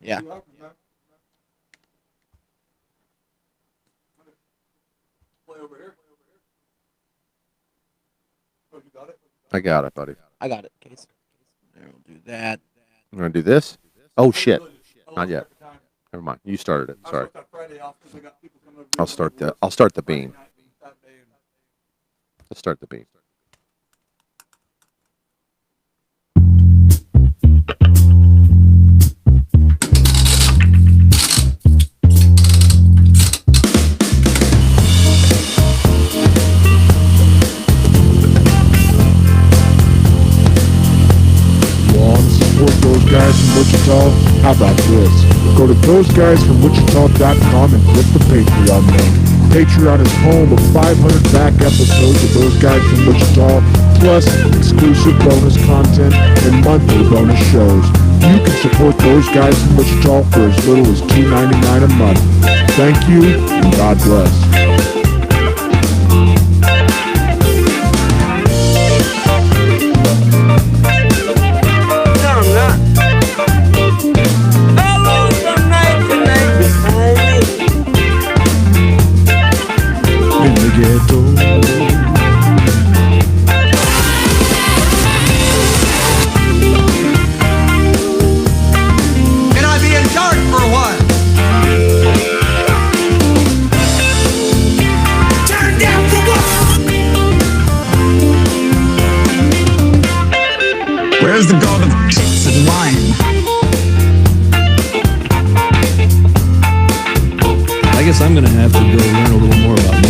Yeah. I got it, buddy. I got it. Case. There, we'll do that. I'm gonna do this. Oh shit! Not yet. Never mind. You started it. Sorry. I'll start the bean. Let's start the bean. Guys from Wichita, how about this? Go to thoseguysfromwichita.com and click the Patreon link. Patreon is home of 500 back episodes of Those Guys from Wichita, plus exclusive bonus content and monthly bonus shows. You can support Those Guys from Wichita for as little as $2.99 a month. Thank you, and God bless. Can I be in charge for a while? Turn down for what? Where's the god of tits and wine? I guess I'm gonna have to go learn a little more about me.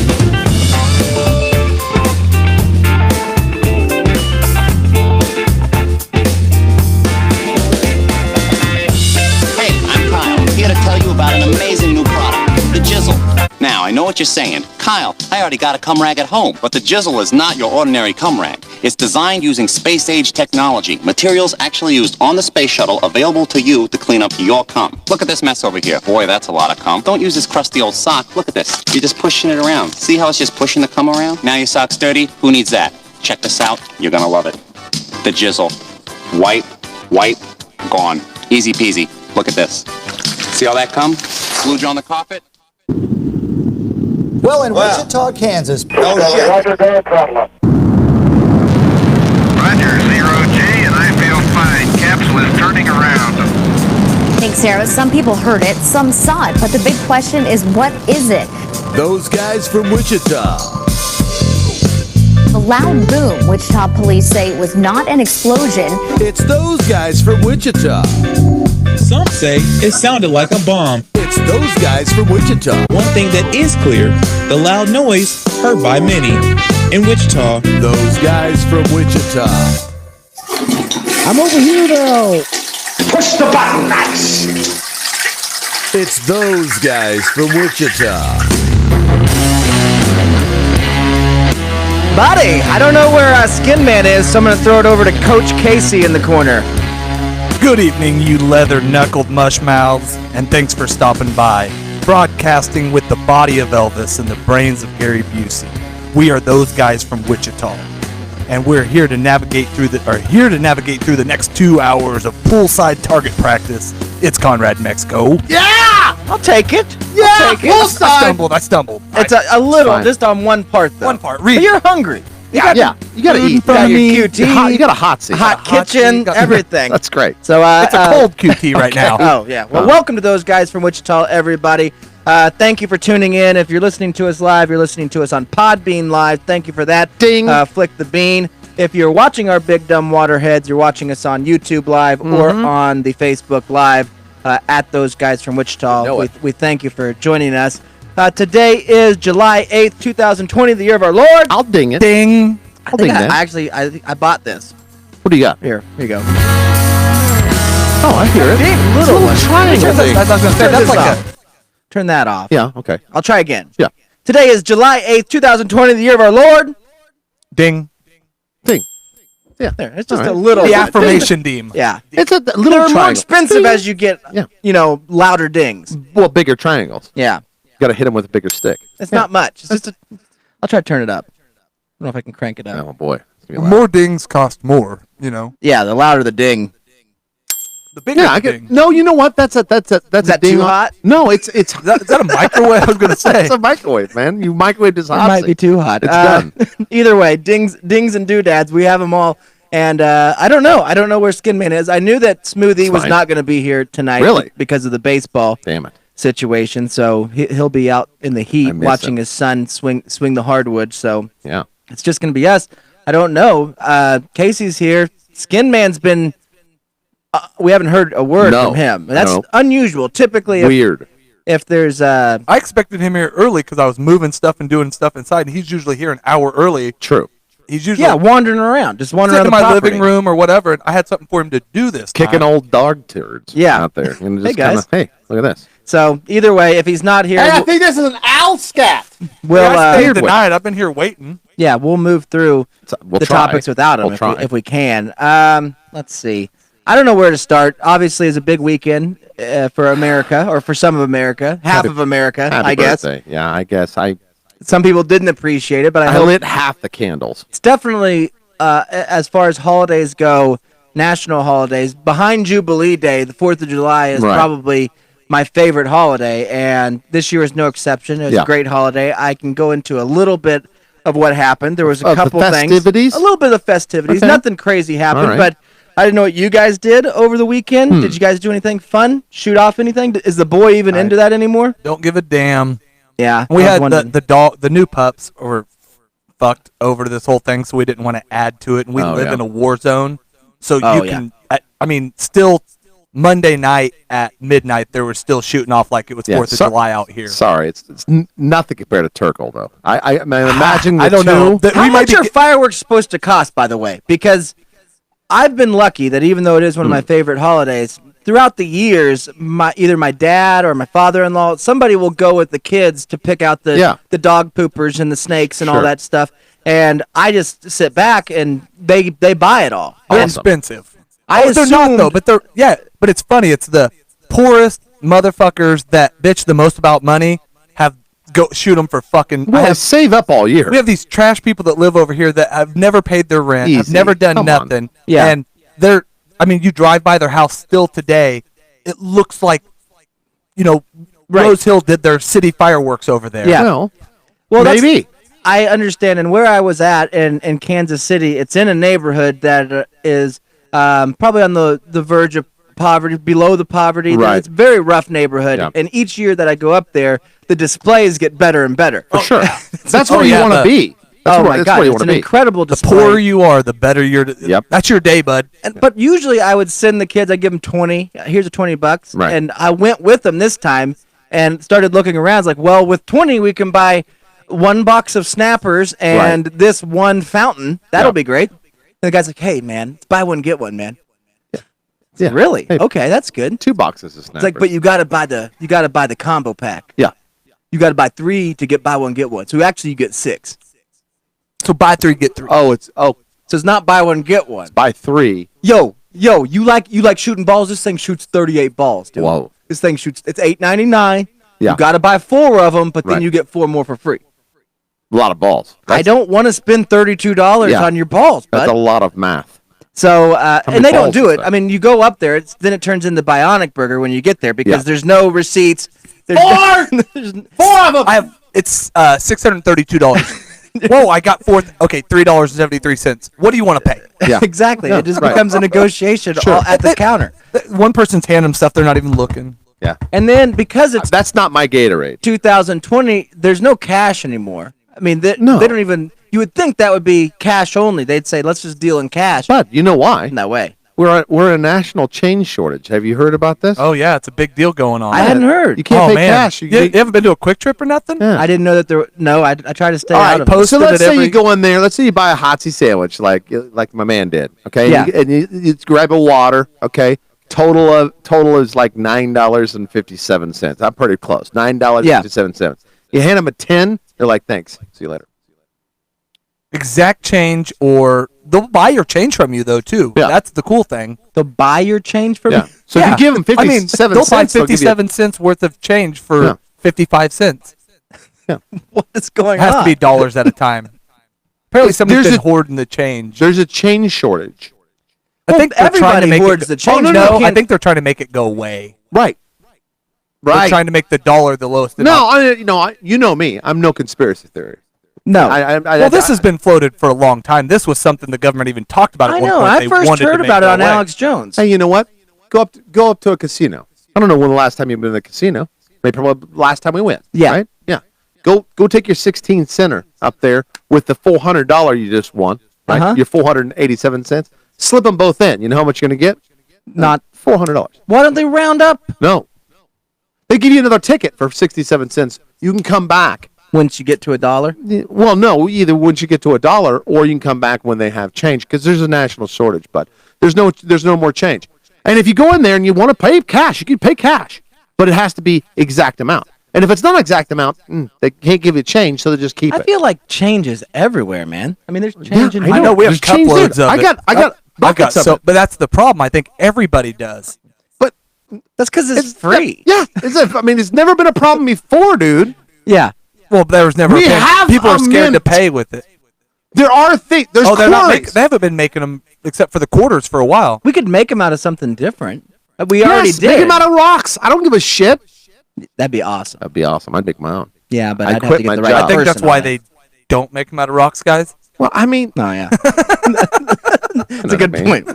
About an amazing new product, the Jizzle. Now, I know what you're saying. Kyle, I already got a cum rag at home, but the Jizzle is not your ordinary cum rag. It's designed using space-age technology, materials actually used on the space shuttle available to you to clean up your cum. Look at this mess over here. Boy, that's a lot of cum. Don't use this crusty old sock. Look at this. You're just pushing it around. See how it's just pushing the cum around? Now your sock's dirty. Who needs that? Check this out. You're gonna love it. The Jizzle. Wipe, gone. Easy peasy. Look at this. See all that cum? Splooge on the carpet? Well, in Wichita, Kansas. Oh, shit. Roger, 0G, and I feel fine. Capsule is turning around. Thanks, Sarah. Some people heard it, some saw it, but the big question is, what is it? Those Guys from Wichita. The loud boom, Wichita police say, was not an explosion. It's Those Guys from Wichita. Some say it sounded like a bomb. It's Those Guys from Wichita. One thing that is clear, the loud noise heard by many. In Wichita, Those Guys from Wichita. I'm over here now. Push the button, Max. It's Those Guys from Wichita. Buddy, I don't know where Skin Man is, so I'm going to throw it over to Coach Casey in the corner. Good evening, you leather-knuckled mushmouths, and thanks for stopping by. Broadcasting with the body of Elvis and the brains of Gary Busey. We are Those Guys from Wichita, and we're here to navigate through the next 2 hours of poolside target practice. It's Conrad Mexico. Yeah! I'll take it. Yeah! I'll take it. I stumbled. It's a little, just on one part, though. One part. But you're hungry. You gotta eat. You got your QT. You got a hot seat. Hot kitchen, everything. That's great. So it's a cold QT right now. Oh, yeah. Well, welcome to Those Guys from Wichita, everybody. Thank you for tuning in. If you're listening to us live, you're listening to us on Podbean Live. Thank you for that. Ding. Flick the bean. If you're watching our Big Dumb Waterheads, you're watching us on YouTube Live or on the Facebook Live at Those Guys from Wichita. We thank you for joining us. Today is July 8th, 2020, the year of our Lord. I'll ding it. Ding. I bought this. What do you got? Here you go. Oh, I hear it. Big little one. Triangle thing. I was going to say, that's like a... Turn that off. Yeah, okay. I'll try again. Yeah. Today is July 8th, 2020, the year of our Lord. Ding. Ding. Yeah, there. It's just a little. The affirmation ding. Yeah. It's a little They're triangle. more expensive as you get, louder dings. Well, bigger triangles. Yeah. You got to hit them with a bigger stick. It's not much. It's just I'll try to turn it up. I don't know if I can crank it up. Oh, boy. More dings cost more, Yeah, the louder the ding. the bigger ding. No, you know what? That's a that ding too on- hot? No, it's Is that a microwave? I was gonna say. it's a microwave, man. You microwave this It hot. might be too hot. It's done. Either way, dings and doodads, we have them all. And I don't know. I don't know where Skin Man is. I knew that Smoothie was fine. not going to be here tonight Really? because of the baseball Damn it. situation. So he'll be out in the heat miss watching him. his son swing the hardwood. So Yeah. it's just going to be us. I don't know. Casey's here. Skin Man's been. We haven't heard a word No. from him. That's No. unusual. Typically, Weird. if there's I expected him here early because I was moving stuff and doing stuff inside, and he's usually here an hour early. True. He's usually wandering around, just wandering sitting around in the my property. living room or whatever, and I had something for him to do this Kicking time. old dog turds. Yeah. Out there. And just Hey, guys. Kinda, hey, look at this. So either way, if he's not here, think this is an owl scat. we'll I stayed Weird the one. night. I've been here waiting. we'll move through We'll the try. topics without him We'll try. if we can. Let's see. I don't know where to start. Obviously, it's a big weekend for America, or for some of America, half of America, Happy I guess. birthday. Yeah, I guess. I Some people didn't appreciate it, but I hope lit half the candles. it's definitely, as far as holidays go, national holidays, behind Jubilee Day, the 4th of July is Right. probably my favorite holiday, and this year is no exception. It was Yeah. a great holiday. I can go into a little bit of what happened. There was a Of the couple things. festivities? A little bit of festivities. Okay. Nothing crazy happened, All right. but I didn't know what you guys did over the weekend. Did you guys do anything fun? Shoot off anything? Is the boy even into that anymore? Don't give a damn. Yeah. We I was had wondering. the dog, the new pups were fucked over to this whole thing, so we didn't want to add to it. And we Oh, live yeah. in a war zone, so Oh, you can. I mean, still Monday night at midnight, they were still shooting off like it was 4th of July out here. Sorry, it's nothing compared to Turkle, though. I imagine the I don't know. two- How We might much be are fireworks supposed to cost, by the way? Because I've been lucky that even though it is one of my favorite holidays, throughout the years, either my dad or my father-in-law, somebody will go with the kids to pick out the dog poopers and the snakes and all Sure. that stuff. And I just sit back and they buy it all. They're Awesome. expensive. I They're not assumed- though, but but it's funny. It's the poorest motherfuckers that bitch the most about money have go shoot them for fucking. Well, I have, save up all year. we have these trash people that live over here that have never paid their rent, have Easy. never done Come on. nothing. Yeah. And they're. I mean, you drive by their house still today. It looks like, Rose Hill did their city fireworks over there. Yeah. Well, that's- maybe. I understand. And where I was at in Kansas City, it's in a neighborhood that is probably on the verge of poverty, below the poverty. Right. It's a very rough neighborhood. Yeah. And each year that I go up there, the displays get better and better. For sure. That's where Oh, you yeah, want to the- be. That's Oh where, my that's God, where you it's want an to be. incredible The display. poorer you are, the better Yep. That's your day, bud. But usually I would send the kids, I'd give them 20. Here's a $20. Right. And I went with them this time and started looking around. It's like, well, with 20, we can buy one box of snappers and this one fountain. That'll Yeah. be great. And the guy's like, hey, man, it's buy one, get one, man. Yeah. Really? Hey, Okay, that's good. 2 boxes of snappers. It's like, but you gotta buy the combo pack. Yeah. You gotta buy 3 to get buy one, get one. So actually you get 6. So buy 3, get 3. Oh, So it's not buy one, get one. buy 3. Yo, you like shooting balls? This thing shoots 38 balls, dude. Whoa. This thing shoots. It's $8.99. Yeah. You got to buy 4 of them, but then Right. you get 4 more for free. A lot of balls. I don't want to spend $32 Yeah. on your balls, That's bud. a lot of math. So, many and they don't balls do is it. that? I mean, you go up there, then it turns into Bionic Burger when you get there because Yeah. there's no receipts. There's there's- 4 of them. It's $632. Whoa, I got 4. Okay, $3.73. What do you want to pay? Yeah. exactly. Yeah, It just right. becomes a negotiation Sure. all at the counter. One person's handing them stuff. They're not even looking. Yeah. And then because it's That's not my Gatorade. 2020, there's no cash anymore. I mean, No. they don't even. You would think that would be cash only. They'd say, let's just deal in cash. But you know why? In that way. We're a national change shortage. Have you heard about this? Oh yeah, it's a big deal going on. I hadn't heard. You can't oh pay man, cash. You haven't been to a Quick Trip or nothing? Yeah. I didn't know that there were. No, I try to stay All out right, of it. so let's it say every- you go in there. Let's say you buy a Hotsy sandwich, like my man did. Okay, Yeah. and you grab a water. Okay, total is like $9.57. I'm pretty close. $9.57. You hand them a 10. They're like, thanks. See you later. Exact change, or they'll buy your change from you though too. Yeah. That's the cool thing. They'll buy your change from Yeah. you? So if you give them 57 they'll buy cents, they'll give you- 57 cents worth of change for Yeah. 55 cents. What is going It has on? to be dollars at a time. Apparently, somebody's There's been hoarding the change. There's a change shortage. I think they're trying to make hoards it, the change. I think they're trying to make it go away. Right. They're trying to make the dollar the lowest. No, you know me. I'm no conspiracy theory. No. This has been floated for a long time. This was something the government even talked about at one point. I first heard about it on Alex Jones. Hey, you know what? Go up to a casino. I don't know when the last time you've been in a casino. Maybe probably last time we went. Yeah. Right? Yeah. Go take your 16 center up there with the $400 you just won. Right? Uh-huh. Your 487 cents. Slip them both in. You know how much you're going to get? Not $400. Why don't they round up? No. They give you another ticket for 67 cents. You can come back. Once you get to $1? Well, no. Either once you get to $1 or you can come back when they have change because there's a national shortage, but there's no more change. And if you go in there and you want to pay cash, you can pay cash. But it has to be exact amount. And if it's not exact amount, they can't give you change, so they just keep it. I feel like change is everywhere, man. I mean, there's change in I know we have cuploads of it. I got buckets of it. But that's the problem. I think everybody does. But that's because it's free. Yeah. It's never been a problem before, dude. Yeah. Well, there was never. People are scared to pay with it. There are things. There's quarries. They haven't been making them except for the quarters for a while. We could make them out of something different. We already did. Make them out of rocks. I don't give a shit. That'd be awesome. That'd be awesome. I'd make my own. Yeah, but I'd I'd have quit to get my the right job. I think that's person why on it. they don't make them out of rocks, guys. Well, I mean, Oh yeah, that's a good point.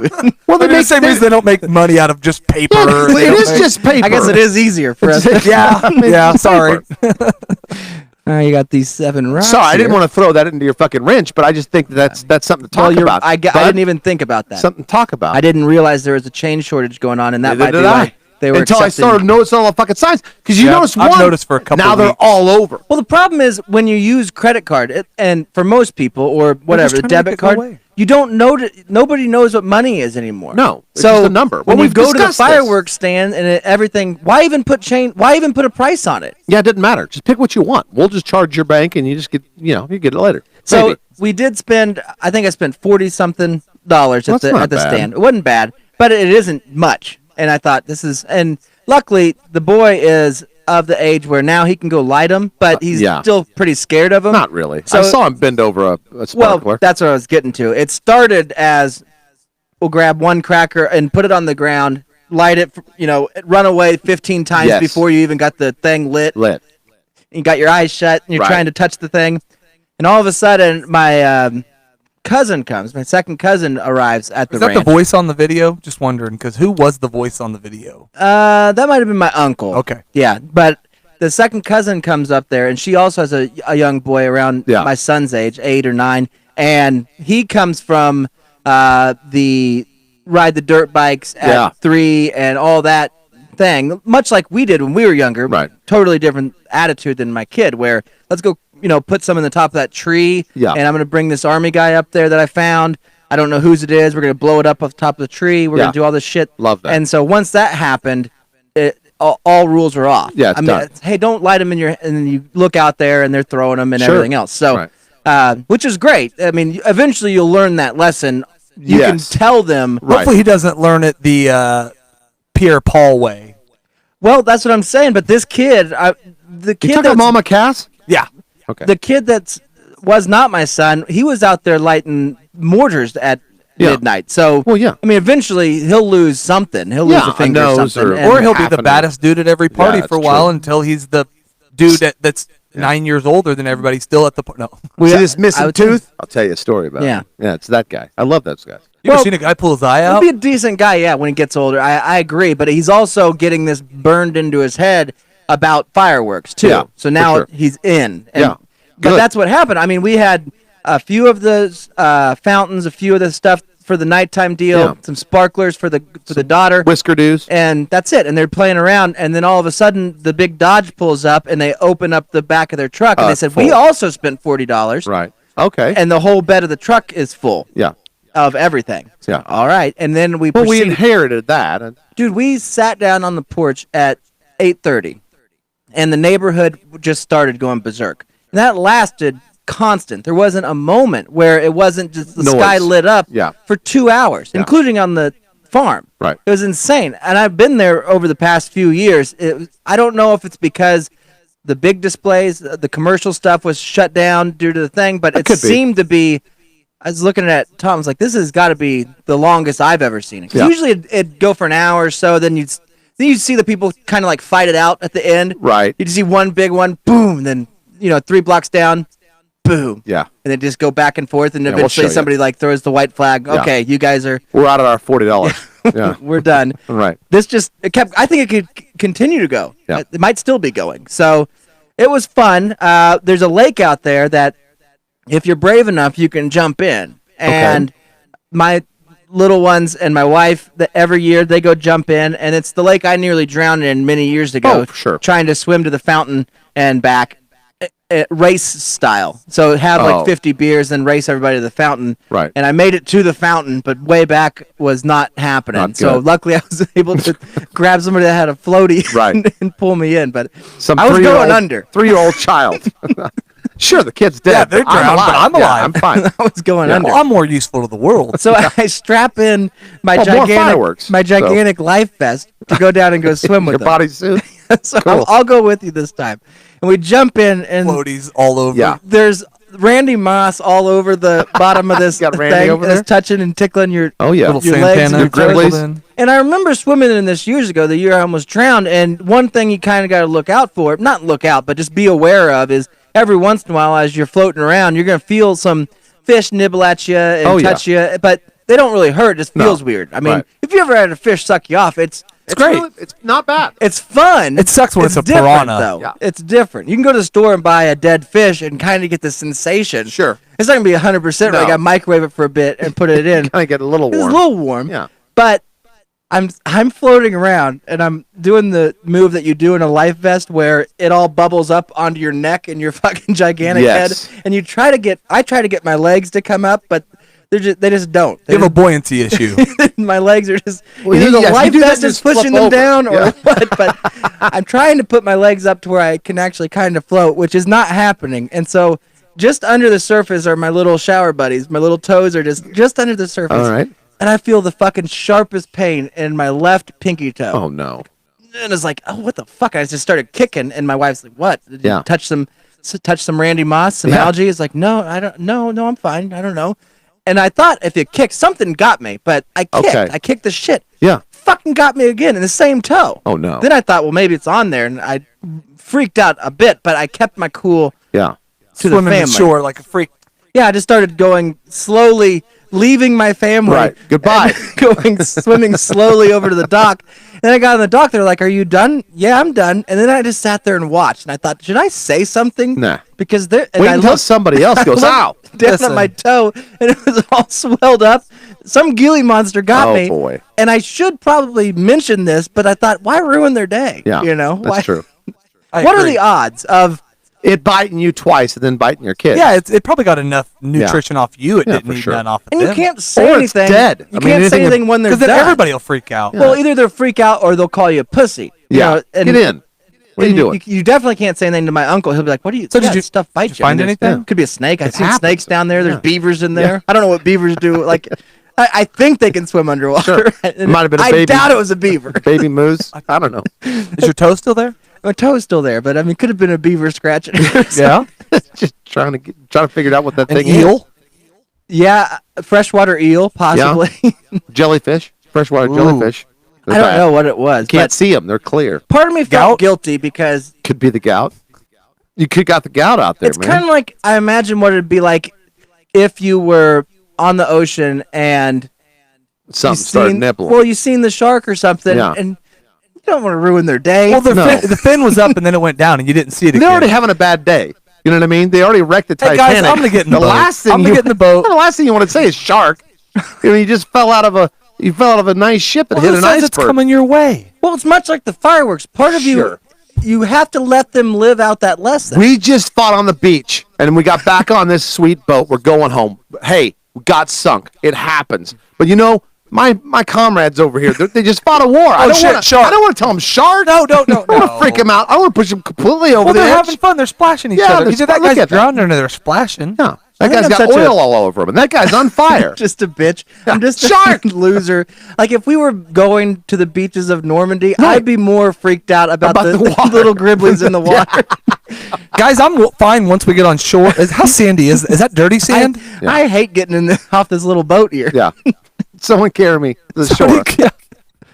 well, The same reason they don't make money out of just paper. it is just paper. I guess it is easier for us. Yeah. Sorry. Now you got these 7 rocks. Sorry, I didn't here. want to throw that into your fucking wrench, but I just think that's something to talk about. I didn't even think about that. Something to talk about. I didn't realize there was a chain shortage going on, and that might be why they were until I started noticing all the fucking signs. Because you notice one. I've noticed for a couple. Now of they're weeks. all over. Well, the problem is when you use credit card, and for most people or whatever, the trying to make debit it go card, away. you don't know. Nobody knows what money is anymore. No, it's so just a number. When Well, you we've go to the discussed this. fireworks stand and everything, why even put a price on it? Yeah, it doesn't matter. Just pick what you want. We'll just charge your bank, and you just get, you get it later. So Maybe. we did spend. I think I spent $40-something at That's the not bad. stand. It wasn't bad, but it isn't much. And I thought and luckily the boy is of the age where now he can go light them, but he's still pretty scared of them. Not really. So, I saw him bend over a sparkler. Well, that's what I was getting to. It started as we'll grab one cracker and put it on the ground, light it, run away 15 times before you even got the thing lit. You got your eyes shut and you're trying to touch the thing. And all of a sudden, my cousin comes. My second cousin arrives at the ranch. Is that the voice on the video? Just wondering, because who was the voice on the video? That might have been my uncle. Okay. Yeah, but the second cousin comes up there, and she also has a young boy around my son's age, 8 or 9, and he comes from the ride the dirt bikes at 3 and all that thing, much like we did when we were younger. Right. Totally different attitude than my kid, where let's go, put some in the top of that tree, and I'm going to bring this army guy up there that I found. I don't know whose it is. We're going to blow it up off the top of the tree. We're going to do all this shit. Love that. And so once that happened, all rules were off. Yeah, it's done. Hey, don't light them and then you look out there and they're throwing them and everything else. So, which is great. I mean, eventually you'll learn that lesson. You can tell them. Hopefully he doesn't learn it the Pierre Paul way. Well, that's what I'm saying. But this kid, You talking about Mama Cass? Yeah. Okay. The kid was not my son. He was out there lighting mortars at midnight. So, I mean, eventually he'll lose something. He'll lose a finger or something. Or he'll be the baddest dude at every party for a while until he's the dude that's 9 years older than everybody still at the party. No. See this missing tooth? I'll tell you a story about it. Yeah, it's that guy. I love those guys. You ever seen a guy pull his eye out? He'll be a decent guy, when he gets older. I agree. But he's also getting this burned into his head about fireworks, too. Yeah, so now he's in. And, but Good. that's what happened. I mean, we had a few of the fountains, a few of the stuff for the nighttime deal, some sparklers for the daughter. Whisker Dews. And that's it. And they're playing around. And then all of a sudden, the big Dodge pulls up, and they open up the back of their truck. And they said, we also spent $40. Right. Okay. And the whole bed of the truck is full. Yeah. Of everything. Yeah. All right. And then we we inherited that. Dude, we sat down on the porch at 8:30, and the neighborhood just started going berserk. And that lasted constant. There wasn't a moment where it wasn't just the sky lit up for 2 hours, including on the farm. Right. It was insane. And I've been there over the past few years. I don't know if it's because the big displays, the commercial stuff was shut down due to the thing, but it seemed to be I was looking at Tom. I was like, this has got to be the longest I've ever seen it. 'Cause usually it'd go for an hour or so. Then you'd see the people kind of like fight it out at the end. Right. You'd see one big one, boom. Then 3 blocks down, boom. Yeah. And then just go back and forth, and we'll eventually show somebody like throws the white flag. Yeah. Okay, you guys are. We're out of our $40. Yeah. We're done. Right. This I think it could continue to go. Yeah. It might still be going. So it was fun. There's a lake out there that if you're brave enough, you can jump in. And my little ones and my wife, every year they go jump in, and it's the lake I nearly drowned in many years ago. Oh, sure. Trying to swim to the fountain and back. Race style. So have like 50 beers and race everybody to the fountain. Right. And I made it to the fountain, but way back was not happening. Not so good. luckily I was able to grab somebody that had a floaty and pull me in. But I was going under. 3-year-old child. Sure, the kid's dead. Yeah, they're drowned, but I'm alive. Yeah, I'm fine. I was going under. Well, I'm more useful to the world. So I strap in my more fireworks, gigantic life vest to go down and go swim with Your them. bodysuit. So Cool. I'll go with you this time. And we jump in, and Floaties all over. Yeah. there's Randy Moss all over the bottom of this Got Randy thing. over It's there? touching and tickling your Oh, yeah. Little your legs and Santana your toes. Gribblies. And I remember swimming in this years ago, the year I almost drowned. And one thing you kind of got to look out for, not look out, but just be aware of, is every once in a while as you're floating around, you're going to feel some fish nibble at you and touch you. But they don't really hurt. It just feels weird. I mean, if you ever had a fish suck you off, it's great. Really, it's not bad. It's fun. It sucks when it's a different, piranha. though. Yeah. It's different. You can go to the store and buy a dead fish and kind of get the sensation. Sure. It's not going to be 100% No. right. I got to microwave it for a bit and put it in. Kind of get a little It's warm. a little warm. Yeah. But I'm floating around and I'm doing the move that you do in a life vest where it all bubbles up onto your neck and your fucking gigantic Yes. head. And I try to get my legs to come up, but they just don't. You have a buoyancy issue. My legs are just Well, either the yes, you life do that vest and is just flip pushing them over. down or Yeah. what. But I'm trying to put my legs up to where I can actually kind of float, which is not happening. And so just under the surface are my little shower buddies. My little toes are just under the surface. All right. And I feel the fucking sharpest pain in my left pinky toe. Oh, no. And it's like, oh, what the fuck? I just started kicking, and my wife's like, what? Did you Yeah. touch some Randy Moss, some algae? It's like, no, I don't. No, I'm fine. I don't know. And I thought if you kicked, something got me, but I kicked. Okay. I kicked the shit. Yeah. Fucking got me again in the same toe. Oh, no. Then I thought, well, maybe it's on there, and I freaked out a bit, but I kept my cool Yeah. to the Swimming family. the shore like a freak. Yeah, I just started going slowly, leaving my family. Right. Goodbye. Swimming slowly over to the dock. And then I got on the dock. They're like, "Are you done?" "Yeah, I'm done." And then I just sat there and watched. And I thought, should I say something? Nah. Because there. Wait until somebody else goes, ow. Down at my toe, and it was all swelled up. Some ghillie monster got me. Oh, boy. And I should probably mention this, but I thought, why ruin their day? Yeah. You know, That's why? true. What are the odds of? It biting you twice and then biting your kid. Yeah, it probably got enough nutrition off you. It Yeah, didn't for need sure. none off of And them. you can't say Or anything. it's dead. You I mean, can't say anything anything when they're Because then done. everybody will freak out. Well, either they'll freak out or they'll call you a pussy. You Yeah. know, and, Get in. What are you and doing? You definitely can't say anything to my uncle. He'll be like, "What do you?" So did yeah, you- stuff bite did you? you find I mean, anything? Could be a snake. I've seen happens. snakes down there. There's Yeah. beavers in there. I don't know what beavers do. Like, I think they can swim underwater. It might have been a I baby. doubt it was a beaver. Baby moose. I don't know. Is your toe still there? My toe's still there, but I mean, could have been a beaver scratching it. Yeah. Just trying to figure out what that An thing eel? Yeah, freshwater eel, possibly. is. Jellyfish. Freshwater jellyfish. I don't know what it was. Can't but see them. They're clear. part of me felt Gout? guilty because Could be the gout. You could got the gout out there, it's man. kind of like I imagine what it'd be like if you were on the ocean and Something you started seen- nibbling. Well, you seen the shark or something, Yeah. and you don't want to ruin their day. Well, No. the fin was up and then it went down and you didn't see it They're again. already having a bad day. You know what I mean? They already wrecked the Hey, Titanic. guys, I'm gonna get in the boat. last thing I'm gonna you- get in the boat. The last thing you want to say is shark. You know, you just fell out of a nice ship that Well, hit who an says it's iceberg. coming your way? Well, it's much like the fireworks. Part of Sure. you have to let them live out that lesson. We just fought on the beach and we got back on this sweet boat. We're going home. Hey, we got sunk. It happens. But you know, my comrades over here, they just fought a war. I don't shit, wanna, shark. I don't want to tell them shark. No. I don't want to freak them out. I want to push them completely over Well, the they're edge. having fun. They're splashing each Yeah, other. they're Either that look guy's at that. drowning or they're splashing. No, That guy's got oil all over him, and that guy's on fire. Just a bitch. I'm just Shark a loser. Like if we were going to the beaches of Normandy, I'd be more freaked out about the little gribblies in the water. Guys, I'm fine once we get on shore. How sandy is that? Dirty sand? I hate getting off this little boat here. Yeah. Someone carry me to the shore.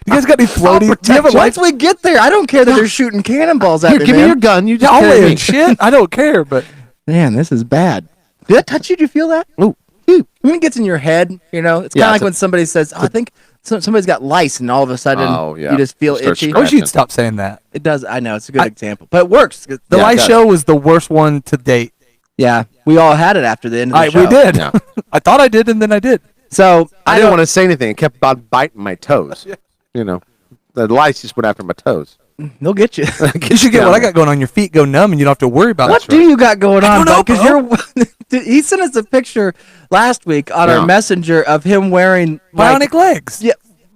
You guys got any floaty? Do you have a Once we get there, I don't care that they're shooting cannonballs at me. Give me your gun. You just I'll carry lay me. in shit. I don't care, but man, this is bad. Did that touch you? Did you feel that? Ooh. When it gets in your head, it's kind of like when somebody says, I think somebody's got lice, and all of a sudden you just feel itchy. I wish you'd stop saying that. It does. I know. It's a good example. But it works. The lice show was the worst one to date. Yeah. We all had it after the end of the show. We did. Yeah. I thought I did, and then I did. So I didn't want to say anything. It kept about biting my toes. The lice just went after my toes. They'll get you. You should get what I got going on. Your feet go numb, and you don't have to worry about it. What do you got going on? Because he sent us a picture last week on our messenger of him wearing bionic legs. Yeah.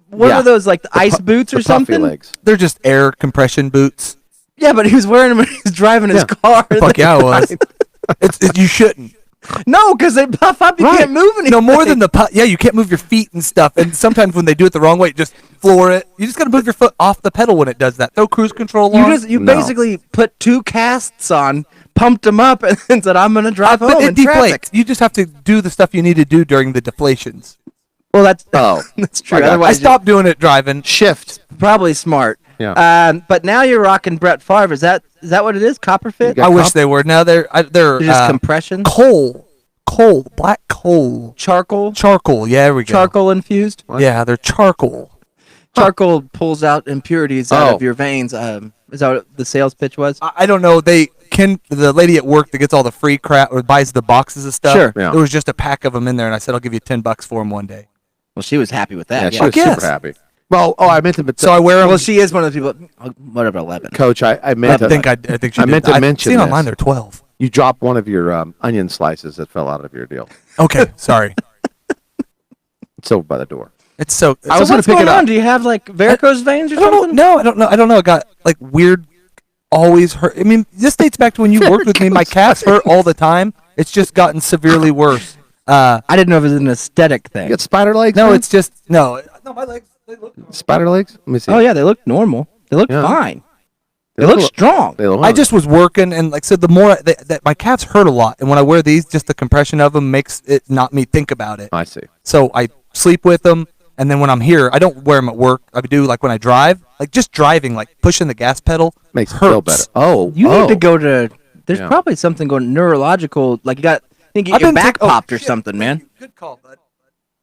What are those, like the ice boots or something? Legs. They're just air compression boots. Yeah, but he was wearing them when he was driving his car. Fuck yeah, I was. You shouldn't. No, because they puff up. You can't move anything. No, more than the puff. Yeah, you can't move your feet and stuff. And sometimes when they do it the wrong way, just floor it. You just got to move your foot off the pedal when it does that. Throw cruise control on. You basically put 2 casts on, pumped them up, and then said, I'm going to drive home in traffic. You just have to do the stuff you need to do during the deflations. Well, that's true. I stopped doing it driving. Shift. Probably smart. Yeah. But now you're rocking Brett Favre. Is that what it is? Copper fit? I wish they were. Now they're just compression. Black coal. Charcoal. Yeah, there we go. Charcoal infused. What? Yeah, they're charcoal. Charcoal pulls out impurities out of your veins. Is that what the sales pitch was? I don't know. The lady at work that gets all the free crap or buys the boxes of stuff. Sure. Yeah. There was just a pack of them in there, and I said I'll give you $10 for them one day. Well, she was happy with that. Yeah, she was super happy. Well, I meant to. So I wear them. Well, she is one of the people. Whatever, 11. Coach, I meant to. I think she I meant to mention. Seen online they're 12. You dropped one of your onion slices that fell out of your deal. Okay, sorry. It's over by the door. It's so. I was going to pick it up. Do you have like varicose veins or something? No, I don't know. I got like weird. Always hurt. I mean, this dates back to when you worked with me. My calves hurt all the time. It's just gotten severely worse. I didn't know if it was an aesthetic thing. You got spider legs? No, it's just no. My legs. They look normal. Spider legs? Let me see. Oh yeah, they look normal. They look fine. They look strong. I just was working, and like I said, the more that my calves hurt a lot, and when I wear these, just the compression of them makes it not me think about it. I see. So I sleep with them, and then when I'm here, I don't wear them at work. I do like when I drive, like just driving, like pushing the gas pedal makes hurts. it feel better. Oh, you need to go to. There's probably something going neurological. Like you get your back popped or something, man. Good call, bud.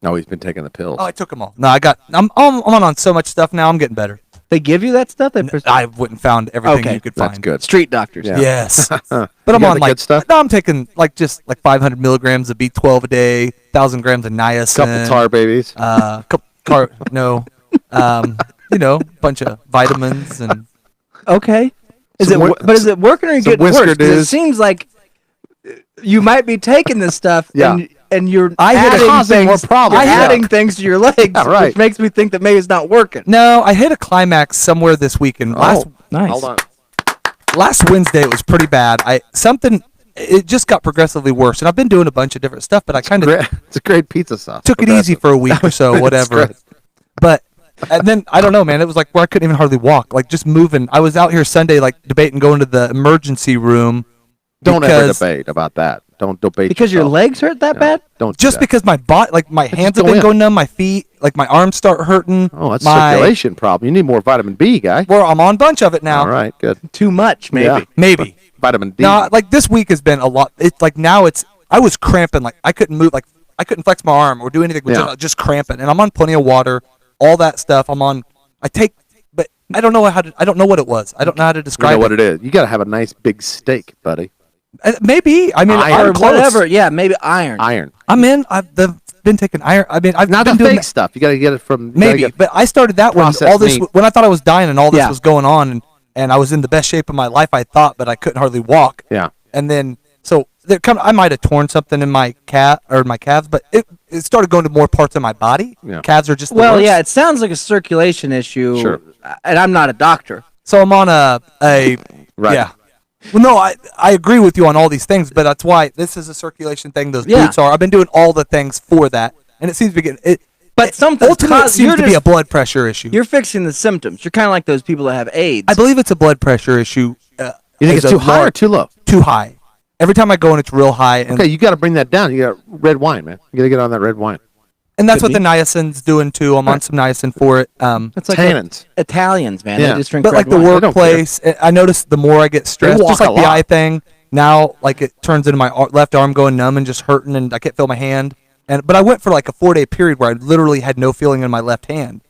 No, he's been taking the pills. Oh, I took them all. No, I'm on so much stuff now. I'm getting better. They give you that stuff? I wouldn't found everything you could find. That's good. Street doctors. Yeah. Yes. But I'm on like stuff? No, I'm taking like just like 500 milligrams of B12 a day, 1,000 grams of niacin. Couple tar babies. Bunch of vitamins and. Okay. Is it working or are you getting worse? 'Cause it seems like you might be taking this stuff and you're adding things to your legs, which makes me think that maybe it's not working. No, I hit a climax somewhere this weekend. Nice. Hold on. Last Wednesday it was pretty bad. It just got progressively worse, and I've been doing a bunch of different stuff, but I kind of it's a great pizza sauce. Took it easy for a week or so, whatever. But and then I don't know, man. It was like where I couldn't even hardly walk, like just moving. I was out here Sunday, like debating going to the emergency room. Don't ever debate about that. Don't debate because your legs hurt that bad. Don't just because my body, like my hands have been going numb, my feet, like my arms start hurting. Oh, that's a circulation problem. You need more vitamin B, guy. Well, I'm on a bunch of it now. All right, good. Too much, maybe. Yeah. Maybe vitamin D. No, like this week has been a lot. It's like now I was cramping, like I couldn't move, like I couldn't flex my arm or do anything, just cramping. And I'm on plenty of water, all that stuff. But I don't know I don't know what it was. I don't know how to describe it. You know what it is. You got to have a nice big steak, buddy. Maybe. I mean, or whatever. Yeah, maybe iron. I've been taking iron. I mean, I've not been the doing fake stuff. You got to get it from. Maybe, but I started that when all this when I thought I was dying and all this was going on, and I was in the best shape of my life. I thought, but I couldn't hardly walk. Yeah. And then I might have torn something in my calves, but it started going to more parts of my body. Yeah. Calves are just the worst. Yeah. It sounds like a circulation issue. Sure. And I'm not a doctor, so I'm on a right. Yeah. Well, no, I agree with you on all these things, but that's why this is a circulation thing. Those boots are. I've been doing all the things for that, and it seems to be getting it. But something seems to be a blood pressure issue. You're fixing the symptoms. You're kind of like those people that have AIDS. I believe it's a blood pressure issue. You think it's too high or too low? Too high. Every time I go and it's real high. And okay, you got to bring that down. You got red wine, man. You got to get on that red wine. And that's what the niacin's doing too. I'm on some niacin for it. It's like tannins. Italians, man. Yeah. They just drink But red like the wine. workplace, I notice the more I get stressed, walk just like a the lot. eye thing. Now, like it turns into my left arm going numb and just hurting, and I can't feel my hand. But I went for like a 4-day period where I literally had no feeling in my left hand.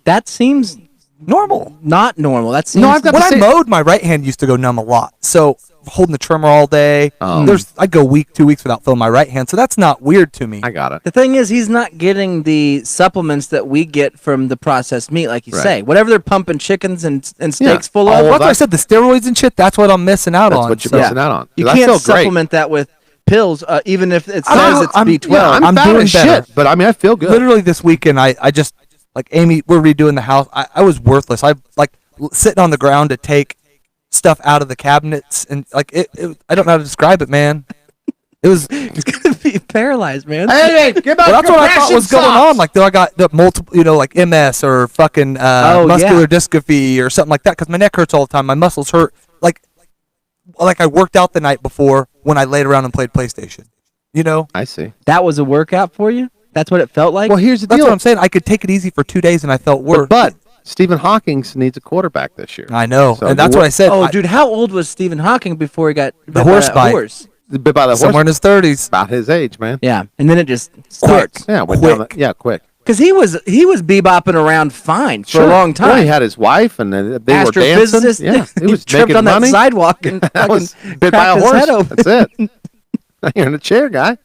That seems normal. Not normal. That seems. No, I've got when the I same- mowed, my right hand used to go numb a lot. So holding the trimmer all day, I'd go week, 2 weeks without feeling my right hand. So that's not weird to me. I got it. The thing is, he's not getting the supplements that we get from the processed meat, like you Right. say. Whatever they're pumping chickens and steaks full all of. of That's why I that- said the steroids and shit. That's what I'm missing out That's on. what you're So- missing out on. You I can't feel great. supplement that with pills, even if it I don't says know. it's I'm- B12. Yeah, I'm fat doing as better. shit, but I mean, I feel good. Literally this weekend, I just like Amy. We're redoing the house. I was worthless. I like sitting on the ground to take stuff out of the cabinets, and like it I don't know how to describe it, man. It was. He's gonna be paralyzed, man. Hey, give Well, that's what I thought was going on. Like, I got the multiple, like MS or fucking muscular dystrophy or something like that. Because my neck hurts all the time. My muscles hurt. Like I worked out the night before when I laid around and played PlayStation. I see. That was a workout for you? That's what it felt like? Well, here's the That's deal. what I'm saying. I could take it easy for 2 days and I felt worse. But Stephen Hawking needs a quarterback this year. I know, So and that's what I said. Oh, dude, how old was Stephen Hawking before he got bit by horse that bite. horse? Bit by the horse, somewhere in his 30s. about his age, man. Yeah, and then it just starts. Yeah, went down the, quick. Because he was bebopping around fine for a long time. Well, he had his wife, and they were dancing. Astrophysicist. Yeah, he was tripped making on that money. sidewalk and That fucking was bit by a cracked his head horse. open. That's it. Now you're in a chair, guy.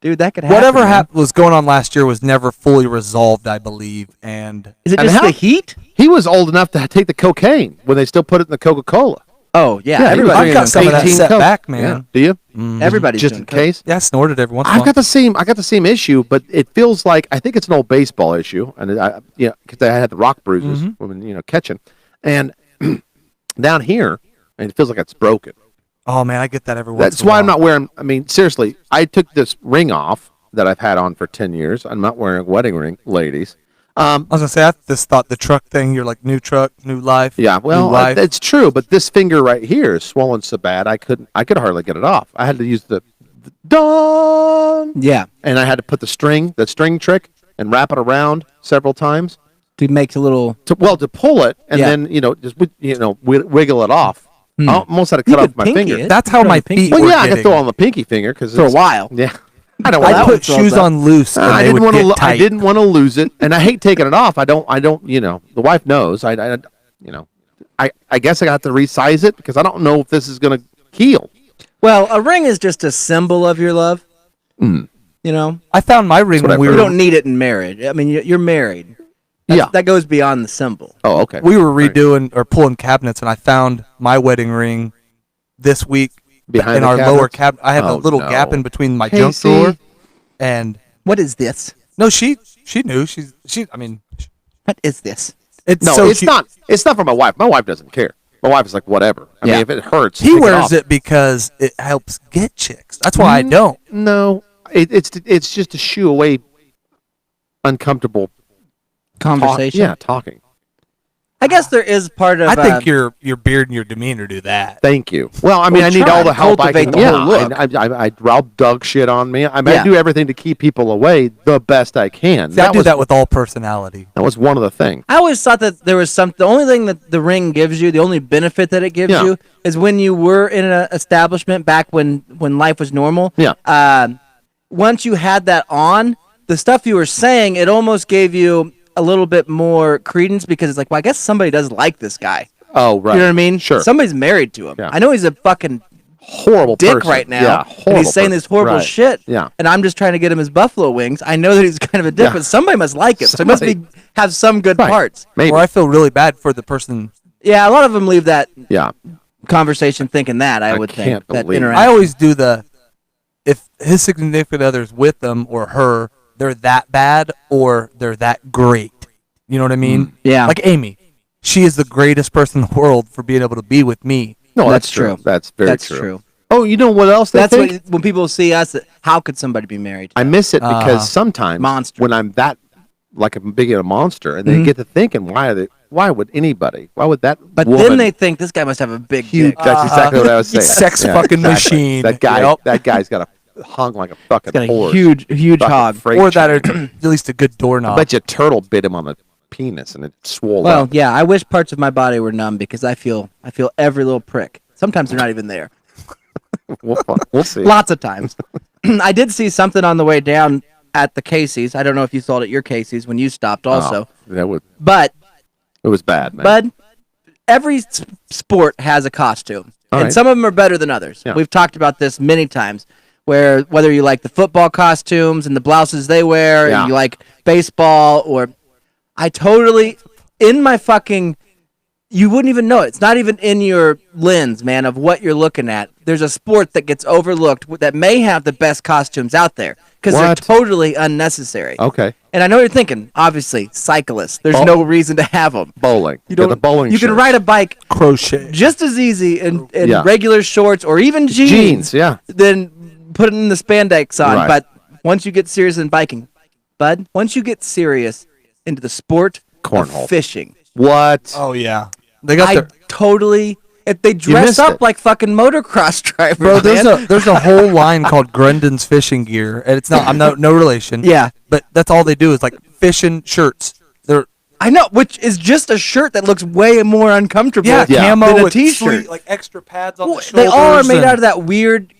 Dude, that could happen. Whatever man. was going on last year was never fully resolved, I believe. And Is it And just how- the heat? He was old enough to take the cocaine when they still put it in the Coca-Cola. Oh, yeah. he was everybody. drinking I've got some of that 18 set Coke. back, man. Yeah. Do you? Everybody's Just doing in case. Yeah, I snorted every once in a I've while. got the same. I got the same issue, but it feels like I think it's an old baseball issue, and because I had the rock bruises when catching, and down here, and it feels like it's broken. Oh, man, I get that every once That's in a why while. I'm not wearing. I mean, seriously, I took this ring off that I've had on for 10 years. I'm not wearing a wedding ring, ladies. I was going to say, I just thought the truck thing, you're like, new truck, new life. Yeah, well, new life. it's true, but this finger right here is swollen so bad I could hardly get it off. I had to use the dawn, Yeah. and I had to put the string trick, and wrap it around several times Dude makes a little. to pull it, and Yeah. then just wiggle it off. I almost had to cut You off could my pinky finger. it. That's how Put it on my the pinky. feet Well, were yeah, I getting. could throw on the pinky finger because For a while. Yeah, I don't. I want put shoes on loose and I they didn't would want get to. I tight. didn't want to lose it, and I hate taking it off. I don't. The wife knows. I guess I got to resize it because I don't know if this is going to heal. Well, a ring is just a symbol of your love. I found my ring what when I've we You were don't need it in marriage. I mean, you're married. Yeah. That goes beyond the symbol. Oh, okay. we were redoing or pulling cabinets, and I found my wedding ring this week Behind in the our lower cabinets? cabinet. I had a Oh, little no. gap in between my junk Casey. drawer, and What is this? no, she knew. I mean, What is this? it's No, so it's cute. not. It's not for my wife. My wife doesn't care. My wife is like, whatever. I mean, if it hurts, He take wears off. it because it helps get chicks. That's why I don't. No, it's just to shoo away uncomfortable Conversation. talking. I guess there is part of. I think your beard and your demeanor do that. Thank you. Well, I mean, Well, I need try all the and help I cultivate can. the Yeah, whole look. I I'll dog shit on me. I mean, Yeah. I do everything to keep people away the best I can. See, I do that with all personality. That was one of the things. I always thought that there was the only thing that the ring gives you, the only benefit that it gives Yeah. you, is when you were in an establishment back when life was normal. Yeah. Once you had that on, the stuff you were saying, it almost gave you a little bit more credence because it's like, well, I guess somebody does like this guy. Oh, right. You know what I mean? Sure. Somebody's married to him. Yeah. I know he's a fucking Horrible dick person. right now. Yeah, and horrible he's saying this person. horrible Right. shit. Yeah. And I'm just trying to get him his buffalo wings. I know that he's kind of a dick, Yeah. but somebody must like him. So he must have some good Right. parts. Maybe. Or I feel really bad for the person. Yeah, a lot of them leave that Yeah. conversation thinking that, I would think. can't That believe it. interaction. I always do if his significant other's with them or her, they're that bad or they're that great. You know what I mean? Yeah. Like Amy. She is the greatest person in the world for being able to be with me. No, that's true. That's very true. true. Oh, you know what else they That's think? when people see us. How could somebody be married? I miss it because sometimes when I'm that like a big a monster, and they get to thinking, why would anybody? Why would that? But woman, then they think this guy must have a big huge. dick. That's exactly what I was saying. Sex fucking machine. That guy. That guy's got a hung like a fucking got a horse. huge hog, or that are at least a good doorknob. I bet you a turtle bit him on the penis and it swole Well, up. yeah, I wish parts of my body were numb because I feel every little prick. Sometimes they're not even there. We'll see. Lots of times. I did see something on the way down at the Casey's. I don't know if you saw it at your Casey's when you stopped also. But it was bad, man. But every sport has a costume. And some of them are better than others. Yeah. We've talked about this many times, where whether you like the football costumes and the blouses they wear, and you like baseball, or I totally, in my fucking, you wouldn't even know it. It's not even in your lens, man, of what you're looking at. There's a sport that gets overlooked that may have the best costumes out there because they're totally unnecessary. Okay. And I know you're thinking, obviously, cyclists. There's no reason to have them. Bowling. You don't. The bowling. You can ride a bike crochet just as easy in regular shorts or even jeans. Than putting the spandex on. Right. But once you get serious in biking, bud, once you get serious into the sport of fishing. What? Oh yeah. They got totally. If they dress up like fucking motocross drivers, bro. There's a whole line called Grundon's Fishing Gear, and it's not. I'm no relation. Yeah, but that's all they do is like fishing shirts. I know, which is just a shirt that looks way more uncomfortable. Camo than a with t-shirt. like extra pads on the shoulders. They all are made out of that weird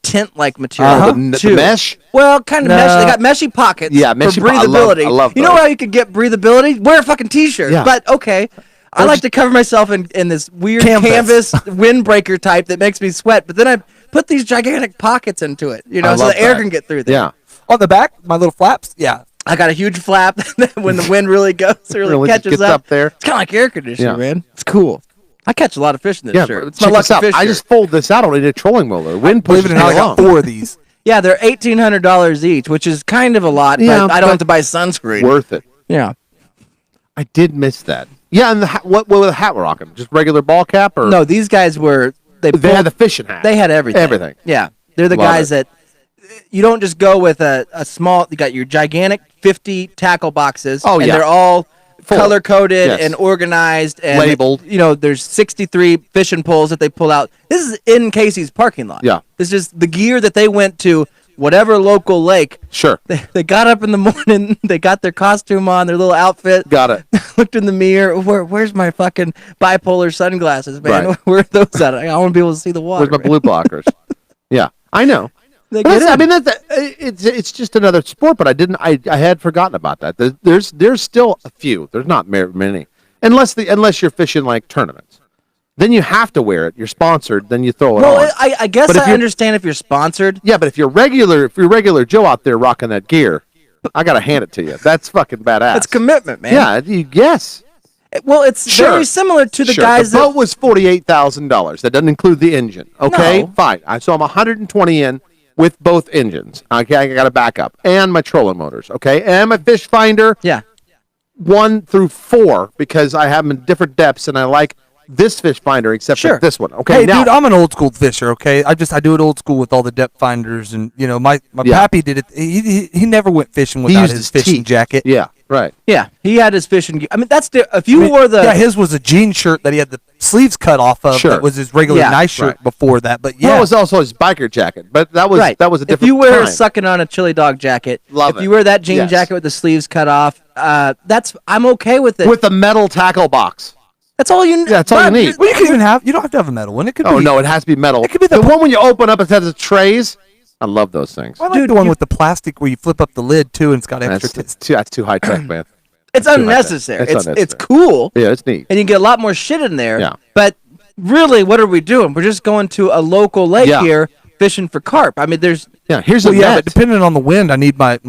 tent-like material. The mesh. Well, kind of mesh. They got meshy pockets. Yeah, for meshy breathability. I love you know how you could get breathability? Wear a fucking t-shirt. Yeah. But okay. I like to cover myself in this weird canvas windbreaker type that makes me sweat, but then I put these gigantic pockets into it, so the air can get through there. Yeah. On the back, my little flaps. Yeah. I got a huge flap when the wind really goes, really catches gets up there. It's kind of like air conditioning, man. It's cool. I catch a lot of fish in this shirt. It's my check lucky this out. fish I shirt. just fold this out on a trolling motor. Wind pushes Believe it or not, I got 4 of these. Yeah, they're $1,800 each, which is kind of a lot, but I don't have to buy sunscreen. Worth it. Yeah. I did miss that. Yeah, and what were the hat rocking? Just regular ball cap or No, these guys were they had the fishing hat. They had everything. Everything. Yeah. They're the guys that you don't just go with a small, you got your gigantic 50 tackle boxes. Oh, and they're all color coded Yes. and organized and labeled. There's 63 fishing poles that they pull out. This is in Casey's parking lot. Yeah. This is the gear that they went to whatever local lake. Sure. They got up in the morning, they got their costume on, their little outfit. Got it. Looked in the mirror. Where's my fucking bipolar sunglasses, man? Right. Where are those at? I want to be able to see the water. Where's my blue blockers? Yeah, I know. They But get in. it's just another sport, but I had forgotten about that. There's still a few. There's not many, unless you're fishing like tournaments. Then you have to wear it. You're sponsored. Then you throw it on. Well, I guess I understand if you're sponsored. Yeah, but if you're regular Joe out there rocking that gear, I gotta hand it to you. That's fucking badass. It's commitment, man. Yeah, yes. Well, it's very similar to the guys The boat was $48,000. That doesn't include the engine. Okay, No. fine. So I'm 120 in with both engines. Okay, I got a backup and my trolling motors. Okay, and my fish finder. Yeah. 1 through 4 because I have them in different depths and I like this fish finder except for this one. Okay, Hey, now, dude, I'm an old school fisher. Okay, I do it old school with all the depth finders, and my pappy did it. He never went fishing without used his his fishing teeth. jacket. Yeah, right. Yeah, he had his fishing gear. I mean, if you wore the his was a jean shirt that he had the sleeves cut off of. Sure. That was his regular nice shirt before that. But Well, it was also his biker jacket, but that was a different. If you wear a time. sucking on a chili dog jacket, Love if it. you wear that jean Yes. jacket with the sleeves cut off, I'm okay with it. with the metal tackle box. That's all you need. Yeah, that's all you need. Well, you don't have to have a metal one. It could Oh be. no, it has to be metal. It could be the one when you open up, it has the trays. I love those things. I like the one with the plastic where you flip up the lid too, and it's got extra. That's too high tech, man. It's too high-tech. unnecessary. It's unnecessary. It's cool. Yeah, it's neat. And you get a lot more shit in there. Yeah. But really, what are we doing? We're just going to a local lake here fishing for carp. I mean, there's here's well, a yeah, net. but depending on the wind, I need my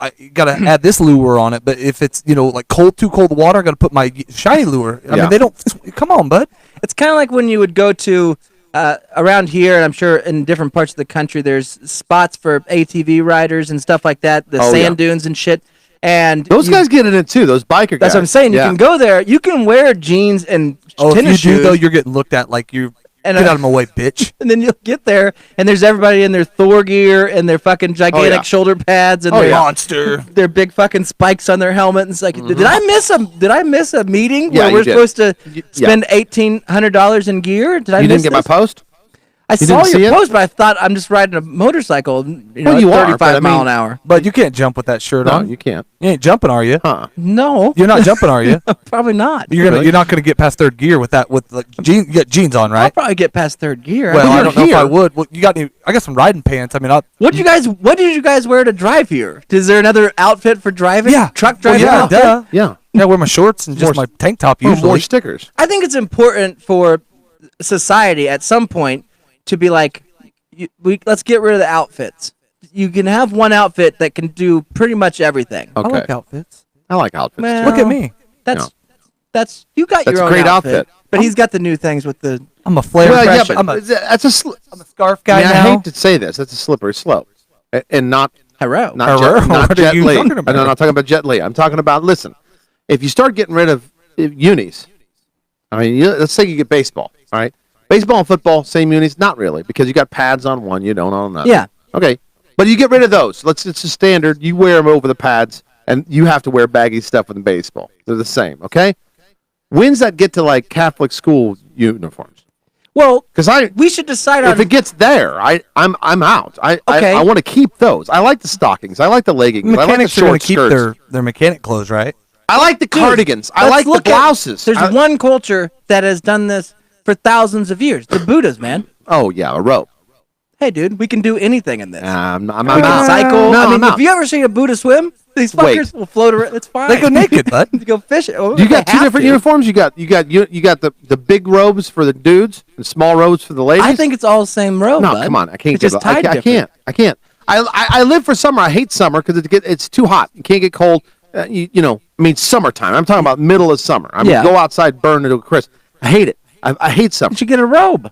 I gotta add this lure on it. But if it's like too cold water, I gotta put my shiny lure. I mean, they don't. Come on, bud. It's kind of like when you would go to around here, and I'm sure in different parts of the country, there's spots for ATV riders and stuff like that, the sand dunes and shit. And those guys get in it too. Those biker guys. That's what I'm saying. You can go there. You can wear jeans and tennis if you shoes. do though, you're getting looked at like you're And Get out of my way, bitch. And then you'll get there, and there's everybody in their Thor gear and their fucking gigantic shoulder pads and their monster, their big fucking spikes on their helmet. And it's like, did I miss a meeting where we're supposed to spend $1,800 in gear? Did I? You miss didn't get this? my post? I saw your post, but I thought I'm just riding a motorcycle, at 35 mile an hour. But you can't jump with that shirt on. No, you can't. You ain't jumping, are you? No, you're not jumping, are you? Probably not. You're not gonna get past third gear with that. With you got jeans on, right? I'll probably get past third gear. Well, I don't know if I would. Well, you got any? I got some riding pants. I mean, what did you guys wear to drive here? Is there another outfit for driving? Yeah, truck driving. Well, outfit? Yeah. I wear my shorts and just my tank top usually. More stickers. I think it's important for society at some point to be like, let's get rid of the outfits. You can have one outfit that can do pretty much everything. Okay. I like outfits. I like outfits. Well, Look at me. That's you got That's your a own great outfit. outfit. But he's got the new things with the. I'm a flare. Well, yeah, impression. but that's I'm a scarf guy now. I hate to say this. That's a slippery slope, and not Hello. not Hello? Jet, not What Jet are you Li. talking I'm about? not talking about Jet Li. I'm talking about if you start getting rid of unis, I mean, let's say you get baseball. All right, baseball and football, same unis. Not really, because you got pads on one, you don't on another. Yeah. Okay, but you get rid of those. It's a standard. You wear them over the pads, and you have to wear baggy stuff with baseball. They're the same. Okay. When's that get to like Catholic school uniforms? Well, because we should decide on if it gets there. I'm out. I want to keep those. I like the stockings. I like the leggings. I like the Mechanics are going short to keep skirts. their mechanic clothes, right? I like the cardigans. I like the blouses. There's one culture that has done this for thousands of years. The Buddhas, man. Oh yeah, a rope. Hey, dude, we can do anything in this. I'm we out. can cycle. No, I mean, I'm if you ever see a Buddha swim, these fuckers will float around. It's fine. They go naked, bud. You go fishing. Oh, You got they two have different to. uniforms. You got the big robes for the dudes and small robes for the ladies. I think it's all the same robe. No, bud. come on. I can't It's get just I tied different. can't. I live for summer. I hate summer because it's too hot. You can't get cold. I mean, summertime. I'm talking about middle of summer. I mean, go outside, burn it to a crisp. I hate it. I hate summer. You should get a robe.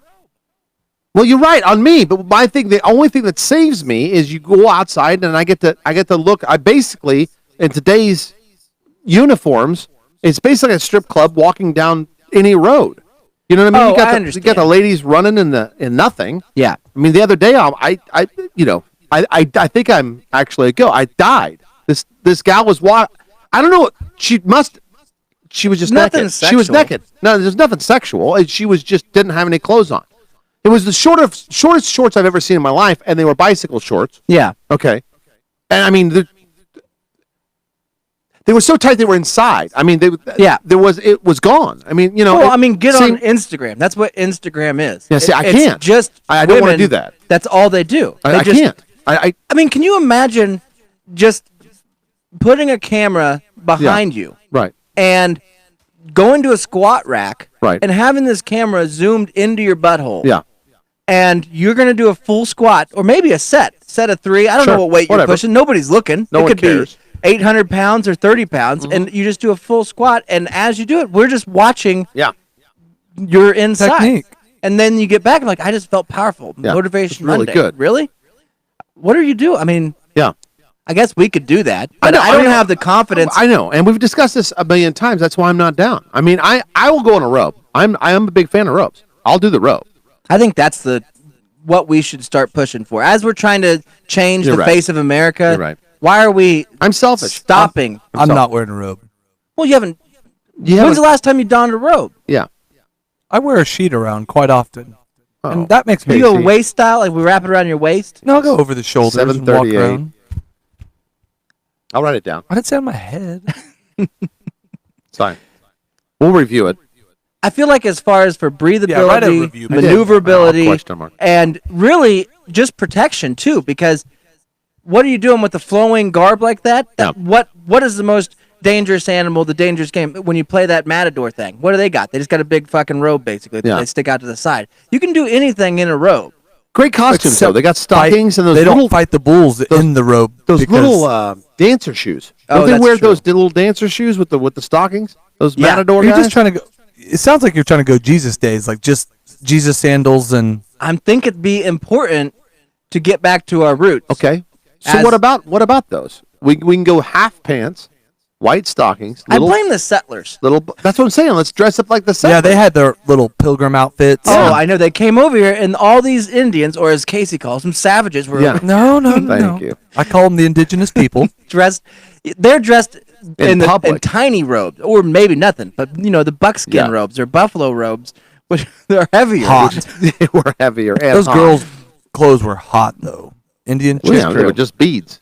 Well, you're right on me, but the only thing that saves me is you go outside and I get to look. I basically in today's uniforms, it's basically a strip club walking down any road. You know what I mean? Oh, You got the ladies running in nothing. Yeah. I mean, the other day I think I'm actually a go. I died. This gal was I don't know. She was just Nothing naked. sexual. She was naked. No, there's nothing sexual. She was just didn't have any clothes on. It was the shortest shorts I've ever seen in my life, and they were bicycle shorts. Yeah. Okay. And I mean, they were so tight they were inside. I mean, it was gone. I mean, Well, I mean, get on Instagram. That's what Instagram is. Yeah, see, I It's can't. Just I don't want to women. do that. That's all they do. I can't. I mean, can you imagine just putting a camera behind you, right, and going to a squat rack, right, and having this camera zoomed into your butthole, yeah, and you're going to do a full squat or maybe a set of 3. I don't know what weight you're pushing. Nobody's looking. No it one could cares. be 800 pounds or 30 pounds, and you just do a full squat. And as you do it, we're just watching. Yeah, your inside, technique. And then you get back and like, I just felt powerful. Yeah, Motivation it's really Monday. good. Really? What are you doing? I mean, yeah. I guess we could do that, but I don't have the confidence. I know, and we've discussed this a million times. That's why I'm not down. I mean, I will go on a rope. I am a big fan of ropes. I'll do the rope. I think that's what we should start pushing for. As we're trying to change You're the right. face of America, You're right. Why are we I'm selfish. stopping? I'm not wearing a robe. Well, you haven't. When's the last time you donned a robe? Yeah. I wear a sheet around quite often. And that makes me... Do you go waist style? Like we wrap it around your waist? No, I'll go over the shoulders and walk 738. around. I'll write it down. I didn't say on my head. It's fine. We'll review it. I feel like as far as for breathability, write a review. maneuverability, Question mark. and really just protection too, because what are you doing with the flowing garb like that? Yeah. What is the most dangerous animal, the dangerous game, when you play that matador thing? What do they got? They just got a big fucking robe, basically. Yeah. They stick out to the side. You can do anything in a robe. Great costumes, though. They got stockings and those They little, don't fight the bulls in the robe. those because- little dancer shoes. Oh, Don't they that's wear true. those little dancer shoes with the stockings? Those Yeah. matador You're guys? just trying to go... It sounds like you're trying to go Jesus days, like just Jesus sandals and... I think it'd be important to get back to our roots. Okay. So As- what about those? We can go half pants white stockings. I blame the settlers. That's what I'm saying. Let's dress up like the settlers. Yeah, they had their little pilgrim outfits. Oh, I know. They came over here, and all these Indians, or as Casey calls them, savages, were No. Thank you. I call them the indigenous people. They're dressed in tiny robes, or maybe nothing, but the buckskin robes or buffalo robes, which they're heavier. Hot. They were heavier. And Those hot. girls' clothes were hot though. Indian chicks. Yeah, they were just beads.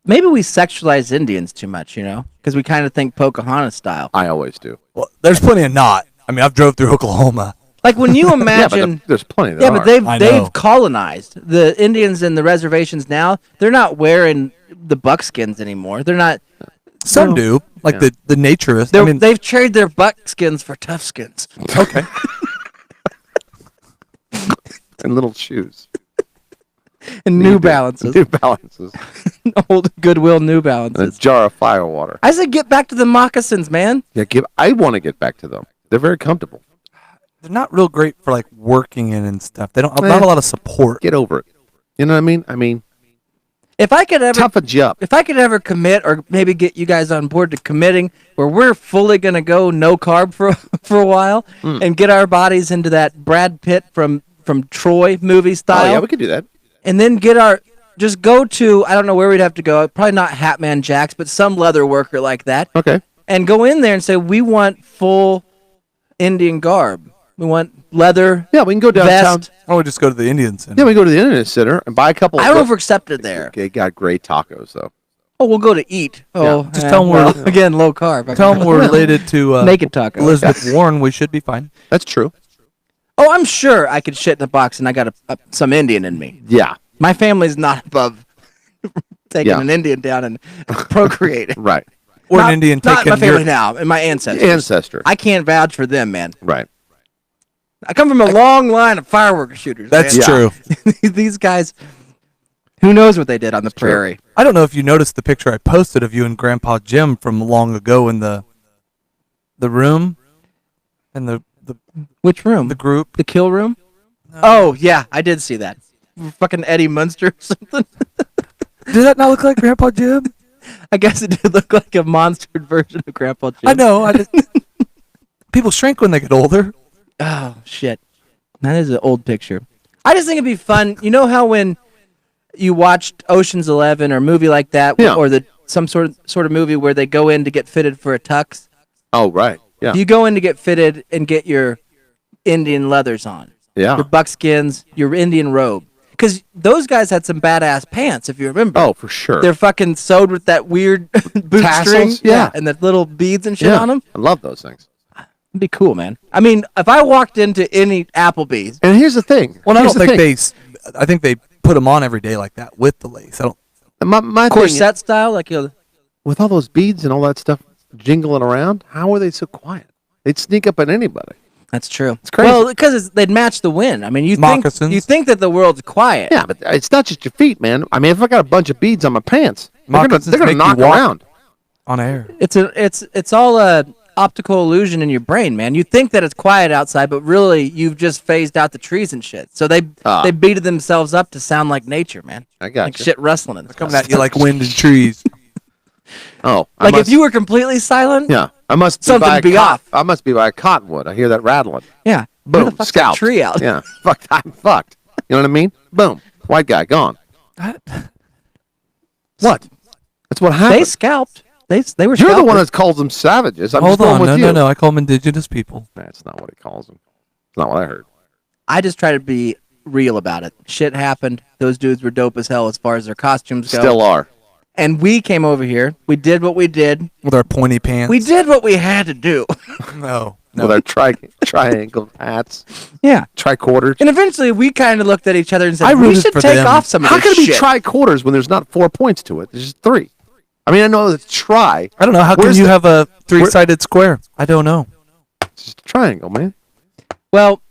Maybe we sexualize Indians too much, because we kind of think Pocahontas style. I always do. Well, there's plenty of not. I mean, I've drove through Oklahoma. Like when you imagine, there's plenty. But they've colonized the Indians in the reservations now. They're not wearing the buckskins anymore. They're not. Some do, like the naturists. They've traded their buckskins for tough skins. Okay. And little shoes. And New Balances. New Balances. Old Goodwill New Balances. And a jar of fire water. I said get back to the moccasins, man. Yeah, I want to get back to them. They're very comfortable. They're not real great for like working in and stuff. They don't have not a lot of support. Get over it. You know what I mean? If I could ever toughen you up. If I could ever commit, or maybe get you guys on board to committing, where we're fully gonna go no carb for a while, and get our bodies into that Brad Pitt from Troy movie style. Oh yeah, we could do that. And then just go to, I don't know where we'd have to go, probably not Hatman Jack's, but some leather worker like that. Okay. And go in there and say, we want full Indian garb. We want leather. Yeah, we can go downtown. Vest. Or we just go to the Indian Center. Yeah, we can go to the Indian Center and buy a couple. I don't know if we're accepted there. Okay, got great tacos though. Oh, we'll go to eat. Oh, just tell them we're again low carb. Tell them we're related to naked tacos. Elizabeth Warren. We should be fine. That's true. Oh, I'm sure I could shit in a box, and I got some Indian in me. Yeah. My family's not above taking an Indian down and procreating. Right. Or an Indian taking not my family now, and my ancestors. I can't vouch for them, man. Right. I come from a long line of firework shooters. That's true. These guys, who knows what they did on the prairie? I don't know if you noticed the picture I posted of you and Grandpa Jim from long ago in the room, and the which room? The group, the kill room. No. Oh yeah, I did see that. Fucking Eddie Munster or something. Did that not look like Grandpa Jim? I guess it did look like a monstered version of Grandpa Jim. I know. People shrink when they get older. Oh shit, that is an old picture. I just think it'd be fun. You know how when you watched Ocean's 11 or a movie like that, or some sort of movie where they go in to get fitted for a tux. Oh right, yeah. You go in to get fitted and get your Indian leathers on. Yeah. Your buckskins, your Indian robe. Because those guys had some badass pants, if you remember. Oh, for sure. They're fucking sewed with that weird boot string. Yeah. And the little beads and shit on them. I love those things. It'd be cool, man. I mean, if I walked into any Applebee's. And here's the thing. Well, I don't think I think they put them on every day like that with the lace. I don't. My corset style, like with all those beads and all that stuff jingling around, how are they so quiet? They'd sneak up on anybody. That's true. It's crazy. Well, because they'd match the wind. I mean, you think that the world's quiet. Yeah, but it's not just your feet, man. I mean, if I got a bunch of beads on my pants, they're gonna knock around on air. It's all a optical illusion in your brain, man. You think that it's quiet outside, but really you've just phased out the trees and shit. So they beated themselves up to sound like nature, man. I got like shit rustling and coming at you like wind and trees. Oh, if you were completely silent, yeah, I must be off. I must be by a cottonwood. I hear that rattling. Yeah, boom, scalp tree out. Yeah, fucked. I'm fucked. You know what I mean? Boom, white guy gone. What? That's what happened. They scalped. They were. You're the one that calls them savages. Hold on, no. I call them indigenous people. That's not what he calls them. It's not what I heard. I just try to be real about it. Shit happened. Those dudes were dope as hell as far as their costumes go. Still are. And we came over here. We did what we did. With our pointy pants. We did what we had to do. No. With our triangle hats. Yeah. Tricorders. And eventually we kind of looked at each other and said, we should take off some of this shit. How can it be tricorders when there's not 4 points to it? There's just 3. I mean, I know it's tri. I don't know. How can you have a 3-sided square? I don't know. It's just a triangle, man. Well.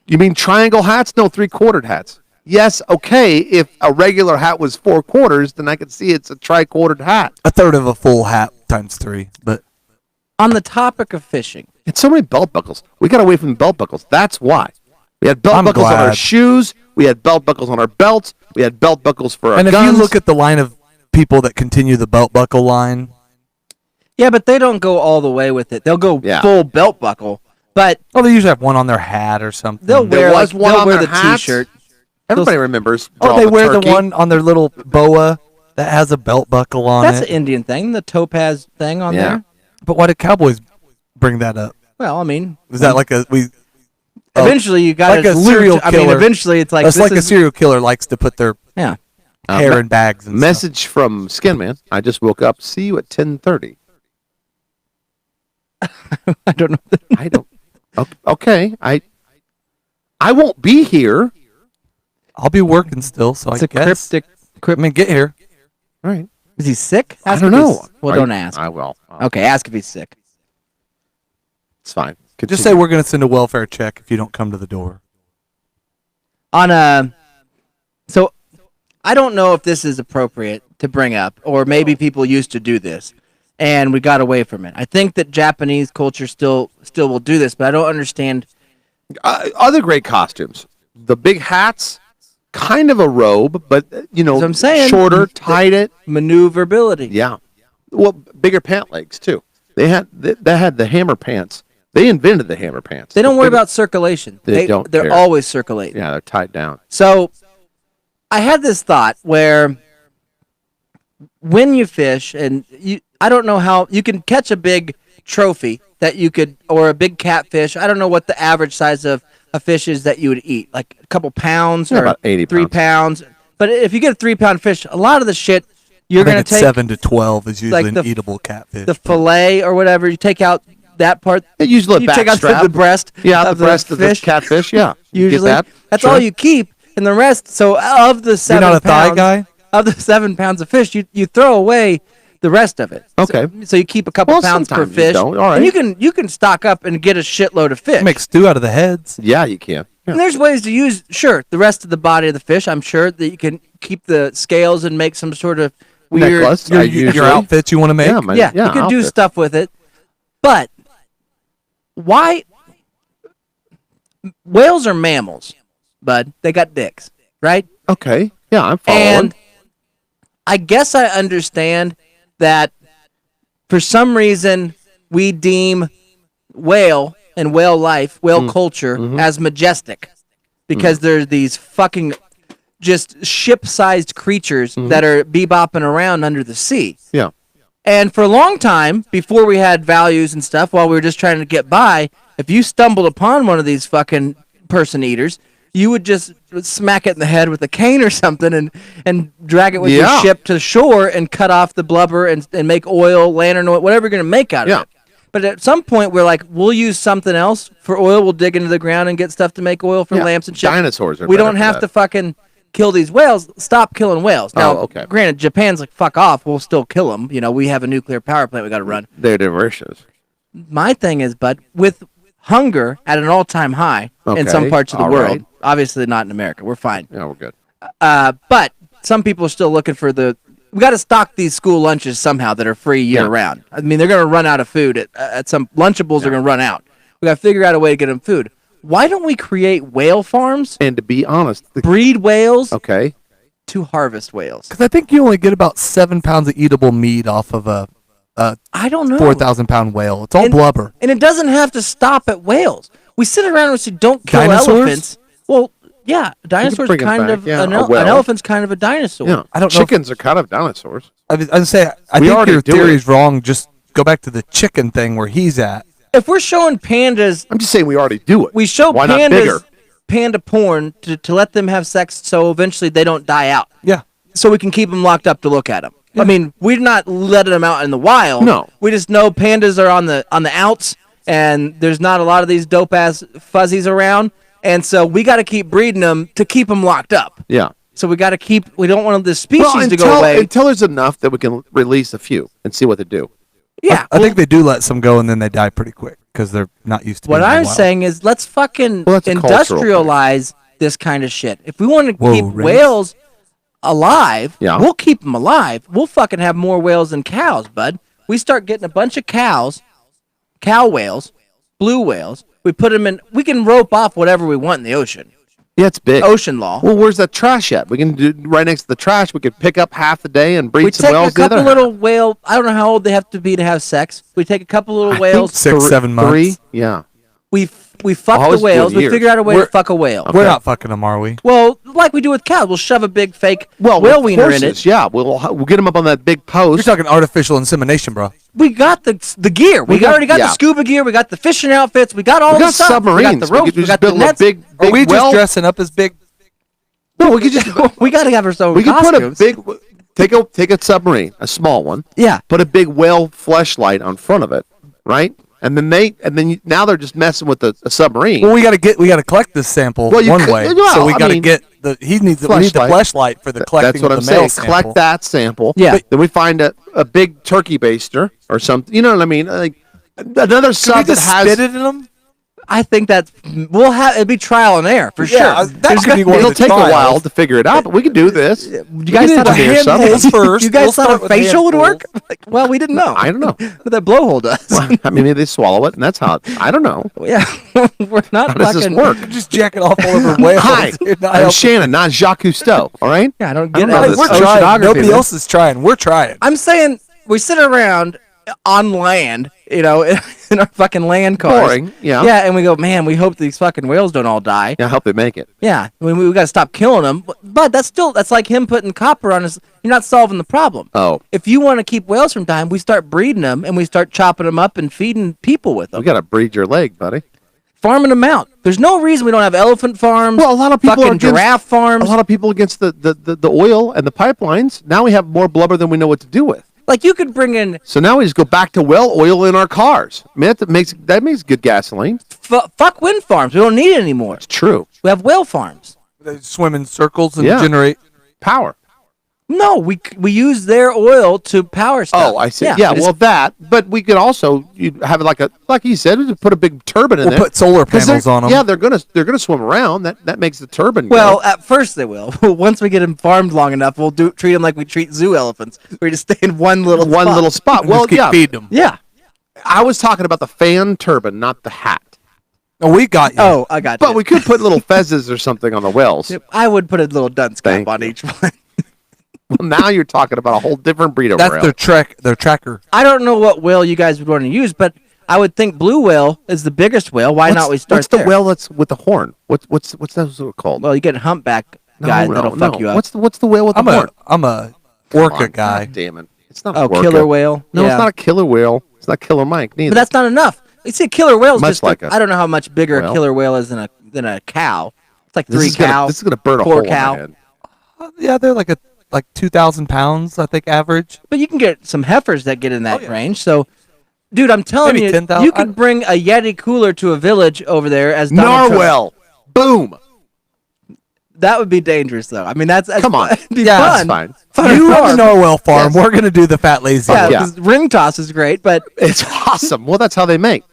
You mean triangle hats? No, 3-quartered hats. Yes, okay, if a regular hat was 4 quarters, then I could see it's a tri-quartered hat. A third of a full hat times 3, but... On the topic of fishing. It's so many belt buckles. We got away from belt buckles. That's why. We had belt buckles on our shoes. We had belt buckles on our belts. We had belt buckles for our guns. And if you look at the line of people that continue the belt buckle line... Yeah, but they don't go all the way with it. They'll go full belt buckle. But they usually have one on their hat or something. They'll wear the hats. T-shirt. Everybody remembers. Oh, they wear the one on their little boa that has a belt buckle on That's it. an Indian thing, the topaz thing on there. But why did Cowboys bring that up? Well, I mean, is that like a eventually you got like a serial killer? I mean, eventually it's like it's like a serial killer likes to put their hair in bags. And message stuff. from Skinman. I just woke up. See you at 10:30. I don't know. I don't. Okay, I won't be here. I'll be working still, so It's I a guess. I mean, get here. All right. Is he sick? I don't know. Don't ask. I will. Okay, ask if he's sick. It's fine. Continue. Just say we're going to send a welfare check if you don't come to the door. So I don't know if this is appropriate to bring up, or maybe people used to do this, and we got away from it. I think that Japanese culture still will do this, but I don't understand. Other great costumes. The big hats, kind of a robe, but I'm saying, shorter, tied it, maneuverability. Yeah. Well, bigger pant legs too. They had the hammer pants. They invented the hammer pants. They don't worry about circulation. They don't. They're always circulating. Yeah, they're tied down. So I had this thought where when you fish, and I don't know how you can catch a big trophy that you could, or a big catfish. I don't know what the average size of a fish is that you would eat, like a couple pounds or about 80 3 pounds. But if you get a 3-pound fish, a lot of the shit you're going to take 7 to 12 is usually like an eatable catfish. The fillet or whatever, you take out that part. It usually you take out the breast. Yeah, of the breast of the fish. catfish. Yeah, Usually, you get that. that's Sure. all you keep, and the rest. So of the 7 You're not a pounds, thigh guy? Of the 7 pounds of fish, you throw away the rest of it. Okay. So you keep a couple pounds per sometimes you fish. don't. All right. And you can stock up and get a shitload of fish. Make stew out of the heads. Yeah, you can. Yeah. And there's ways to use the rest of the body of the fish. I'm sure that you can keep the scales and make some sort of weird necklace. Your outfits you want to make. Yeah, you can do stuff with it. But why? Whales are mammals, bud. They got dicks, right? Okay. Yeah, I'm following. And I guess I understand that for some reason we deem whale and whale life, whale culture as majestic because there's these fucking just ship-sized creatures that are bebopping around under the sea. Yeah. And for a long time, before we had values and stuff, while we were just trying to get by, if you stumbled upon one of these fucking person eaters, you would just smack it in the head with a cane or something and drag it with your ship to shore and cut off the blubber and make oil, lantern oil, whatever you're going to make out of it. But at some point, we're like, we'll use something else for oil. We'll dig into the ground and get stuff to make oil for lamps and shit. Dinosaurs are We better don't for have that. to fucking kill these whales. Stop killing whales. Now, granted, Japan's like, fuck off. We'll still kill them. You know, we have a nuclear power plant we got to run. They're delicious. My thing is, bud, with hunger at an all-time high in some parts of the all world, right. obviously not in America. We're fine. Yeah, we're good. But some people are still looking for we got to stock these school lunches somehow that are free year-round. I mean, they're going to run out of food. At some Lunchables are going to run out. We got to figure out a way to get them food. Why don't we create whale farms? And to be honest, breed whales to harvest whales. Because I think you only get about 7 pounds of eatable meat off of a I don't know 4,000-pound whale. It's all blubber. And it doesn't have to stop at whales. We sit around and say, don't kill Dinosaurs? elephants. Well, yeah, dinosaurs bring 'em kind back, of yeah, an a whale. elephant's kind of a dinosaur. Yeah. I don't know. Chickens are kind of dinosaurs. I think your theory is wrong. Just go back to the chicken thing where he's at. If we're showing pandas, I'm just saying we already do it. we show Why not bigger? pandas panda porn to let them have sex so eventually they don't die out. Yeah. So we can keep them locked up to look at them. I mean, we're not letting them out in the wild. No. We just know pandas are on the outs, and there's not a lot of these dope ass fuzzies around, and so we got to keep breeding them to keep them locked up. Yeah. So we got to keep. We don't want this species Well, to go away. until there's enough that we can release a few and see what they do. Yeah, I think they do let some go and then they die pretty quick because they're not used to. What being in the I'm wild. saying is, let's fucking that's a cultural industrialize this kind of shit. If we want to Whoa, keep Rince. whales alive, Yeah. we'll keep them alive. We'll fucking have more whales than cows, bud. We start getting a bunch of cows, cow whales, blue whales. We put them in. We can rope off whatever we want in the ocean. Yeah, it's big. Ocean law. Well, where's that trash at? We can do right next to the trash. We could pick up half the day and breed We some take whales. a couple little whale. I don't know how old they have to be to have sex. We take a couple little whales. 6, 7 months. 3, yeah. We fuck Always the whales. do it We years. figure out a way to fuck a whale. We're not fucking them, are we? Well, like we do with cows, we'll shove a big fake whale with wiener in horses, it. Yeah, we'll get them up on that big post. You're talking artificial insemination, bro. We got the gear. We already got yeah. the scuba gear. We got the fishing outfits. We got all We the got stuff. submarines. We got the ropes. could We got just the build a nets. big Are we just well. dressing up as big? No, we could just. We got to have our own We could put a costumes. big. Take a submarine, a small one. Yeah. Put a big whale fleshlight on front of it, right? And then now they're just messing with a submarine. Well, we got to collect this sample Well, you one could- way. well, So we I got to mean, get we need the fleshlight for the collecting That's what of I'm the male saying. sample. Collect that sample. Yeah. Then we find a big turkey baster or something. You know what I mean? Like another Can we sub that just has. spit it in them? I think it'll be trial and error for Yeah, sure. that could be one of It'll the take trials. a while to figure it out, but we can do this. You guys thought a handfuls first. You guys We'll thought start a with facial would handfuls. work? Like, well, we didn't know. I don't know. What that blowhole does. I mean, maybe they swallow it, and that's how. I don't know. Yeah, we're not How does this fucking. work? Just jack it off all over whales. Hi, You're not I'm helping. Shannon, not Jacques Cousteau. All right. Yeah, I don't I get don't it. know Hey, this we're Oceanography, trying. Nobody man. else is trying. We're trying. I'm saying we sit around on land, in our fucking land cars. Boring, yeah. Yeah, and we go, man, we hope these fucking whales don't all die. Yeah, I hope they make it. Yeah, we got to stop killing them. But that's like him putting copper on us. You're not solving the problem. Oh, If you want to keep whales from dying, we start breeding them and we start chopping them up and feeding people with them. we got to breed your leg, buddy. Farming them out. There's no reason we don't have elephant farms. Well, a lot of people fucking are against, giraffe farms. A lot of people against the oil and the pipelines. Now we have more blubber than we know what to do with. Like you could bring in So now we just go back to well oil in our cars. I mean, that makes good gasoline. fuck wind farms. We don't need it anymore. It's true. We have whale farms. They swim in circles and Yeah. generate. Power. No, we use their oil to power stuff. Oh, I see. Yeah, Yeah, we well, that. But we could also have like you said, we could put a big turbine in We'll there. put solar 'Cause panels on them. Yeah, they're gonna swim around. That makes the turbine. Well, go. at first they will. Once we get them farmed long enough, we'll treat them like we treat zoo elephants. We just stay in one little spot. And Well, just keep yeah. feeding them. Yeah. I was talking about the fan turbine, not the hat. Oh, we got you. Oh, I got you. But we could put little fezzes or something on the whales. I would put a little dunce cap Thank on you. each one. Well, now you're talking about a whole different breed of That's whale. their tracker. I don't know what whale you guys would want to use, but I would think blue whale is the biggest whale. Why not we start What's the there? whale that's with the horn? What's that called? Well, you get humpback guys that'll fuck you up. What's the whale with the horn? I'm a Come orca on, guy. God damn it! It's not. Oh, a orca. killer whale? No, Yeah. it's not a killer whale. It's not Killer Mike neither. But that's not enough. You see, a killer whale is Much just like I don't know how much bigger a well. killer whale is than a cow. It's like This three is gonna- cows. This is gonna burn a 4 hole in cow. my head. Yeah, they're like 2,000 pounds, I think, average. But you can get some heifers that get in that range. So, dude, I'm telling Maybe you, 10,000. you could bring a Yeti cooler to a village over there as Donald Trump. Narwhal. Boom. That would be dangerous, though. I mean, that's Come on. it'd be Yeah, fun. That's fine. Fun You to run farm. the Norwell farm. Yes. We're going to do the fat lazy. Yeah, Yeah. because ring toss is great, but It's awesome. Well, that's how they make.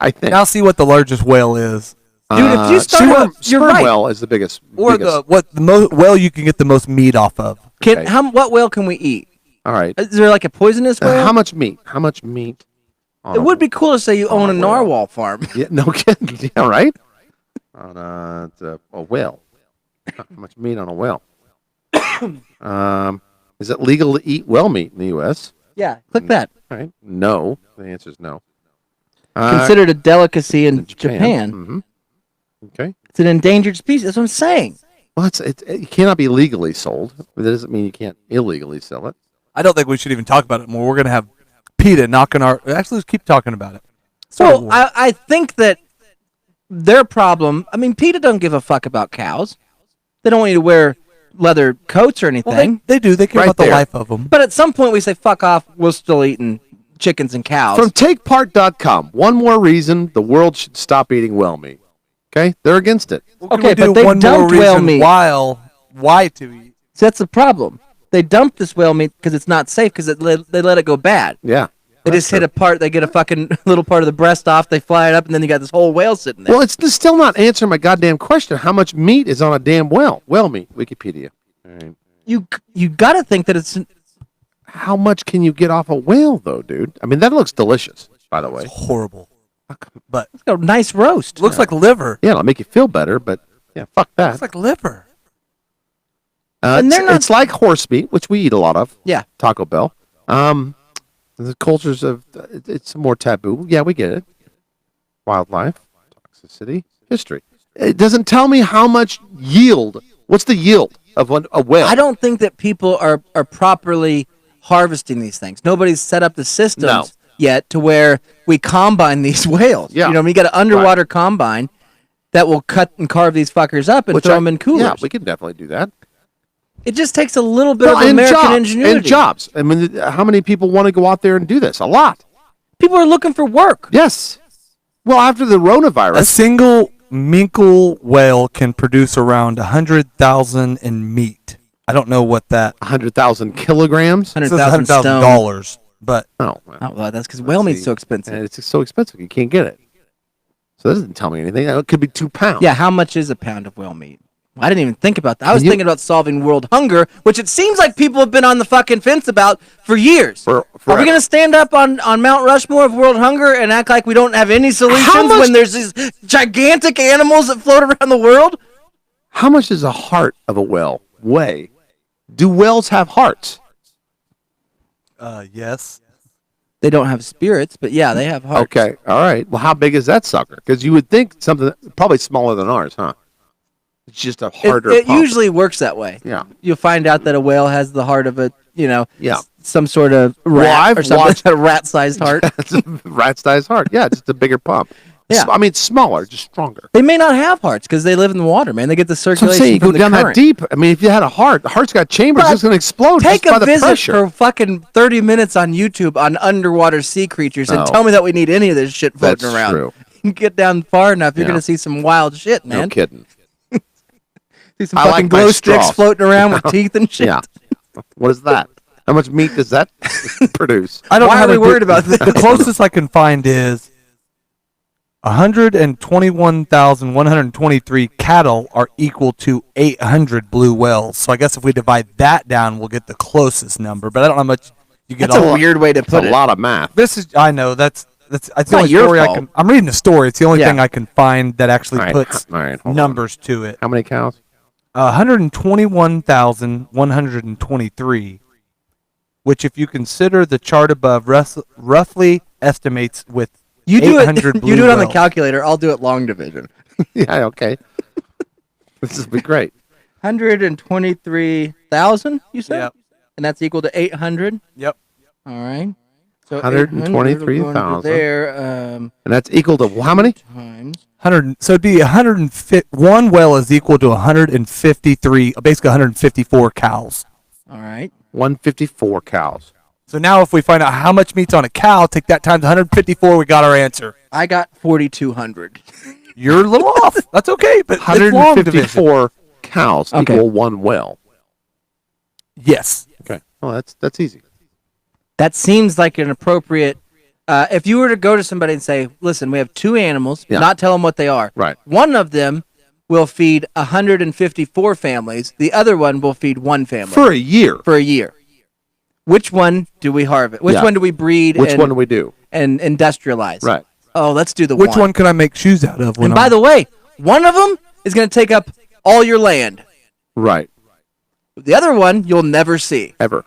I think. Now see what the largest whale is. dude, if you start, sperm, you're sperm right. whale is the biggest. Or the whale you can get the most meat off of. Okay. What whale can we eat? All right. Is there like a poisonous whale? How much meat? How much meat? on It a- would be cool to say you own a whale. narwhal farm. Yeah, no kidding. Yeah, right. On a whale. How much meat on a whale? Is it legal to eat whale meat in the U.S.? Yeah, click that. All right. No. The answer is no. Considered a delicacy in Japan. Mm-hmm. Okay. It's an endangered species. That's what I'm saying. Well, it cannot be legally sold. But that doesn't mean you can't illegally sell it. I don't think we should even talk about it more. We're going to have PETA knocking our... Actually, let's keep talking about it. So I think that their problem... I mean, PETA don't give a fuck about cows. They don't want you to wear leather coats or anything. Well, they do. They care Right about the there. life of them. But at some point we say, fuck off, we're still eating chickens and cows. From TakePart.com, one more reason the world should stop eating whale meat. Okay? They're against it. Okay, but they dumped whale meat. Why to eat? So that's the problem. They dumped this whale meat because it's not safe because they let it go bad. Yeah. They just hit a part, they get a fucking little part of the breast off, they fly it up, and then you got this whole whale sitting there. Well, it's still not answering my goddamn question. How much meat is on a damn whale? Whale meat, Wikipedia. All right. You got to think that it's... How much can you get off a whale, though, dude? I mean, that looks delicious, by the way. Horrible. But It's got a nice roast. looks like liver. Yeah, it'll make you feel better, but Yeah, fuck that. It's like liver. And they're not- It's like horse meat, which we eat a lot of. Yeah. Taco Bell. The cultures of it's more taboo. Yeah, we get it. Wildlife, toxicity, history. It doesn't tell me how much yield. What's the yield of a whale? I don't think that people are properly harvesting these things. Nobody's set up the systems yet to where we combine these whales. Yeah. You know, we got an underwater combine that will cut and carve these fuckers up and throw them in coolers. Yeah, we can definitely do that. It just takes a little bit of American ingenuity. And jobs. I mean, how many people want to go out there and do this? A lot. People are looking for work. Yes. Well, after the coronavirus. A single minke whale can produce around 100,000 in meat. I don't know what that. 100,000 kilograms? $100,000. But well, that's because whale meat's so expensive. And it's so expensive, you can't get it. So that doesn't tell me anything. It could be 2 pounds. Yeah, how much is a pound of whale meat? I didn't even think about that. I was thinking about solving world hunger, which it seems like people have been on the fucking fence about for years. Are we going to stand up on Mount Rushmore of world hunger and act like we don't have any solutions when there's these gigantic animals that float around the world? How much does a heart of a whale weigh? Do whales have hearts? Yes. They don't have spirits, but yeah, they have hearts. Okay, all right. Well, how big is that sucker? Because you would think something probably smaller than ours, huh? It's just a harder It pump. usually works that way. Yeah. You'll find out that a whale has the heart of a, Yeah. some sort of rat or something, a rat-sized heart. Rat-sized heart. Yeah, just a bigger pump. Yeah. I mean, it's smaller, just stronger. They may not have hearts because they live in the water, man. They get the So I'm circulation saying you from go the down current. that deep. I mean, if you had a heart, the heart's got chambers. But It's going to explode Take just by a the visit pressure. for fucking 30 minutes on YouTube on underwater sea creatures and No. tell me that we need any of this shit floating That's around. true. You get down far enough, you're Yeah. going to see some wild shit, man. No kidding. See some I fucking like my glow sticks straws. floating around with teeth and shit. Yeah. What is that? How much meat does that produce? I don't Why know how are we to worried about this? The closest I can find is 121,123 cattle are equal to 800 blue whales. So I guess if we divide that down, we'll get the closest number. But I don't know how much you get. That's a weird way to put a it. lot of math. This is. I know that's the not only your story I fault. can. I'm reading a story. It's the only Yeah. thing I can find that actually All right, puts all right, hold on. numbers to it. How many cows? 121,123, which, if you consider the chart above, roughly estimates with You do 800 it. blue You do it on the whales. calculator. I'll do it long division. Yeah, okay. This has been great. 123,000. You said, Yep. and that's equal to 800. Yep. All right. So 123,000. there. And that's equal to how many? Times. 100. So it'd be 150. One well is equal to 153, basically 154 cows. All right. 154 cows. So now, if we find out how much meat's on a cow, take that times 154. We got our answer. I got 4,200. You're a little off. That's okay, but it's long division. 154 cows Okay. equal one well. Yes. Okay. Well, that's easy. That seems like an appropriate. If you were to go to somebody and say, "Listen, we have two animals," Yeah. not tell them what they are. Right. One of them will feed 154 families. The other one will feed one family For a year. for a year. Which one do we harvest? Which Yeah. one do we breed? Which and, one do we do? and industrialize? Right. Oh, let's do the Which one can I make shoes out of? And by the way, one of them is going to take up all your land. Right. The other one you'll never see. Ever.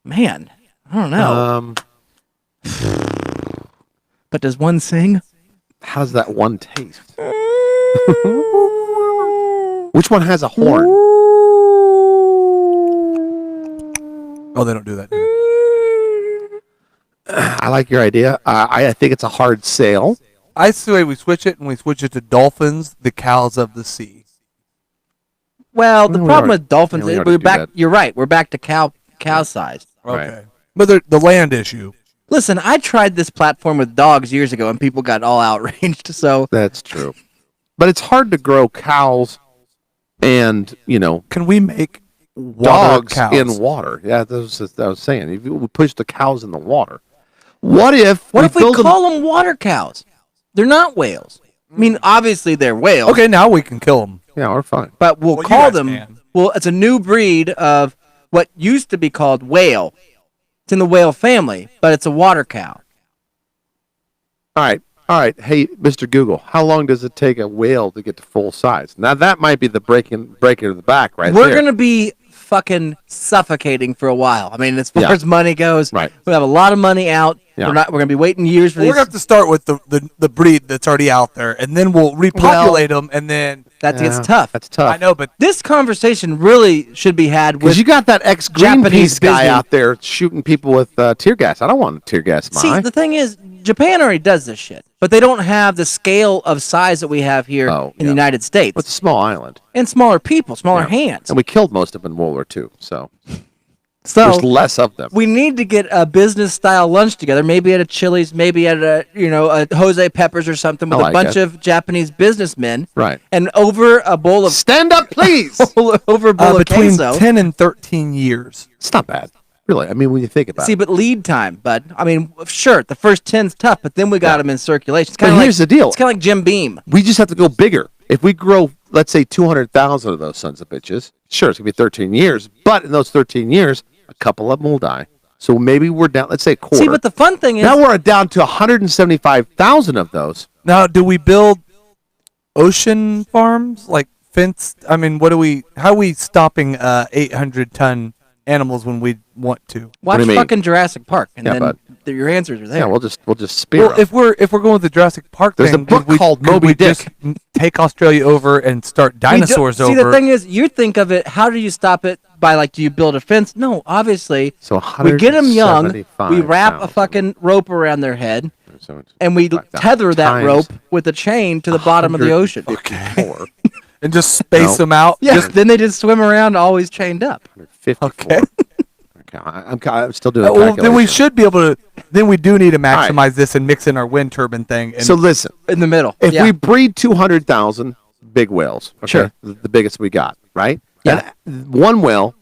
Man, I don't know. But does one sing? How does that one taste? Which one has a horn? Oh, they don't do that. I like your idea. I think it's a hard sale. I say we switch it, and we switch it to dolphins, the cows of the sea. Well, the We problem already- with dolphins we is already we're do back. that. You're right. We're back to cow size. Okay. But the land issue. Listen, I tried this platform with dogs years ago, and people got all outraged. So That's true. But it's hard to grow cows and, Can we make water dogs cows? in water. Yeah, that was what I was saying. If we push the cows in the water. What if what if we build them- call them water cows? They're not whales. I mean, obviously they're whales. Okay, now we can kill them. Yeah, we're fine. But we'll Well, you call guys them. can. Well, it's a new breed of what used to be called whale. It's in the whale family, but it's a water cow. All right. All right. Hey, Mr. Google, how long does it take a whale to get to full size? Now, that might be the breaking of the back right We're there. going to be fucking suffocating for a while. I mean, as far as money goes, right. We have a lot of money out. Yeah. We're going to be waiting years for these. We're going to have to start with the breed that's already out there, and then we'll repopulate them, and then... That gets tough. That's tough. I know, but... This conversation really should be had with... Because you got that ex-Greenpeace guy out there shooting people with tear gas. I don't want tear gas in my eye. See, the thing is, Japan already does this shit, but they don't have the scale of size that we have here in the United States. It's a small island. And smaller people, smaller hands. And we killed most of them in World War II, so there's less of them. We need to get a business-style lunch together, maybe at a Chili's, maybe at a Jose Peppers or something with a bunch of Japanese businessmen. Right. And over a bowl of... Stand up, please! over a bowl of between queso. 10 and 13 years. It's not bad. Really, I mean, when you think about it. See, but lead time, bud. I mean, sure, the first 10's tough, but then we got them in circulation. But here's the deal. It's kind of like Jim Beam. We just have to go bigger. If we grow, let's say, 200,000 of those sons of bitches, sure, it's going to be 13 years, but in those 13 years, a couple of them will die. So maybe we're down, let's say a quarter. See, but the fun thing is... Now we're down to 175,000 of those. Now, do we build ocean farms, like fenced? I mean, how are we stopping 800-ton animals when we want to? Watch fucking Jurassic Park, and then your answers are there. Yeah, we'll just spear them. If we're going with the Jurassic Park there's thing, a book called Moby Dick. Just take Australia over and start dinosaurs over. See, the thing is, you think of it. How do you stop it? By do you build a fence? No, obviously. So we get them young. We wrap a fucking rope around their head, and we tether that rope with a chain to the bottom of the ocean. Okay. And just space them out. Yeah. Then they just swim around, always chained up. 54. Okay. I'm still doing. Well, then we should be able to. Then we do need to maximize this and mix in our wind turbine thing. And so listen, in the middle. If we breed 200,000 big whales, sure, the biggest we got, right? Yeah. And one whale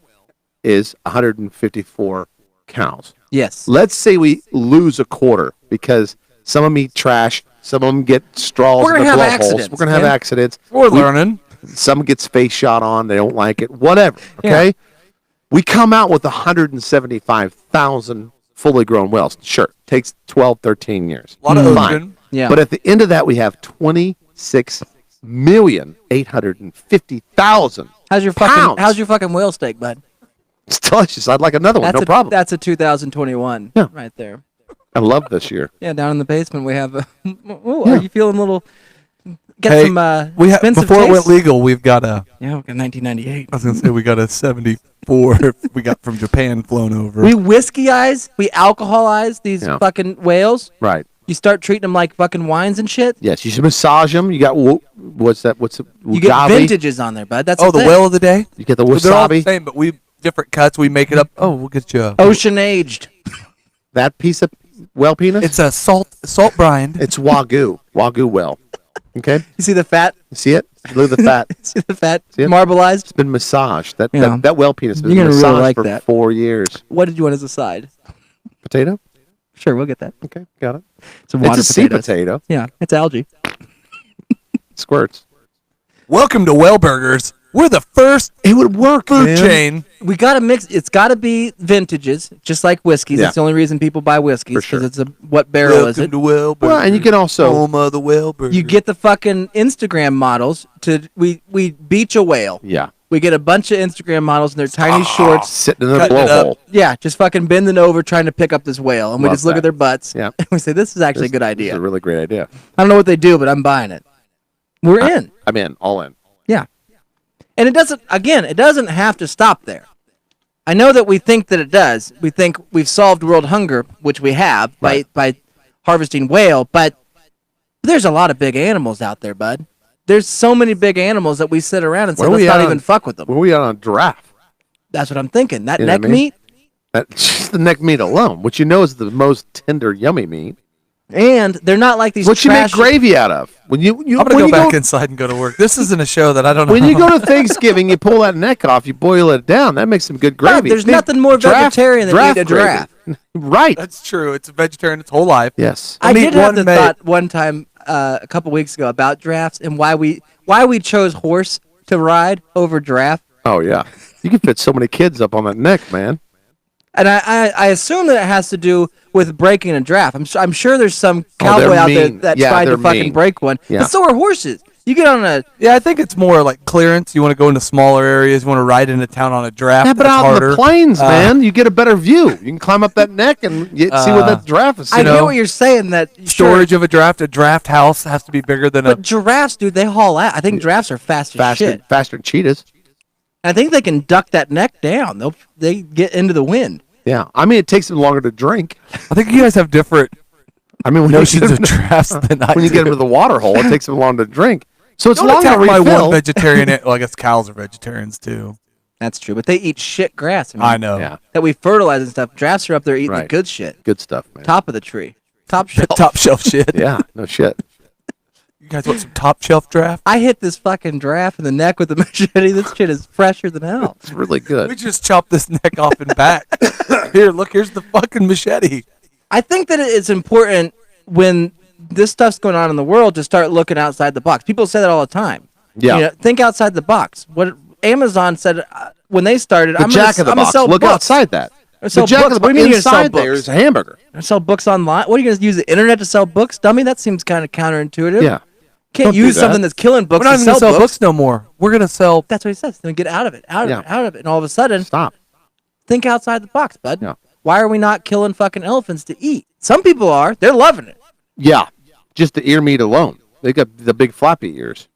is 154 cows. Yes. Let's say we lose a quarter because some of them eat trash, some of them get straws in the blowholes. We're gonna have accidents. We're learning. Some gets face shot on. They don't like it. Whatever. Okay. Yeah. We come out with 175,000 fully grown whales. Sure, takes 12, 13 years. A lot of ocean. Yeah. But at the end of that, we have 26,850,000. How's your fucking whale steak, bud? It's delicious. I'd like another one. No problem. That's a 2021 right there. I love this year. Yeah, down in the basement we have. Are you feeling a little? Get some expensive before taste? It went legal, we've got a. Yeah, we got 1998. I was gonna say we got a 74 we got from Japan flown over. We whiskyize, we alcoholize these fucking whales. Right. You start treating them like fucking wines and shit. Yes, you should massage them. You got what's it? You get vintages on there, bud. That's the whale of the day. You get the wasabi. They're all the same, but we different cuts. We make it up. Oh, we'll get you ocean aged. That piece of whale penis. It's a salt brine. It's wagyu whale. Okay. You see the fat? You see it? Look at the fat. See the fat? See it? Marbleized? It's been massaged. That whale penis has been You're gonna massaged really like for that. 4 years. What did you want as a side? Potato? Sure, we'll get that. Okay, got it. It's a sea potato. Yeah, it's algae. Squirts. Welcome to Whale Burgers. We're the first It would work, food chain. We got to mix. It's got to be vintages, just like whiskeys. Yeah. That's the only reason people buy whiskeys, because sure. it's what barrel is it? To Whale Burgers. Well, and you can also home of the Whale Burgers. You get the fucking Instagram models to we beach a whale. Yeah. We get a bunch of Instagram models in their tiny shorts, sitting in a blowhole. Yeah, just fucking bending over trying to pick up this whale, and we just look at their butts. Yeah. And we say, "This is actually a good idea." It's a really great idea. I don't know what they do, but I'm buying it. We're in. I'm in. All in. Yeah. And it doesn't have to stop there. I know that we think that it does. We think we've solved world hunger, which we have by harvesting whale, but there's a lot of big animals out there, bud. There's so many big animals that we sit around and say, let's not even fuck with them. Where are we on a giraffe? That's what I'm thinking. That neck meat? Just the neck meat alone, which you know is the most tender, yummy meat. And they're not like these what you make gravy out of. When you I'm going to go back inside and go to work. This isn't a show that I don't know. When you go to Thanksgiving, you pull that neck off, you boil it down. That makes some good gravy. There's nothing more vegetarian than eating a giraffe. Right. That's true. It's a vegetarian its whole life. Yes. I did have the thought one time a couple weeks ago about giraffes and why we chose horse to ride over giraffe. Oh, yeah. You can fit so many kids up on that neck, man. And I assume that it has to do with breaking a draft. I'm sure there's some cowboy out there that tried to fucking break one. Yeah. But so are horses. You get on a... Yeah, I think it's more like clearance. You want to go into smaller areas. You want to ride into town on a draft. Yeah, but that's out harder. in the plains, man, you get a better view. You can climb up that neck and see what that giraffe is. I get what you're saying. That storage of a draft house has to be bigger than But giraffes, dude, they haul out. I think giraffes are fast as shit. Faster than cheetahs. I think they can duck that neck down. They get into the wind. Yeah, I mean, it takes them longer to drink. I think you guys have different notions of drafts than I When you do. get them to the water hole, it takes them longer to drink. So it's Don't longer to attack my refill. one vegetarian. Well, I guess cows are vegetarians too. That's true, but they eat shit grass. I know. Yeah. That we fertilize and stuff. Giraffes are up there eating the Right. good shit. Good stuff, man. Top of the tree. Top shelf. Top shelf shit. Yeah, no shit. You guys want some top shelf draft? I hit this fucking giraffe in the neck with a machete. This shit is fresher than hell. It's really good. We just chopped this neck off and back. Here, look, here's the fucking machete. I think that it's important when this stuff's going on in the world to start looking outside the box. People say that all the time. Yeah. You know, think outside the box. What Amazon said when they started, The Jack of the Box. sell Look books. outside that. I'm gonna sell The Jack books. of the What do you mean you're Box. gonna sell Inside there books? is a hamburger. I sell books online. What are you going to use the internet to sell books, dummy? That seems kind of counterintuitive. Yeah. Can't Don't do use that. something that's killing books We're not to even sell gonna sell books. books no more. We're gonna sell. That's what he says. Then get out of it, out of Yeah. it, out of it. And all of a sudden, Stop. think outside the box, bud. Yeah. Why are we not killing fucking elephants to eat? Some people are. They're loving it. Yeah. Just the ear meat alone. They got the big floppy ears.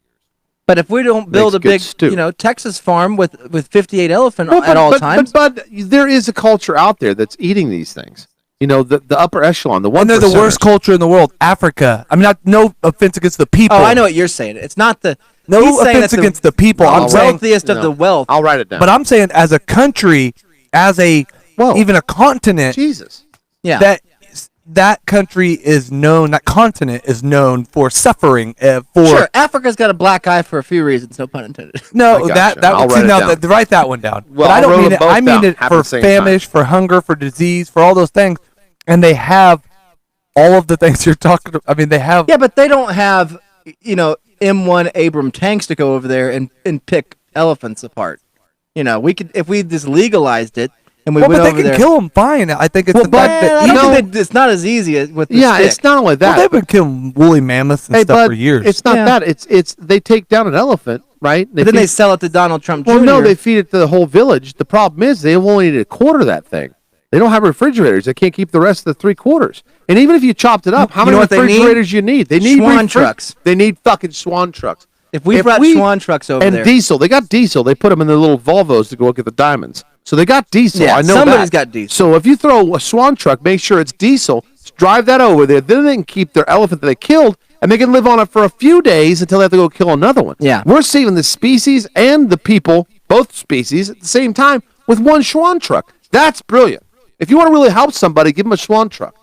But if we don't build Makes a good big, stew. Texas farm with 58 elephant Well, at all times, But there is a culture out there that's eating these things. You know, the upper echelon, the one. And they're the worst culture in the world. Africa. I mean, no offense against the people. oh, I know what you're saying. It's not the No he's saying offense that against the people. the I'm saying, wealthiest of the wealth. I'll write it down. but I'm saying as a country, as a Whoa. even a continent, Jesus. Yeah. that country is known. That continent is known for suffering. For Sure, Africa's got a black eye for a few reasons. No pun intended. no, I that gotcha. I'll see, write it now down. write that one down. Well, but I I'll don't wrote mean them it. both I mean down. it Happen for at the same famish, for hunger, for disease, for all those things, and they have all of the things you're talking about. I mean, they have. Yeah, but they don't have M1 Abram tanks to go over there and pick elephants apart. We could if we just legalized it and we Well, went but they over can there. kill them fine. I think it's the fact that I don't think it's not as easy as with the Yeah, stick. it's not only that. well, they've been killing woolly mammoths and Hey, stuff bud, for years. it's not Yeah. that. It's they take down an elephant, right? But then they feed- sell it to Donald Trump Jr. Well, no, they feed it to the whole village. The problem is they only need a quarter of that thing. They don't have refrigerators. They can't keep the rest of the 3/4. And even if you chopped it up, how You many know what they need? refrigerators you need? They need Swan trucks. They need fucking Swan trucks. If we brought Swan trucks over and there. diesel, they got diesel. They put them in the little Volvos to go look at the diamonds. So they got diesel. Yeah, I know somebody's that. got diesel. So if you throw a Swan truck, make sure it's diesel. Drive that over there. Then they can keep their elephant that they killed, and they can live on it for a few days until they have to go kill another one. Yeah. We're saving the species and the people, both species, at the same time with one Swan truck. That's brilliant. If you want to really help somebody, give them a Swan truck.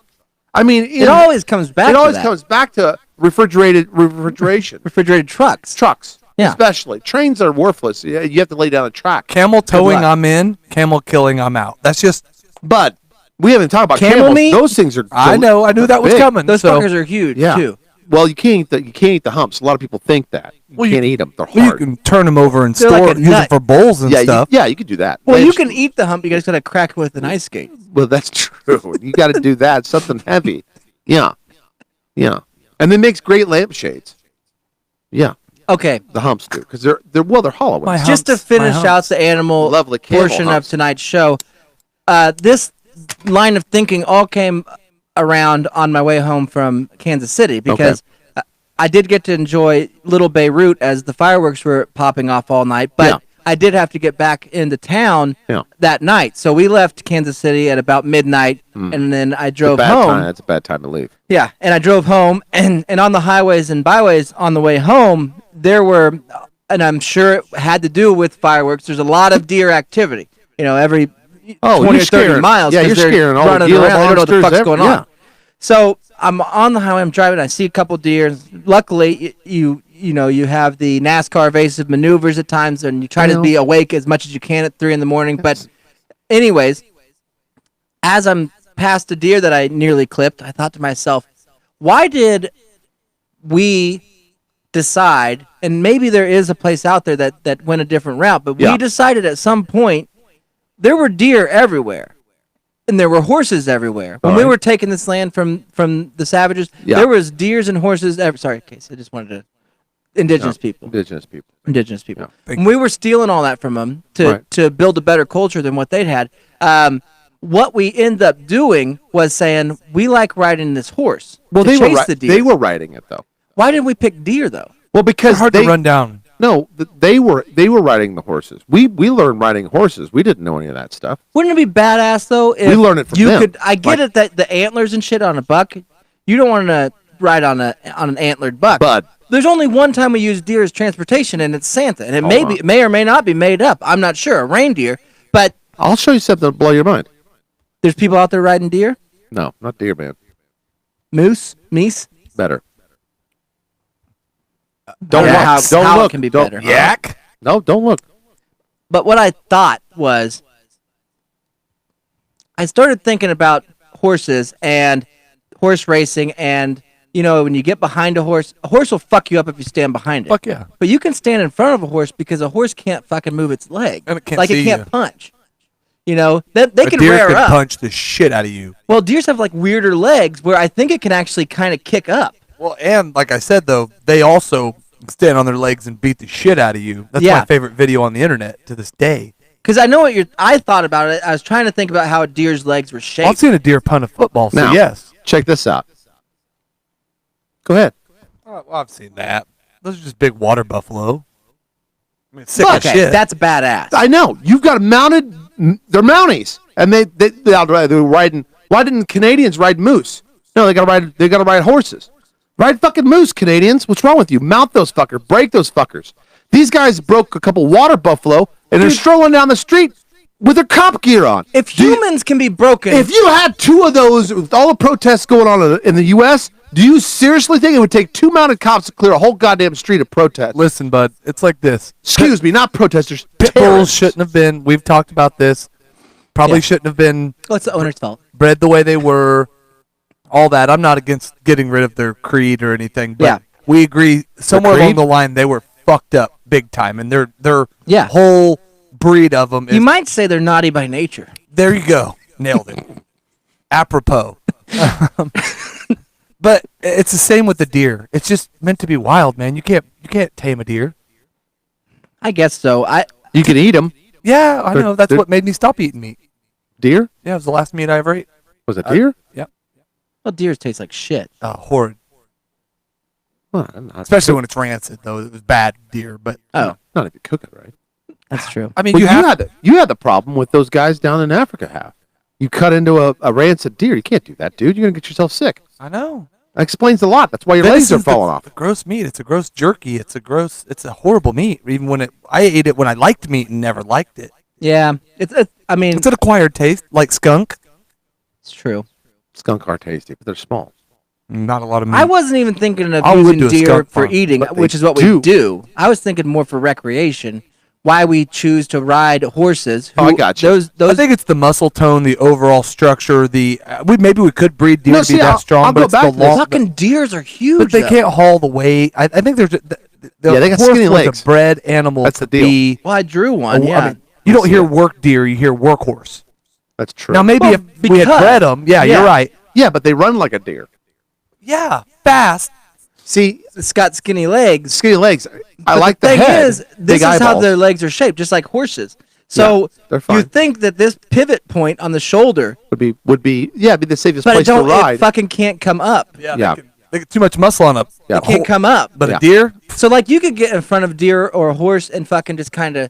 I mean, it always comes back. it to always that. comes back to refrigeration. refrigerated trucks. Trucks. Yeah. Especially. Trains are worthless. You have to lay down a track. Camel towing, luck. I'm in. Camel killing, I'm out. That's just. But we haven't talked about Camel camels. meat? Those things are. I know. I knew that was big. coming. Those so, fuckers are huge Yeah. too. Well, you can't eat the humps. A lot of people think that. You can't eat them. They're well, you hard. can turn them over and They're store, like a use them nut. for bowls and yeah, stuff. you could do that. Well, you That's- can eat the hump. You guys got to crack it with an ice skate. Well, that's true. You got to do that. Something heavy. Yeah. Yeah. And it makes great lampshades. Yeah. Okay, The humps do because they're hollow ones. My just to humps, my finish out humps. the animal Lovely camel portion humps. of tonight's show, this line of thinking all came around on my way home from Kansas City because I did get to enjoy Little Beirut as the fireworks were popping off all night, but Yeah. I did have to get back into town Yeah. that night. So we left Kansas City at about midnight, and then I drove Bad home. time. That's a bad time to leave. Yeah, and I drove home, and on the highways and byways on the way home, there were, and I'm sure it had to do with fireworks, there's a lot of deer activity. Every 20 or 30 scaring- miles. Yeah, 'cause you're they're scaring all the running Gila around. They don't know what the monsters, fuck's going yeah. on. So I'm on the highway, I'm driving, I see a couple deer. Luckily, you have the NASCAR evasive maneuvers at times, and you try to be awake as much as you can at 3 in the morning. But anyways, as I'm past a deer that I nearly clipped, I thought to myself, why did we decide, and maybe there is a place out there that went a different route, but we decided at some point there were deer everywhere. and there were horses everywhere. When we were taking this land from the savages, there was deers and horses. Sorry, Case. I just wanted to. Indigenous people. Yeah. And we were stealing all that from them to build a better culture than what they'd had. What we end up doing was saying we like riding this horse. Well, they were riding it though. Why did we pick deer though? Well, because they're hard to run down. No, they were riding the horses. We learned riding horses. We didn't know any of that stuff. Wouldn't it be badass though if we learned it from them? I get it that the antlers and shit on a buck, you don't want to ride on an antlered buck. But there's only one time we use deer as transportation, and it's Santa, and it may or may not be made up. I'm not sure. A reindeer, but I'll show you something that'll blow your mind. There's people out there riding deer. No, not deer, man. Moose, meese. Better. Don't look. How look. It can be better. Yak. No, don't look. But what I thought was, I started thinking about horses and horse racing, and when you get behind a horse will fuck you up if you stand behind it. Fuck yeah. But you can stand in front of a horse because a horse can't fucking move its leg. And it can't it can't you. punch. They can deer rear can up. punch the shit out of you. Well, deers have like weirder legs where I think it can actually kind of kick up. Well, and like I said though, they also stand on their legs and beat the shit out of you. That's my favorite video on the internet to this day. Because I know I thought about it. I was trying to think about how a deer's legs were shaped. I've seen a deer punt a football, so now, yes. Check this out. Go ahead. Well, I've seen that. Those are just big water buffalo. I mean, sick as shit. That's badass. I know. You've got mounted. They're mounties, and they're riding. Why didn't Canadians ride moose? No, they gotta ride horses. Ride fucking moose, Canadians. What's wrong with you? Mount those fuckers. Break those fuckers. These guys broke a couple water buffalo, and they're strolling down the street with their cop gear on. If humans can be broken, if you had two of those with all the protests going on in the U.S., do you seriously think it would take two mounted cops to clear a whole goddamn street of protest? Listen, bud, it's like this. Excuse me, not protesters. Pit bulls shouldn't have been. We've talked about this. Probably shouldn't have been. Well, it's the owner's fault. Bred the way they were. All that. I'm not against getting rid of their creed or anything, but we agree somewhere along the line they were fucked up big time, and their whole breed of them. You might say they're naughty by nature. There you go. Nailed it. Apropos. But it's the same with the deer. It's just meant to be wild, man. You can't tame a deer. I guess so. You can eat them. Yeah, I know. That's what made me stop eating meat. Deer? Yeah, it was the last meat I ever ate. Was it deer? Yeah. Well, deers taste like shit. Horrid. Well, especially when it's rancid, though. It was bad deer, but not if you cook it right. That's true. I mean, you had the problem with those guys down in Africa have. You cut into a rancid deer. You can't do that, dude. You're gonna get yourself sick. I know. That explains a lot. That's why your legs are falling off. The gross meat. It's a gross jerky. It's a horrible meat. Even when I ate it when I liked meat and never liked it. Yeah, it's an acquired taste, like skunk. It's true. Skunk are tasty, but they're small. Not a lot of meat. I wasn't even thinking of I would using do a deer skunk for farm, eating, but which they is what we do. I was thinking more for recreation. Why we choose to ride horses? I got you. I think it's the muscle tone, the overall structure. Maybe we could breed deer to be that strong, I'll but go it's back the to this. long. Fucking deers are huge. But they can't haul the weight. I think there's they got skinny legs. A bred animal. That's the deal. Well, I drew one. I mean, you don't hear work deer, you hear workhorse. That's true. Now maybe if we had bred them, you're right. Yeah, but they run like a deer. Yeah, fast. See, it's got skinny legs. Skinny legs. I like the thing head. is, this is how their legs are shaped, just like horses. So they're fine. you think that this pivot point on the shoulder would be be the safest but place to ride. It fucking can't come up. Yeah. They get too much muscle on it. It can't come up. But a deer? So like you could get in front of a deer or a horse and fucking just kind of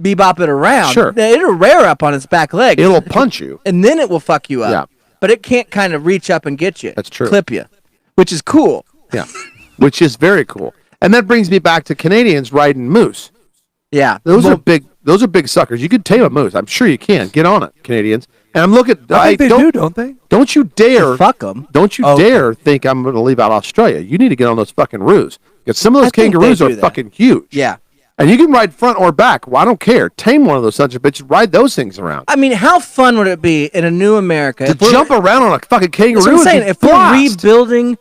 bebop it around. Sure. It'll rear up on its back leg. It'll punch you. And then it will fuck you up. Yeah. But it can't kind of reach up and get you. That's true. Clip you, which is cool. Yeah. Which is very cool. And that brings me back to Canadians riding moose. Yeah. Those are big suckers. You could tame a moose. I'm sure you can. Get on it, Canadians. And I'm looking. I think they do, don't they? Don't you dare fuck them. Don't you dare think I'm going to leave out Australia. You need to get on those fucking roos. Because some of those kangaroos are fucking huge. Yeah. And you can ride front or back. Well, I don't care. Tame one of those sons of bitches. Ride those things around. I mean, how fun would it be in a new America to jump around on a fucking kangaroo? That's what I'm saying. If we're rebuilding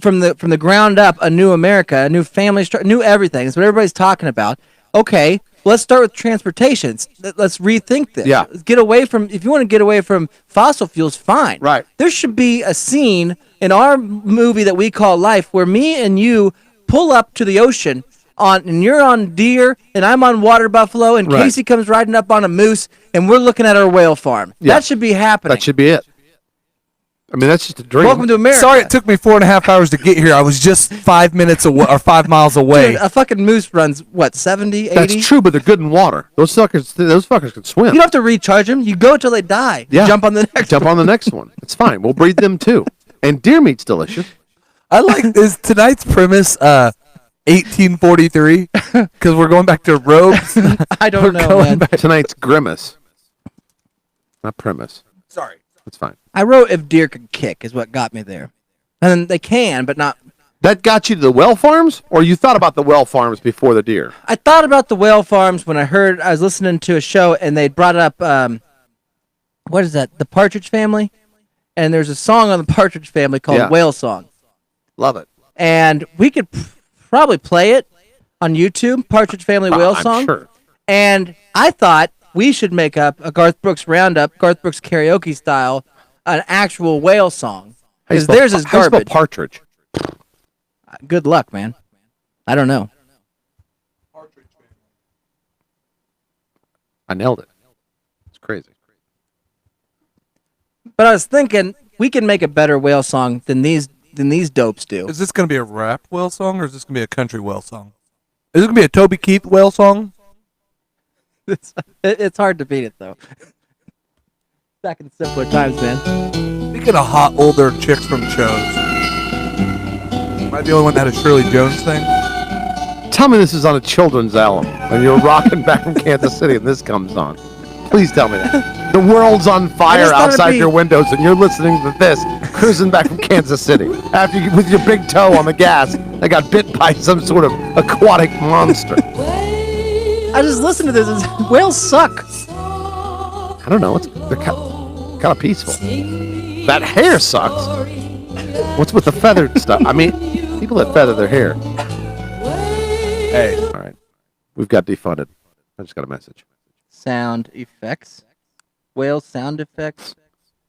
from the ground up a new America, a new family structure, new everything. That's what everybody's talking about. Okay, let's start with transportation. Let's rethink this. Yeah. Get away from, if you want to get away from fossil fuels, fine. Right. There should be a scene in our movie that we call Life where me and you pull up to the ocean and you're on deer and I'm on water buffalo and Right. Casey comes riding up on a moose and we're looking at our whale farm. Yeah. That should be happening. That should be it. I mean, that's just a dream. Welcome to America. Sorry it took me 4.5 hours to get here. I was just 5 minutes away or 5 miles away. Dude, a fucking moose runs, what, 70, 80? That's true, but they're good in water. Those fuckers can swim. You don't have to recharge them. You go until they die. Yeah. Jump on the next Jump on the next one. It's fine. We'll breed them too. And deer meat's delicious. I like is tonight's premise 1843 because we're going back to robes. I don't know, man. Tonight's grimace, not premise. Sorry. That's fine. I wrote if deer could kick is what got me there. And they can, but not. That got you to the well farms, or you thought about the well farms before the deer? I thought about the whale farms when I was listening to a show and they brought up, what is that? The Partridge Family? And there's a song on the Partridge Family called Whale Song. Love it. And we could probably play it on YouTube, Partridge Family Whale I'm Song. sure. And I thought we should make up a Garth Brooks roundup, Garth Brooks karaoke style, an actual whale song. Because theirs is How do you spell garbage. partridge? Good luck, man. I don't know. I nailed it. It's crazy. But I was thinking we can make a better whale song than these dopes do. Is this going to be a rap whale song or is this going to be a country whale song? Is this going to be a Toby Keith whale song? It's hard to beat it though. Back in simpler times, man. Speaking of hot older chicks from shows, am I the only one that had a Shirley Jones thing? Tell me this is on a children's album and you're rocking back from Kansas City and this comes on. Please tell me that. The world's on fire outside your windows and you're listening to this, cruising back from Kansas City. After you, with your big toe on the gas, that got bit by some sort of aquatic monster. I just listened to this. Whales suck. I don't know. They're kind of peaceful. That hair sucks. What's with the feathered stuff? I mean, people that feather their hair. Hey. All right. We've got defunded. I just got a message. Sound effects. Whale sound effects.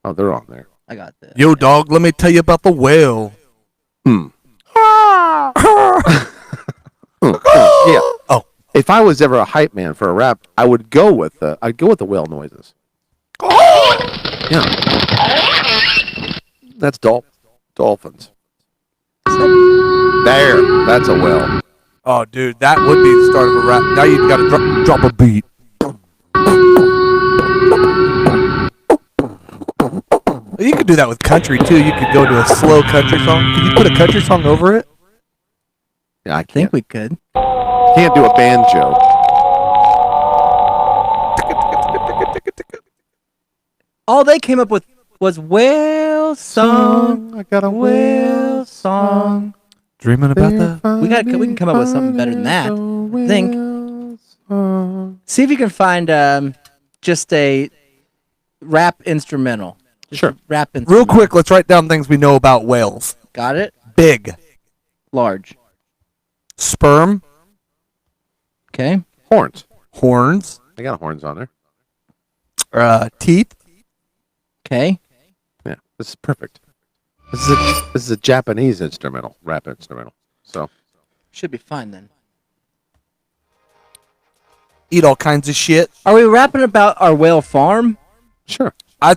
Oh, they're on there. I got this. Yo, dog, let me tell you about the whale. Yeah. Oh. If I was ever a hype man for a rap, I would go with the whale noises. Yeah. That's dolphins. There. That's a whale. Oh, dude, that would be the start of a rap. Now you got to drop a beat. You could do that with country, too. You could go to a slow country song. Could you put a country song over it? Yeah, I think we could. Can't do a banjo. All they came up with was whale song. I got a whale song. Dreaming about the... We can come up with something better than that. I think. See if you can find just a rap instrumental. Just sure. Rap instrumental. Real quick, let's write down things we know about whales. Got it? Big. Large. Sperm. Okay. Horns. Horns. They got horns on there. Teeth. Okay. Yeah, this is perfect. This is a Japanese instrumental, rap instrumental. So should be fine then. Eat all kinds of shit. Are we rapping about our whale farm? Sure. I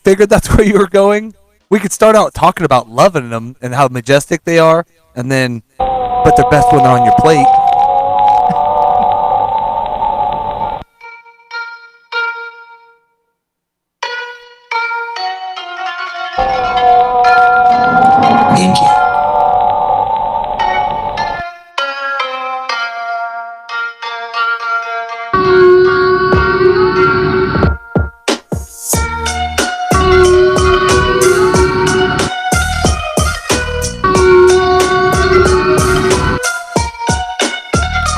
figured that's where you were going. We could start out talking about loving them and how majestic they are, and then put their best when they're on your plate. Thank you.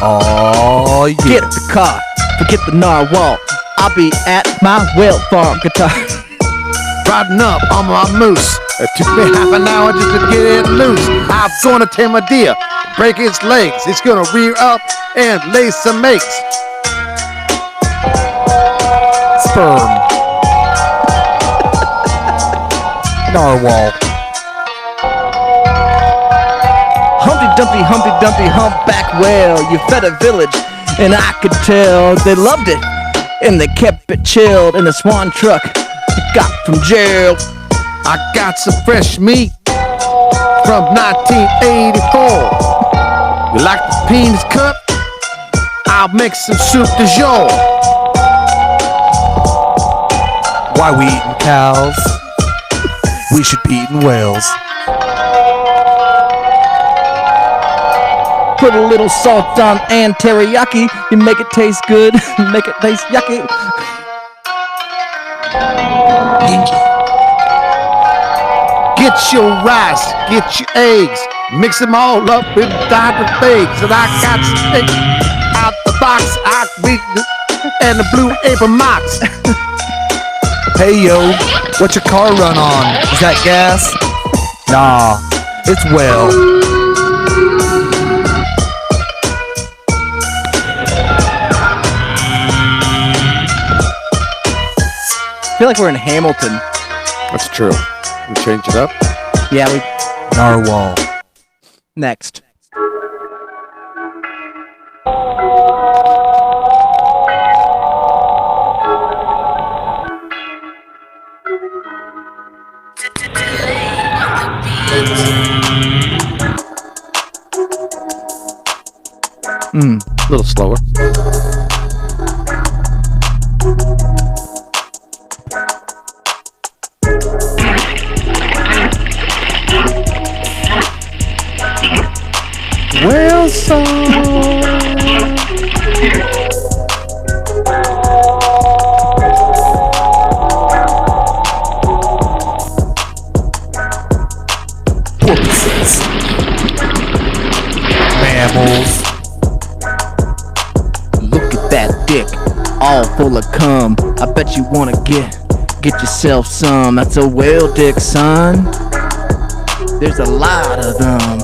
Oh, yeah. Get the car, forget the narwhal. I'll be at my whale farm guitar. Riding up on my moose. It took me half an hour just to get it loose. I'm gonna tame a deer, break its legs. It's gonna rear up and lay some eggs. sperm. Narwhal. Humpty Dumpty, humpback whale. You fed a village, and I could tell they loved it, and they kept it chilled in the swan truck you got from jail. I got some fresh meat from 1984. You like the penis cut? I'll make some soup de jour. Why we eating cows? We should be eating whales. Put a little salt on and teriyaki. You make it taste good, make it taste yucky. Get your rice, get your eggs, mix them all up with diamond figs. And I got steak out the box, I beat and the blue apron mocks. Hey yo, what's your car run on? Is that gas? Nah, it's well. I feel like we're in Hamilton. That's true. We change it up? Yeah, we. Narwhal. Next. A little slower. Well, Porpoises. Mammals. Look at that dick, all full of cum. I bet you wanna get yourself some. That's a whale dick, son. There's a lot of them.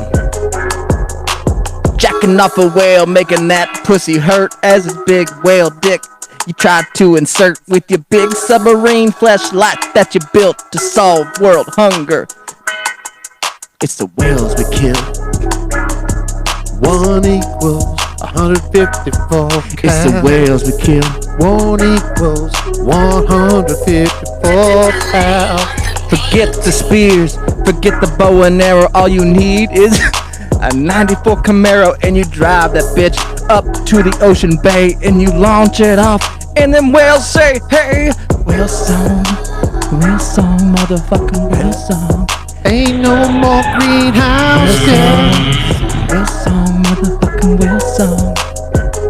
Jacking off a whale, making that pussy hurt as his big whale dick you try to insert with your big submarine fleshlight that you built to solve world hunger. It's the whales we kill. 1 equals 154 cows. It's the whales we kill. 1 equals 154 cows. Forget the spears, forget the bow and arrow. All you need is a 94 Camaro, and you drive that bitch up to the ocean bay, and you launch it off, and then whales say, hey, whale song, motherfucking whale song. Ain't no more greenhouse gas. Whale song, motherfucking whale song.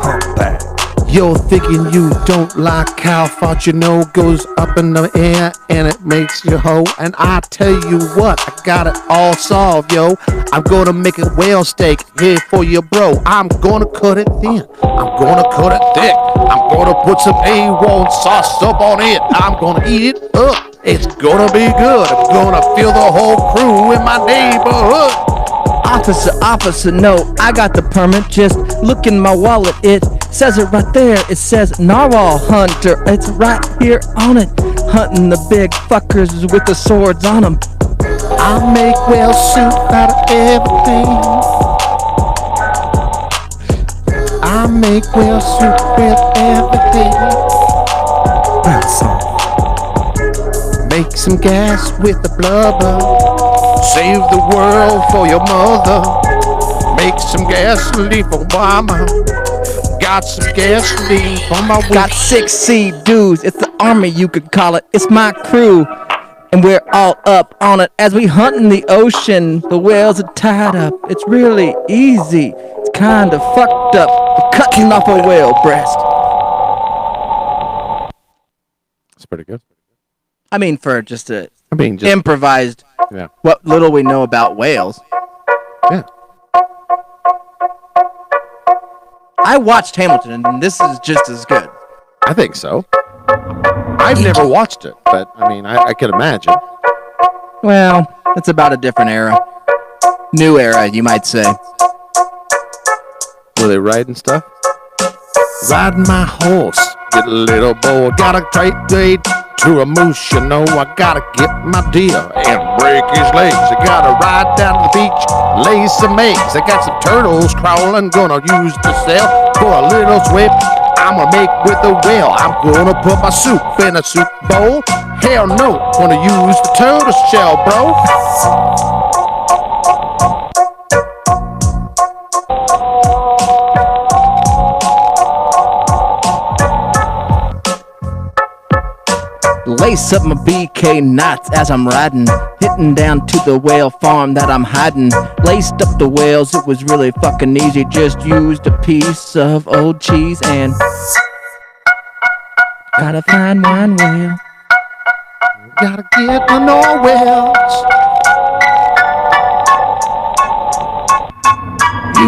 Humpback. You're thinking you don't like how far you know goes up in the air and it makes you hoe. And I tell you what, I got it all solved, yo. I'm gonna make a whale steak here for you, bro. I'm gonna cut it thin. I'm gonna cut it thick. I'm gonna put some A1 sauce up on it. I'm gonna eat it up. It's gonna be good. I'm gonna fill the whole crew in my neighborhood. Officer, no, I got the permit. Just look in my wallet, it says it right there. It says Narwhal Hunter. It's right here on it. Hunting the big fuckers with the swords on them. I make whale soup out of everything. I make whale soup with everything. Whale song. Make some gas with the blubber. Save the world for your mother. Make some gasoline for mama. Got some gasoline for my Got 6C dudes. It's the army, you could call it. It's my crew, and we're all up on it as we hunt in the ocean. The whales are tied up. It's really easy. It's kind of fucked up. We're cutting off a whale breast. That's pretty good. I mean, for just a just improvised. Yeah. What little we know about whales. Yeah. I watched Hamilton, and this is just as good. I think so. I've never watched it, but I mean, I could imagine. Well, it's about a different era. New era, you might say. Were they riding stuff? Riding my horse get a little bored. Gotta trade to a moose, you know. I gotta get my deer and break his legs. I gotta ride down to the beach, lay some eggs. I got some turtles crawling, gonna use the sail for a little swim. I'ma make with a whale. I'm gonna put my soup in a soup bowl. Hell no, gonna use the turtle shell, bro. Lace up my BK knots as I'm riding, hitting down to the whale farm that I'm hiding. Laced up the whales, it was really fucking easy. Just used a piece of old cheese and gotta find one whale. Gotta get to know whales.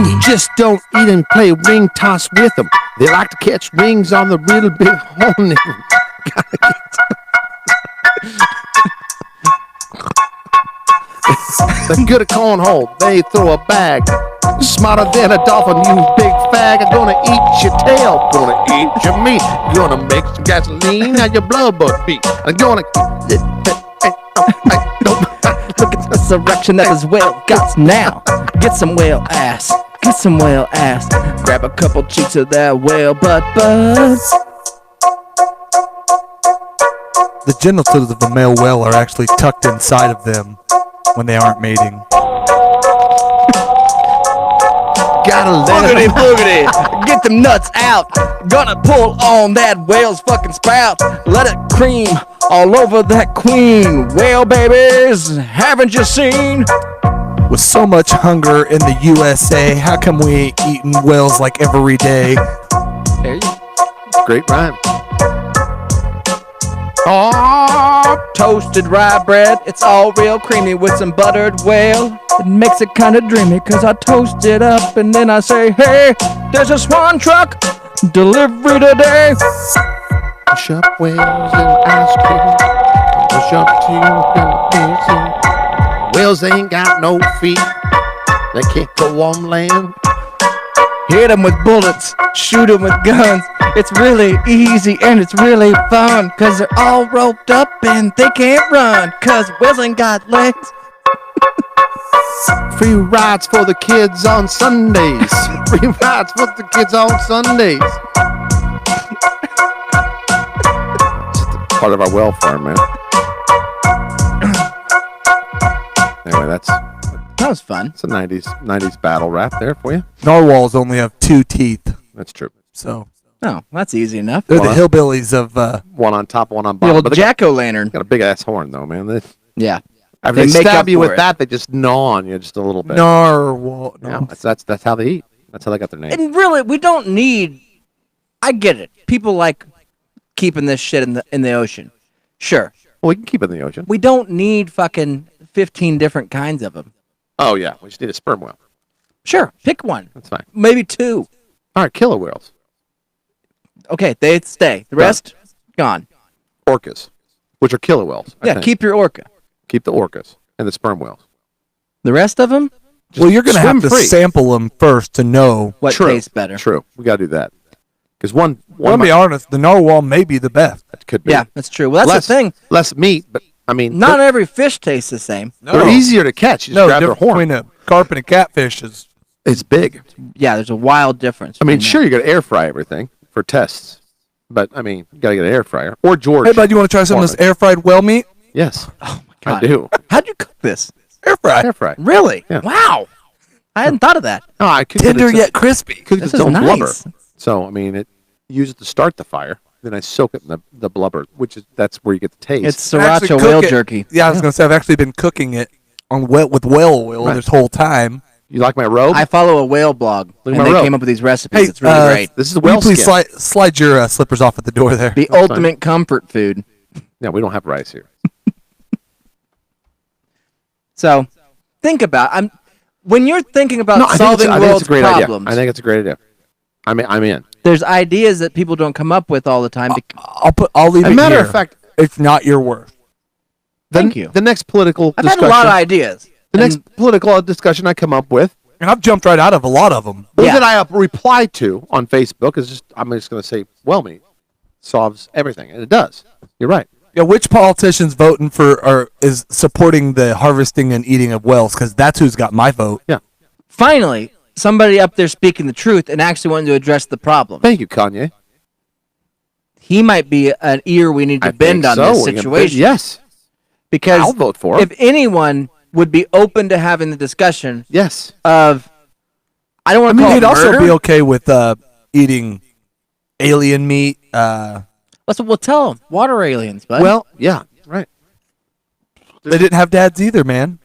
You just don't eat and play ring toss with them. They like to catch rings on the real big horn. Gotta get they're good at cornhole, they throw a bag. Smarter than a dolphin, you big fag. I'm gonna eat your tail, gonna eat your meat. Gonna make some gasoline out your blood beat. I'm gonna look at this erection that this whale got now. Get some whale ass, get some whale ass. Grab a couple cheeks of that whale butt. The genitals of a male whale are actually tucked inside of them when they aren't mating. Gotta let boogity, boogity, get them nuts out. Gonna pull on that whale's fucking spout. Let it cream all over that queen. Whale babies, haven't you seen? With so much hunger in the USA, how come we ain't eating whales like every day? There you go. Great rhyme. Oh, toasted rye bread, it's all real creamy with some buttered whale. It makes it kinda dreamy, cause I toast it up and then I say, hey, there's a swan truck, delivery today. Push up whales and ice cream. Push up to whales ain't got no feet. They can't go on land. Hit them with bullets, shoot them with guns. It's really easy and it's really fun, cause they're all roped up and they can't run, cause whales ain't got legs. Free rides for the kids on Sundays. Free rides for the kids on Sundays. It's part of our whale farm, man. Anyway, that was fun. It's a 90s battle rap there for you. Narwhals only have 2 teeth. That's true. So. Oh, that's easy enough. They're the hillbillies of one on top, one on bottom. The old jack-o'-lantern. Got a big ass horn though, man. Yeah. If they stab you with that, they just gnaw on you just a little bit. Narwhal. No. Yeah, that's how they eat. That's how they got their name. And really, we don't need. I get it. People like keeping this shit in the ocean. Sure. Well, we can keep it in the ocean. We don't need fucking 15 different kinds of them. Oh yeah, we just need a sperm whale. Sure, pick one. That's fine. Maybe 2. All right, killer whales. Okay, they stay. The rest, gone. Orcas, which are killer whales. Yeah, keep your orca. Keep the orcas and the sperm whales. The rest of them? Well, you're going to have to sample them first to know what tastes better. True. We got to do that. Because one I'll be honest, the narwhal may be the best. That could be. Yeah, that's true. Well, that's the thing. Less meat, but I mean, not every fish tastes the same. No. They're easier to catch. You just grab their horn. Between a carp and a catfish is it's big. Yeah, there's a wild difference. I mean, sure, you got to air fry everything for tests, but I mean, you got to get an air fryer. Or George. Hey, bud, you want to try some of this air fried whale meat? Yes. Oh my god, I do. How'd you cook this? Air fry. Air fry. Really? Yeah. Wow. I hadn't thought of that. No, I cooked tender yet crispy. Cooked this its own nice. blubber. So I mean, use it to start the fire. Then I soak it in the blubber, that's where you get the taste. It's sriracha whale jerky. Yeah, I was gonna say I've actually been cooking it with whale oil this whole time. You like my robe? I follow a whale blog, and they came up with these recipes. Hey, it's really great. This is the whale please skin. slide your slippers off at the door there. The ultimate comfort food. Yeah, we don't have rice here. So, think about when you're thinking about solving world's problems. I think it's a great idea. I'm in. There's ideas that people don't come up with all the time. I'll leave it here. Matter of fact, it's not your worth. Thank you. The next political I've discussion. had a lot of ideas. The next political discussion I come up with, and I've jumped right out of a lot of them. or that I reply to on Facebook is I'm just going to say well meat. solves everything, and it does. You're right. Yeah, which politician's voting for or is supporting the harvesting and eating of whales? Because that's who's got my vote. Yeah. Finally, somebody up there speaking the truth and actually wanting to address the problem. Thank you, Kanye. He might be an ear we need to bend on this situation. Yes. Because I'll vote for him. If anyone would be open to having the discussion yes. of, I don't want to call it he'd also murder. be okay with eating alien meat. That's what we'll tell them. Water aliens, bud. Well, yeah, right. They didn't have dads either, man.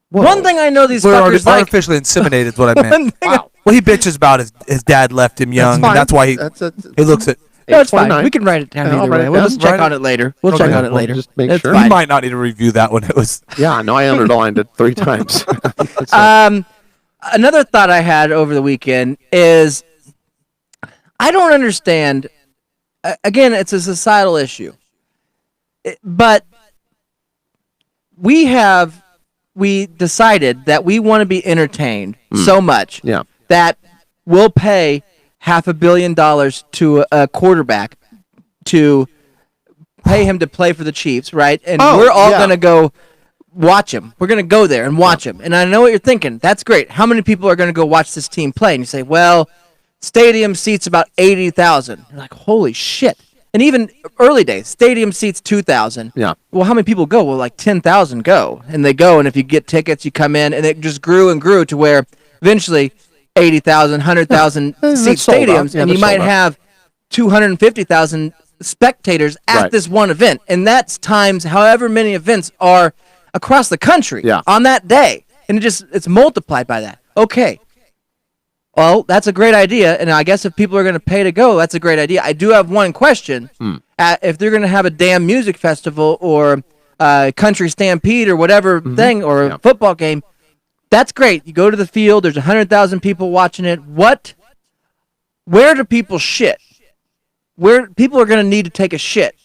Whoa. One thing I know these We're fuckers like. artificially inseminated is what I meant. Wow. Well, he bitches about his dad left him young, and that's why he looks at. No, it's fine. We can write it down either way. We'll just check on it later. We'll check on it later. Just make sure. We might not need to review that one. It was. Yeah, no, I underlined it 3 times. Another thought I had over the weekend is, I don't understand. Again, it's a societal issue, but we decided that we want to be entertained so much that we'll pay $500 million to a quarterback to pay him to play for the Chiefs, right? And we're all going to go watch him. We're going to go there and watch him. And I know what you're thinking. That's great. How many people are going to go watch this team play? And you say, well, stadium seats about 80,000. You're like, holy shit. And even early days, stadium seats 2,000. Yeah. Well, how many people go? Well, like 10,000 go. And they go, and if you get tickets, you come in, and it just grew and grew to where eventually 80,000, 100,000 seat stadiums, and you might have 250,000 spectators at this one event. And that's times however many events are across the country on that day. And it's multiplied by that. Okay. Well, that's a great idea, and I guess if people are going to pay to go, that's a great idea. I do have one question. If they're going to have a damn music festival or country stampede or whatever thing or a football game, that's great. You go to the field, there's 100,000 people watching it. Where do people shit? Where people are going to need to take a shit.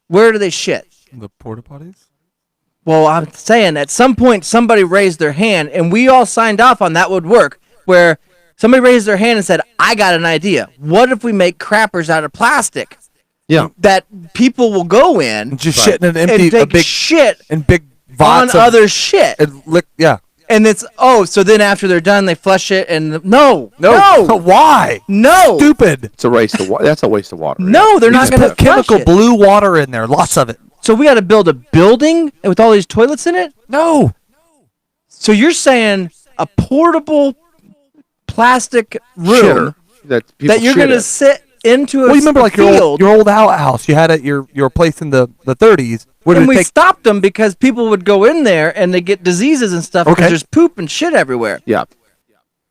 Where do they shit? The porta potties? Well, I'm saying at some point somebody raised their hand, and we all signed off on that would work, where somebody raised their hand and said, I got an idea. What if we make crappers out of plastic? Yeah. That people will go in and just shit in an empty, and take shit and big on other shit. And And it's, so then after they're done, they flush it and no. Why? No. Stupid. It's a waste of water. That's a waste of water. No, they're not going to put chemical blue water in there. Lots of it. So we got to build a building with all these toilets in it? No. So you're saying a portable plastic room that you're going to sit into a you remember like field. your old outhouse you had at your place in the 30s. And we stopped them because people would go in there and they get diseases and stuff because there's poop and shit everywhere. Yeah.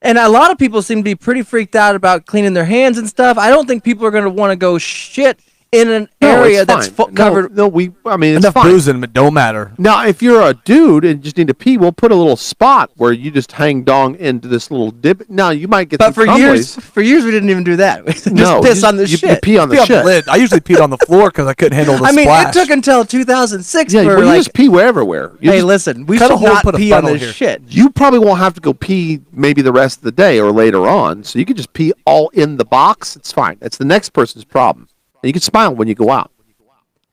And a lot of people seem to be pretty freaked out about cleaning their hands and stuff. I don't think people are going to want to go shit in an area that's covered. Enough boozing, it don't matter. Now, if you're a dude and just need to pee, we'll put a little spot where you just hang dong into this little dip. Now, you might get But for years, we didn't even do that. We just piss on the shit. You pee on the shit. Lid. I usually peed on the floor because I couldn't handle the splash. It took until 2006 you for just pee everywhere. Listen, we should not pee on this shit. You probably won't have to go pee maybe the rest of the day or later on, so you can just pee all in the box. It's fine. That's the next person's problem. And you can smile when you go out.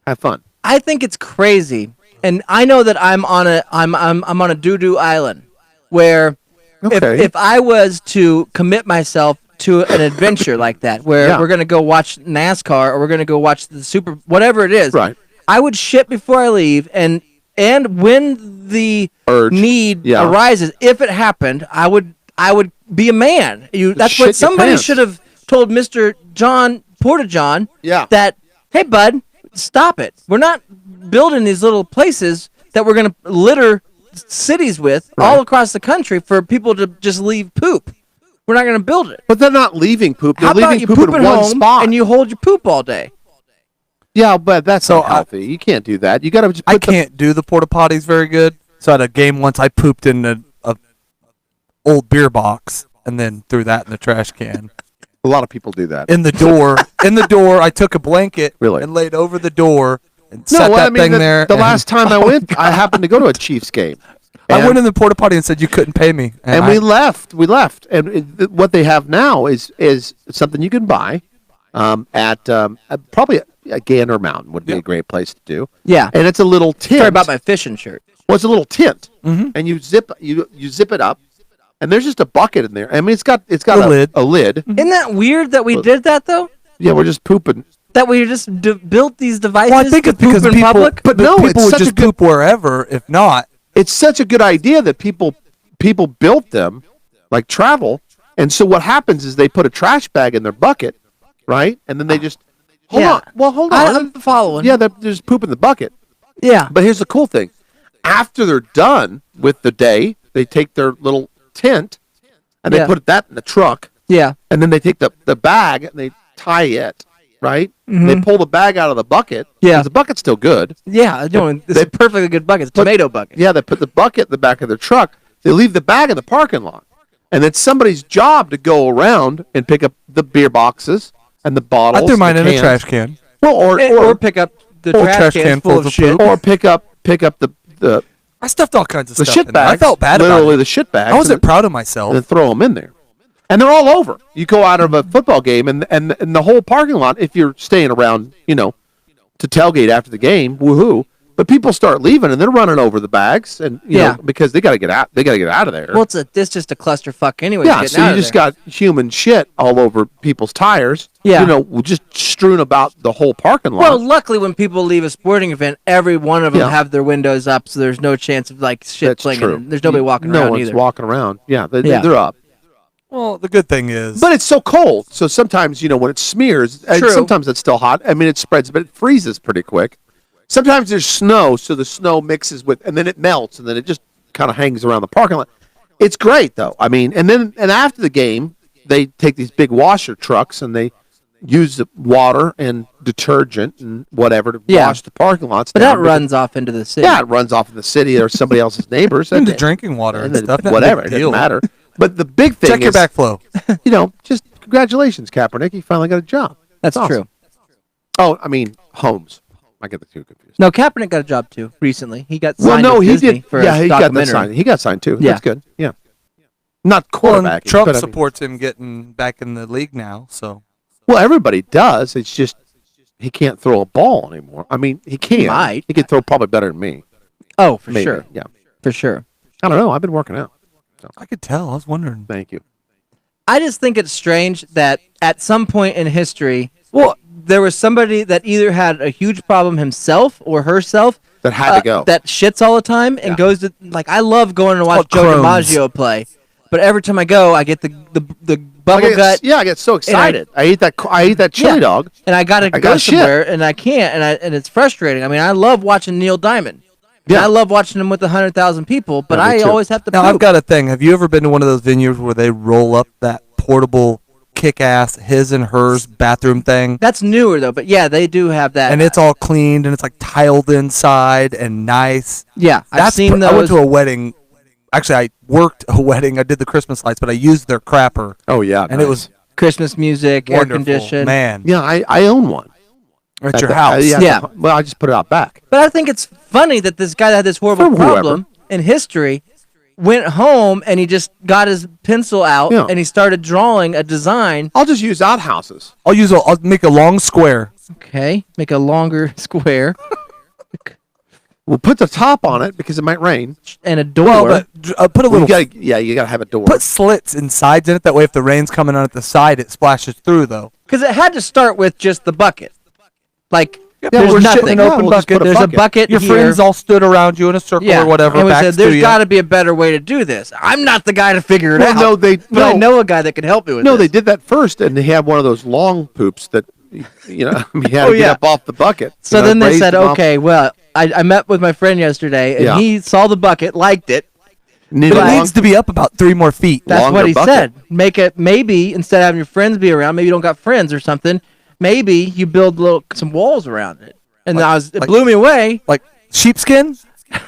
Have fun. I think it's crazy, and I know that I'm on a doo-doo island where if I was to commit myself to an adventure like that, where we're going to go watch NASCAR or we're going to go watch the whatever it is, I would shit before I leave, and when the need arises, if it happened, I would be a man. That's what somebody should have told Mr. John Portajohn. That, hey bud, stop it. We're not building these little places that we're going to litter cities with all across the country for people to just leave poop. We're not going to build it. But they're not leaving poop. They're How about leaving you poop poop in at one home spot. and you hold your poop all day? Yeah, but that's not healthy. You can't do that. You got to just I can't do the porta potties very good. So at a game once, I pooped in a old beer box and then threw that in the trash can. A lot of people do that. In the door, I took a blanket and laid over the door and set that thing there. The last time I went, I happened to go to a Chiefs game. I went in the porta potty and said you couldn't pay me, and we left. And what they have now is something you can buy. at probably a Gander Mountain would be a great place to do. Yeah. And it's a little tent. Sorry about my fishing shirt. Well, it's a little tent, and you zip it up, and there's just a bucket in there. I mean, it's got a lid. Isn't that weird that we did that though? Yeah, we're just pooping. That we just built these devices. Well, I think it's because in people, public. But no, people it's would such just a good, poop wherever. If not, it's such a good idea that people built them, like travel. And so what happens is they put a trash bag in their bucket, right? And then they just hold on. Well, hold on. I'm following. Yeah, they're just poop in the bucket. Yeah. But here's the cool thing: after they're done with the day, they take their little tent and they put that in the truck. Yeah. And then they take the bag and they tie it, right? And they pull the bag out of the bucket. Yeah. 'Cause the bucket's still good. Yeah. It's a perfectly good bucket. It's a tomato bucket. Yeah, they put the bucket in the back of their truck. They leave the bag in the parking lot. And it's somebody's job to go around and pick up the beer boxes and the bottles. I threw mine the in a cans. trash can. Well, or pick up the trash can full of shit. Or pick up the I stuffed all kinds of the stuff shit in there. bags. I felt bad about literally it. the shit bags. I wasn't proud of myself. And then throw them in there. And they're all over. You go out of a football game and the whole parking lot, if you're staying around, to tailgate after the game, woohoo. But people start leaving and they're running over the bags and you know, because they gotta get out of there. Well, it's just a clusterfuck anyway. Yeah, so you just got human shit all over people's tires. Yeah. Just strewn about the whole parking lot. Well, luckily, when people leave a sporting event, every one of them have their windows up, so there's no chance of shit That's flinging. true. There's nobody walking no around one's either. walking around. Yeah, they're up. Well, the good thing is, But it's so cold, so sometimes when it smears, and True. sometimes it's still hot. I mean, it spreads, but it freezes pretty quick. Sometimes there's snow, so the snow mixes with, and then it melts, and then it just kind of hangs around the parking lot. It's great though. I mean, and after the game, they take these big washer trucks and they use the water and detergent and whatever to wash the parking lots. But down that runs off into the city. Yeah, it runs off in the city or somebody else's neighbors. into drinking water and stuff. not a Whatever, big it deal. doesn't matter. But the big thing Check your is, backflow. just congratulations, Kaepernick. You finally got a job. That's awesome. true. Oh, I mean, Holmes. I get the two confused. No, Kaepernick got a job too recently. He got Well, signed no, with he Disney did. for Yeah, a he got that documentary. signed. He got signed too. Yeah. That's good. Yeah. Not Well, quarterbacking. and Trump but I mean- supports him getting back in the league now. So Well, everybody does. It's just he can't throw a ball anymore. I mean, he can. He might. He can throw probably better than me. Oh, for Maybe. sure. Yeah. For sure. I don't know. I've been working out. I could tell. I was wondering. Thank you. I just think it's strange that at some point in history, there was somebody that either had a huge problem himself or herself That had to go. that shits all the time and goes to I love going to watch Joe called Crohn's. DiMaggio play, but every time I go, I get the bubble gut. Yeah, I get so excited. I eat that chili dog. and I gotta go got shit. somewhere, and I can't, and it's frustrating. I mean, I love watching Neil Diamond. Yeah. I love watching him with 100,000 people, but Yeah, me I too. always have to. Now poop. I've got a thing. Have you ever been to one of those venues where they roll up that portable kick-ass his and hers bathroom thing? That's newer though, but yeah, they do have that, And it's all cleaned and it's like tiled inside and nice. yeah. I've seen those. I went to a wedding. Actually, I worked a wedding. I did the Christmas lights, but I used their crapper. Oh yeah, And it was Christmas music, air wonderful. conditioned. Man, Yeah, I own one. at your the- house. Yeah. Well, I just put it out back. But I think it's funny that this guy that had this horrible For whoever. problem in history went home and he just got his pencil out Yeah. and he started drawing a design. I'll just use outhouses. I'll make a long square. Okay, make a longer square We'll put the top on it because it might rain. and a door. Well, but put a Well, little. you gotta have a door. Put slits and sides in it. That way, if the rain's coming on at the side, it splashes through. Though. Because it had to start with just the bucket. Like, we're there's shitting nothing. an open we'll just bucket. put a There's a bucket. bucket Your here. friends all stood around you in a circle or whatever. And we backs said, to there's you. got to be a better way to do this. I'm not the guy to figure it Well, out. no, they but I know a guy that can help me with No, this. they did that first, and they had one of those long poops that you had Oh, to get yeah. up off the bucket. So then they raised said, them off. okay, well, I met with my friend yesterday, and Yeah. he saw the bucket, liked it. Need But a it long- needs to be up about 3 more feet. That's Longer what he bucket. said. Make it, maybe, instead of having your friends be around, maybe you don't got friends or something, maybe you build some walls around it. And it blew me away. Like sheepskin.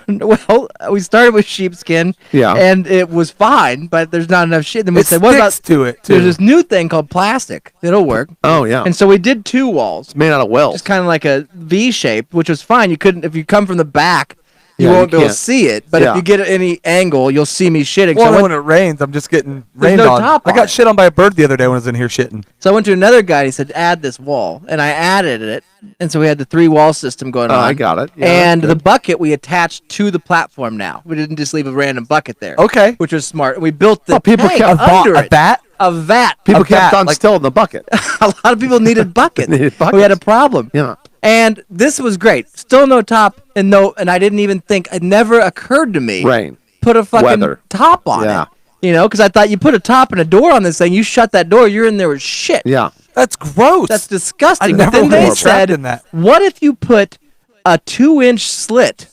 Well, we started with sheepskin, Yeah. and it was fine, but there's not enough shit. Then we It said, what about, sticks to it, too. there's this new thing called plastic. It'll work. Oh yeah, And so we did 2 walls. it's made out of wells. Just kind of like a V shape, which was fine. You couldn't, if you come from the back, You Yeah, won't you be able to can't. see it, but Yeah. if you get any angle, you'll see me shitting. Well, so, I when went, it rains, I'm just getting There's rained no on. top I on got it. shit on by a bird the other day when I was in here shitting. so I went to another guy. He said, add this wall. And I added it. And so we had the 3-wall system going Oh, on. I got it. Yeah, and that's the good. bucket we attached to the platform now. We didn't just leave a random bucket there. Okay. Which was smart. We built the people tank kept under a it. bat? A vat. People a kept bat, on like- still in the bucket. A lot of people needed buckets. Needed We had a buckets. problem. Yeah. And this was great. Still no top and I didn't even think it never occurred to me. Rain. Put a fucking Weather. top on Yeah. it. You know, because I thought you put a top and a door on this thing, you shut that door, you're in there with shit. Yeah. That's gross. That's disgusting. I But never then they was trapped said, in that. what if you put a 2-inch slit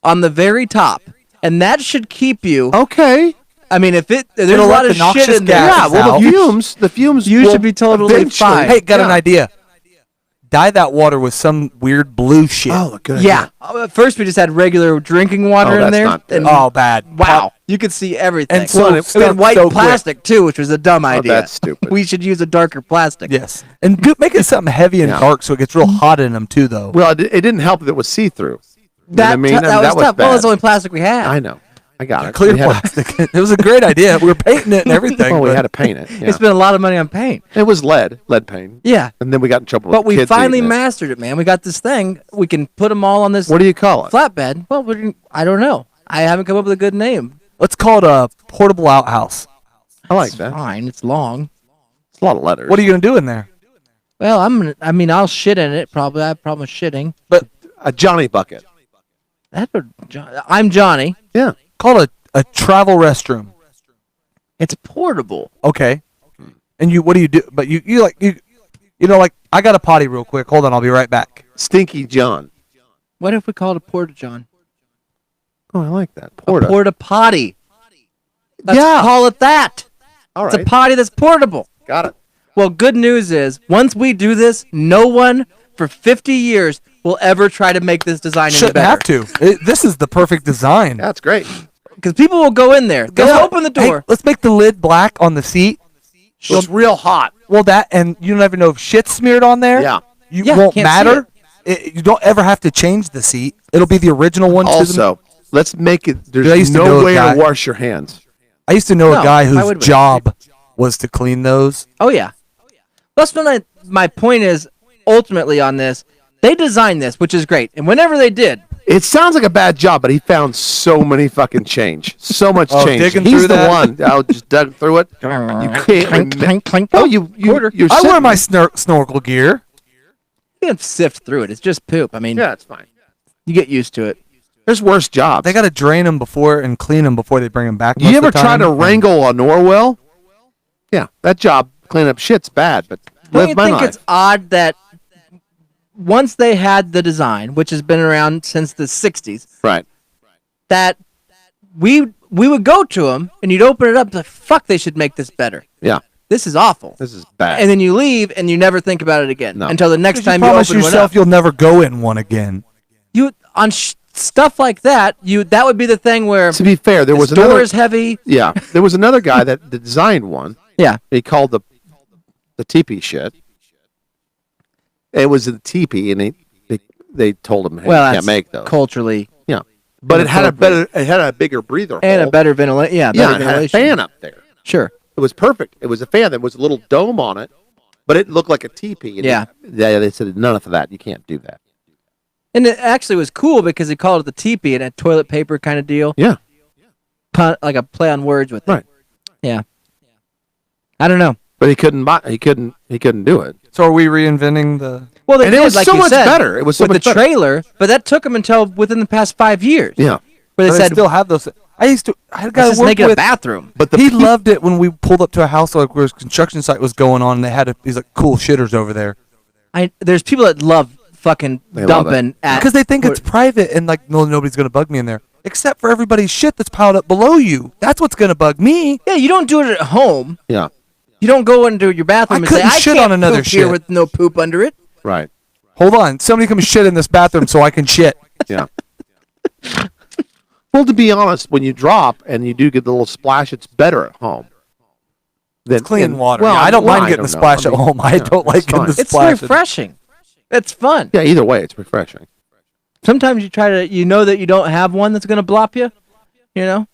on the very top, and that should keep you. Okay. I mean, if there's It'll a let lot the of noxious shit in there. gas Yeah, well, out. the fumes You will should be totally eventually- fine. Hey, got an Yeah. idea. Dye that water with some weird blue shit. Oh, good Yeah. idea. At first, we just had regular drinking water Oh, in that's there. not good. and Oh, bad. wow. You could see everything. And so we had stunk white so quick. plastic, too, which was a dumb idea. that's stupid. We should use a darker plastic. Yes. And make it something heavy and Yeah. dark so it gets real hot in them, too, though. Well, it didn't help that it was see-through. You know what I That, mean? that, And was tough. bad. Well, it's the only plastic we had. I know. I got it. Clear We had- plastic. It was a great idea. We were painting it and everything. Well, we but- had to paint it. Yeah. We spent a lot of money on paint. It was lead paint. Yeah. And then we got in trouble But with we kids finally eating it. mastered it, man. We got this thing. We can put them all on this What do you call it? flatbed. Well, I don't know. I haven't come up with a good name. Let's call it a portable outhouse. I like that. Fine. It's long. It's a lot of letters. What are you going to do in there? Well, I'll shit in it probably. I have a problem with shitting. But A Johnny bucket. I'm Johnny. Yeah. call it a travel restroom. It's portable. Okay. And what do you do? But you know, like, I got a potty real quick. Hold on, I'll be right back. Stinky John. What if we call it a porta john? Oh, I like that. A Porta. porta potty. Let's Yeah. call it that. All It's right. a potty that's portable. Got it. Well, good news is, once we do this, no one for 50 years will ever try to make this design any Shouldn't better. have to. This is the perfect design. That's great. Because people will go in there. They'll Yeah. open the door. Hey, let's make the lid black on the seat. It's real hot. Well, and you never know if shit's smeared on there. Yeah. You Yeah, won't can't matter. You don't ever have to change the seat. It'll be the original one. Also, let's make it. Dude, I There's used to know no a way guy- to wash your hands. I used to know No, a guy why would whose we? job was to clean those. Oh, yeah. That's what my point is, ultimately, on this. They designed this, which is great. And whenever they did, It sounds like a bad job, but he found so many fucking change. So much Oh, change. digging He's through the that? one. I just dug through it. You can't. clink, clink, clink. Oh, you're I wear sitting- my snorkel gear. you can sift through it. It's just poop. I mean, Yeah, it's fine. you get used to it. There's worse jobs. They got to drain them before and clean them before they bring them back. You most ever of the try time. to wrangle a Norwell? Yeah, that job, clean up shit's bad, but Don't live you my think life. it's odd that once they had the design, which has been around since the 60s, Right. that we would go to them and you'd open it up like, fuck, they should make this better. Yeah, This is awful. this is bad. And then you leave and you never think about it again No. until the next time you you promise open one yourself up. you'll never go in one again. You on stuff like that, that would be the thing where to be fair, there was this door another. is heavy. Yeah, there was another guy that designed one. Yeah. He called the teepee shit. It was a teepee, and they told him, hey, Well, you that's can't make those. culturally Yeah, but it had a bigger breather and hole. a better ventilation. Yeah, yeah, better it had a ventilation. fan up there. Sure. It was perfect. It was a fan. There was a little dome on it, but it looked like a teepee. And Yeah. they said none of that. You can't do that. And it actually was cool because he called it the teepee and a toilet paper kind of deal. Yeah. Like a play on words with it. Right. Yeah. I don't know. But he couldn't buy. He couldn't do it. So are we reinventing the? Well, they And it did, was like so you much said, better. It was so with much the better. trailer, but that took them until within the past 5 years. Yeah. Where they They said, still have those. I had a guy let's I just worked make it a with. bathroom. But He loved it when we pulled up to a house like where his construction site was going on, and they had these like cool shitters over there There's people that love fucking They love dumping at because they think it's private and like nobody's gonna bug me in there except for everybody's shit that's piled up below you. That's what's gonna bug me. Yeah, you don't do it at home. Yeah. You don't go into your bathroom and say, couldn't I shit can't on another poop here shit. with no poop under it. Right. Hold on, somebody come shit in this bathroom so I can shit. Yeah. Well, to be honest, when you drop and you do get the little splash, it's better at home. Than Clean water. Well, Yeah, I don't mind I getting the don't know. splash I mean, at home. I yeah, don't it's like getting fine. the It's splash. refreshing. It's fun. Yeah, either way, it's refreshing. sometimes you know that you don't have one that's going to blop you, you know?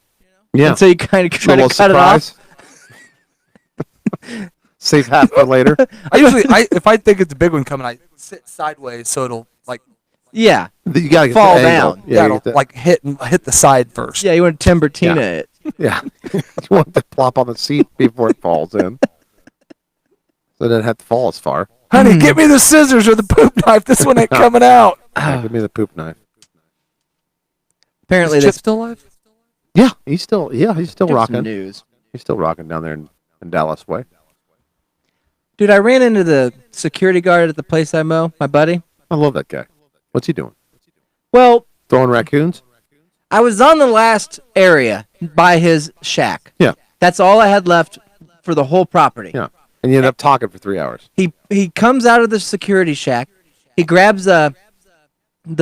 Yeah. And so you kind of try to cut surprise. it off. Save half for later. If I think it's a big one coming, I sit sideways so it'll like Yeah. You gotta get fall the angle. down. Yeah, it'll like hit the side first. Yeah, you want to Timbertina it. Yeah. You want it to plop on the seat before it falls in. So it doesn't have to fall as far. Honey, get me the scissors or the poop knife. This one ain't coming out. Give me the poop knife. Apparently, Is Chip still alive? Yeah, he's still rocking. News. He's still rocking down there in Dallas way. Dude, I ran into the security guard at the place I mow, my buddy. I love that guy. What's he doing? Well, throwing raccoons? I was on the last area by his shack. Yeah. That's all I had left for the whole property. Yeah. And you end up talking for 3 hours. He comes out of the security shack. He grabs the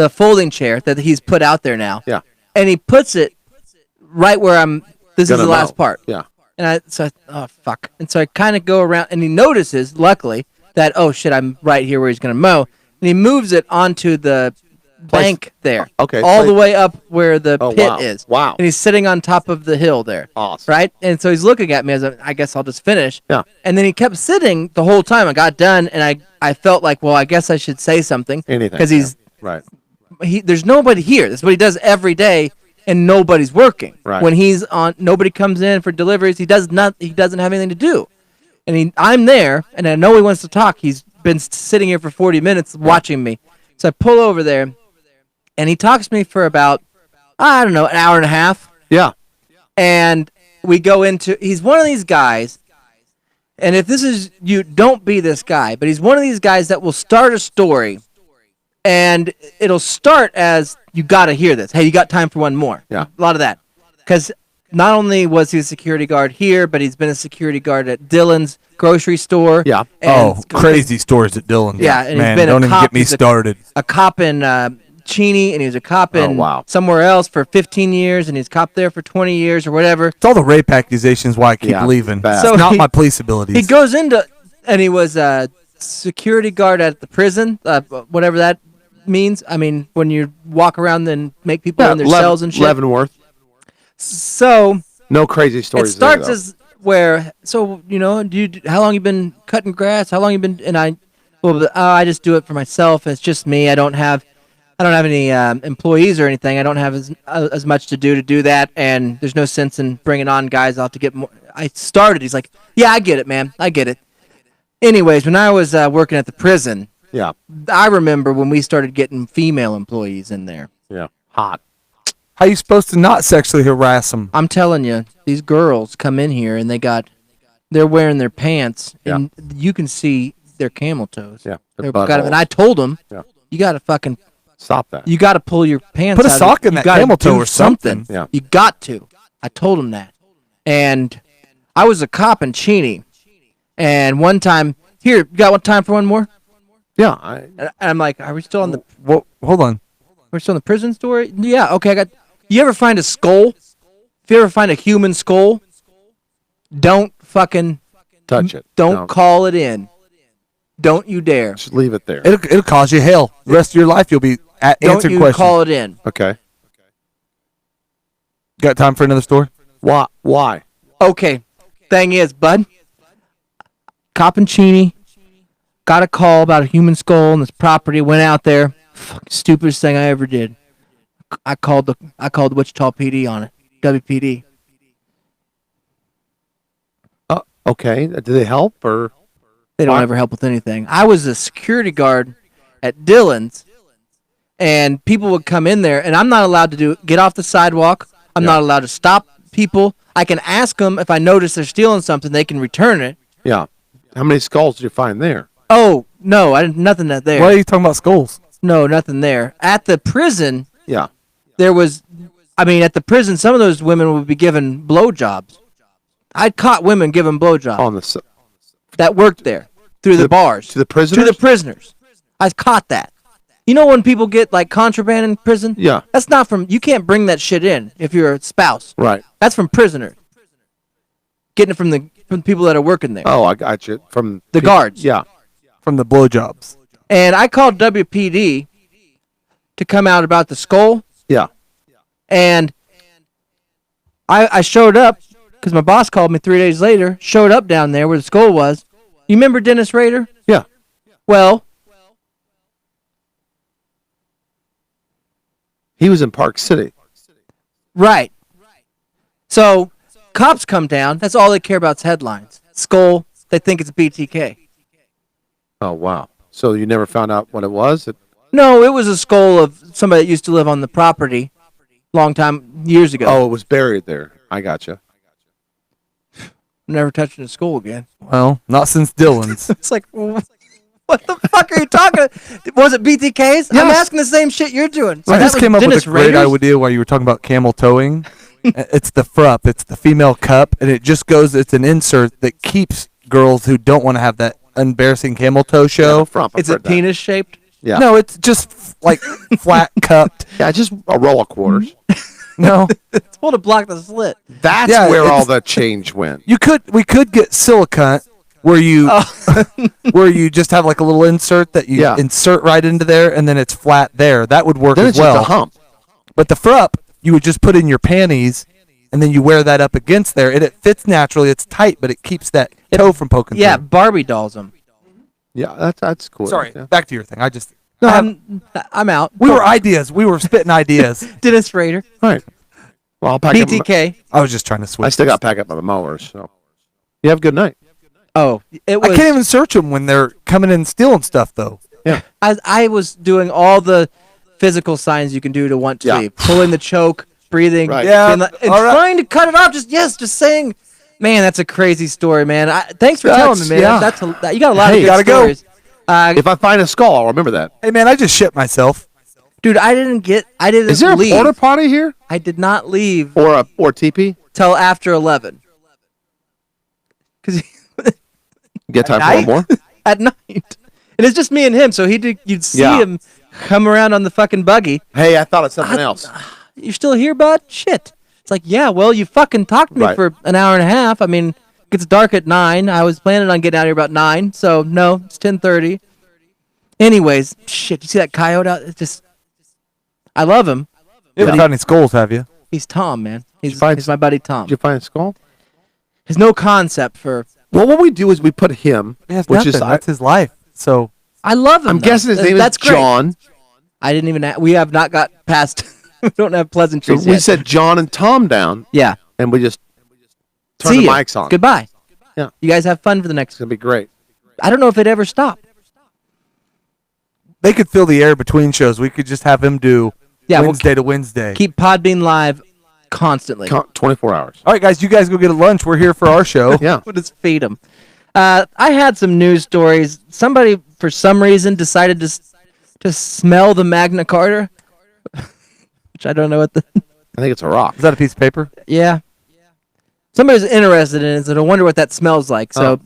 folding chair that he's put out there now. Yeah. And he puts it right where this is the last part. Yeah. And oh, fuck. And so I kind of go around, and he notices, luckily, that, oh, shit, I'm right here where he's going to mow. And he moves it onto the bank there. Okay. All the way up where the pit is. Wow. And he's sitting on top of the hill there. Awesome. Right? And so he's looking at me as I guess I'll just finish. Yeah. And then he kept sitting the whole time. I got done, and I felt like, well, I guess I should say something. Anything. Because he's... Right. There's nobody here. That's what he does every day, and nobody's working. Right. When he's on, nobody comes in for deliveries. He doesn't have anything to do. And I'm there, and I know he wants to talk. He's been sitting here for 40 minutes watching me. So I pull over there, and he talks to me for about, I don't know, an hour and a half. Yeah. And we go into, he's one of these guys, and if this is you, don't be this guy, but he's one of these guys that will start a story, and it'll start as, you got to hear this. Hey, you got time for one more. Yeah. A lot of that. Because not only was he a security guard here, but he's been a security guard at Dylan's grocery store. Yeah. Oh, crazy stores at Dylan's. Yeah, and man, he's been don't a even cop. get me started. A cop in Cheney, and he was a cop in somewhere else for 15 years, and he's cop there for 20 years or whatever. It's all the rape accusations why I keep leaving. So it's not my police abilities. He goes into, and he was a security guard at the prison, whatever that means. I mean, when you walk around and make people in their cells and shit. Leavenworth. So no crazy stories. It starts as where, so, you know, how long you been cutting grass? How long you been? And I just do it for myself. It's just me. I don't have any employees or anything. I don't have as much to do that, and there's no sense in bringing on guys out to get more. I started. He's like, yeah, I get it, man. I get it. Anyways, when I was working at the prison, yeah, I remember when we started getting female employees in there. Yeah, hot. How you supposed to not sexually harass them? I'm telling you, these girls come in here and they're wearing their pants, and you can see their camel toes. Yeah, and I told them, you got to fucking stop that. You got to pull your pants. Put a sock in that camel toe or something. Yeah, you got to. I told them that, and I was a cop in Cheney, and one time, here, you got one time for one more? Yeah, and I'm like, are we still on the? Well, hold on. We're still in the prison story? Yeah. Okay. You ever find a skull? If you ever find a human skull, don't fucking touch it. Don't call it in. Don't you dare. Just leave it there. It'll cause you hell. The rest of your life, you'll be answering questions. Don't you call it in. Okay. Got time for another story? Why? Okay. Thing is, bud, cop in Cheney got a call about a human skull on this property. Went out there. Fucking stupidest thing I ever did. I called the Wichita PD on it. WPD. Okay. Do they help or? They don't ever help with anything. I was a security guard at Dylan's, and people would come in there, and I'm not allowed to get off the sidewalk. I'm not allowed to stop people. I can ask them if I notice they're stealing something, they can return it. Yeah. How many skulls did you find there? Oh, no, nothing there. Why are you talking about skulls? No, nothing there. At the prison, yeah, there was, at the prison, some of those women would be given blowjobs. I caught women giving blowjobs that worked there through the bars. To the prisoners? To the prisoners. I caught that. You know when people get like contraband in prison? Yeah. That's not you can't bring that shit in if you're a spouse. Right. That's from prisoners. Getting it from the people that are working there. Oh, I got you. From the guards. Yeah. From the blowjobs. And I called WPD to come out about the skull. Yeah. And I showed up because my boss called me 3 days later, showed up down there where the skull was. You remember Dennis Rader? Yeah. Well, he was in Park City. Right. So cops come down. That's all they care about is headlines. Skull, they think it's BTK. Oh, wow. So you never found out what it was? No, it was a skull of somebody that used to live on the property long time, years ago. Oh, it was buried there. I gotcha. Never touching a skull again. Well, not since Dylan's. It's like, what the fuck are you talking about? Was it BTK's? Yes. I'm asking the same shit you're doing. So I that just was came up Dennis with a great Rader's? idea while you were talking about camel towing. It's the frup. It's the female cup, and it just goes. It's an insert that keeps girls who don't want to have that embarrassing camel toe show. Is it penis shaped? Yeah. No, it's just like flat cupped. Yeah, just a roll of quarters. No, It's supposed to block the slit. That's Yeah, where all it's- the change went. we could get silicone where you where you just have like a little insert that you Yeah. insert right into there, and then it's flat there. That would work Then as it's well. just a hump. But the frup, you would just put in your panties, and then you wear that up against there, and it fits naturally. It's tight, but it keeps that toe from poking Yeah, through. Barbie dolls them. Yeah, that's cool. Sorry, Yeah. back to your thing. I'm out. We were ideas. We were spitting ideas. Dennis Rader. All right. Well, I'll pack up. BTK. I was just trying to switch. I still got to pack up my mowers. So you have a good night. Oh, it I was. can't even search them when they're coming in and stealing stuff, though. I was doing all the physical signs you can do to want to Yeah. leave. Pulling the choke, breathing, Right. Yeah, and all right. trying to cut it off. Just saying, man, that's a crazy story, man. Thanks for telling me, man. yeah. You got a lot Hey, of good gotta go. stories. If I find a skull, I'll remember that. Hey, man, I just shit myself. Dude, I didn't Is there leave. a porta potty here I did not leave or TP? till after 11. Because Get time night? for one more. at night, and it's just me and him. So you'd see Yeah. him come around on the fucking buggy. Hey, I thought of something else. You're still here, bud? Shit. It's like, yeah, well, you fucking talked to me Right. for an hour and a half. I mean, it gets dark at 9. I was planning on getting out of here about 9, so no, it's 10:30. Anyways, shit, you see that coyote out? It's just, I love him. You haven't found any skulls, have you? He's Tom, man. He's find- my buddy Tom. Did you find a skull? There's no concept for. Well, what we do is we put him, He has which nothing. is that's his life. So I love him. I'm though. guessing his name That's is great. John. I didn't even. We have not got past. We don't have So pleasantries we yet. said John and Tom down, yeah. and we just turn See the ya. mics on. Goodbye. Yeah. You guys have fun for the next. It's gonna be great. I don't know if it ever stopped. they could fill the air between shows. We could just have him do Yeah, we'll Wednesday to Wednesday. Keep Podbean live constantly. 24 hours. All right, guys, you guys go get a lunch. We're here for our show. Yeah. We'll just feed them. I had some news stories. Somebody, for some reason, decided to smell the Magna Carta, which I don't know what the. I think it's a rock. Is that a piece of paper? Yeah. Somebody's interested in it, so I wonder what that smells like. So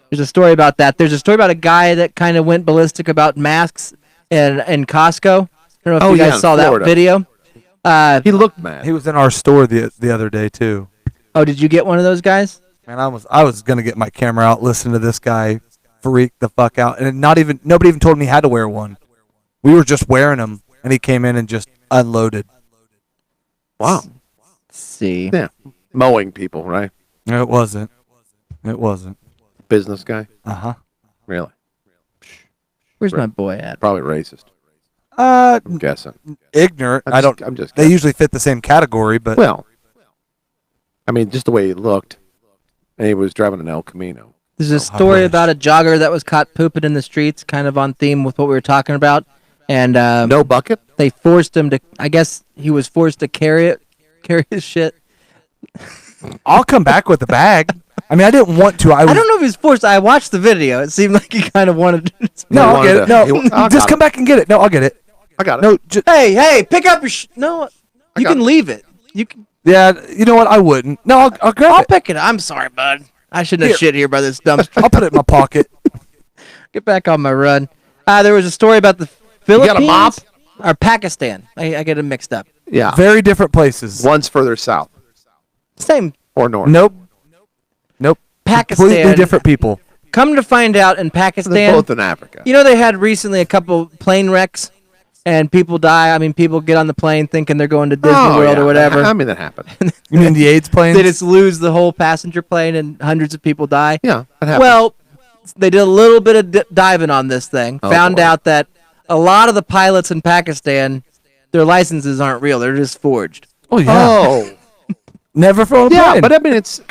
there's a story about that. There's a story about a guy that kind of went ballistic about masks in Costco. I don't know if you guys in saw Florida. that video. He looked mad. He was in our store the other day too. Oh, did you get one of those guys? Man, I was gonna get my camera out, listen to this guy freak the fuck out, and nobody even told me he had to wear one. We were just wearing them, and he came in and just unloaded. Wow. Let's see. Yeah. Mowing people, right? No, it wasn't. It wasn't. Business guy. Uh-huh. Really? Where's my boy at? Probably racist. I'm guessing. Ignorant. I'm just They usually fit the same category, but well, I mean, just the way he looked, and he was driving an El Camino. There's a story about a jogger that was caught pooping in the streets, kind of on theme with what we were talking about. And no bucket? They forced him to. I guess he was forced to carry his shit. I'll come back with the bag. I mean, I didn't want to. I don't know if he was forced. I watched the video. It seemed like he kind of wanted to. No, I'll get it. No, just come back and get it. No, I'll get it. I got it. No, hey, pick up your. No, you can leave it. You can. Yeah, you know what? I wouldn't. No, I'll grab I'll it. pick it. I'm sorry, bud. I shouldn't have shit here by this dumpster. I'll put it in my pocket. Get back on my run. There was a story about the Philippines. got a mop? Or Pakistan. I get them mixed up. Yeah. Very different places. One's further south Same. or north. Nope. Pakistan. Completely different people. Come to find out, in They're Pakistan, both in Africa. you know they had recently a couple plane wrecks and people die. I mean, people get on the plane thinking they're going to Disney World or whatever. I mean, that happened. You mean the AIDS planes? They just lose the whole passenger plane and hundreds of people die. Yeah, that happened. Well, they did a little bit of diving on this thing. Found out that a lot of the pilots in Pakistan, their licenses aren't real. They're just forged. Oh, yeah. Oh. Never flown a plane. Yeah, but I mean, it's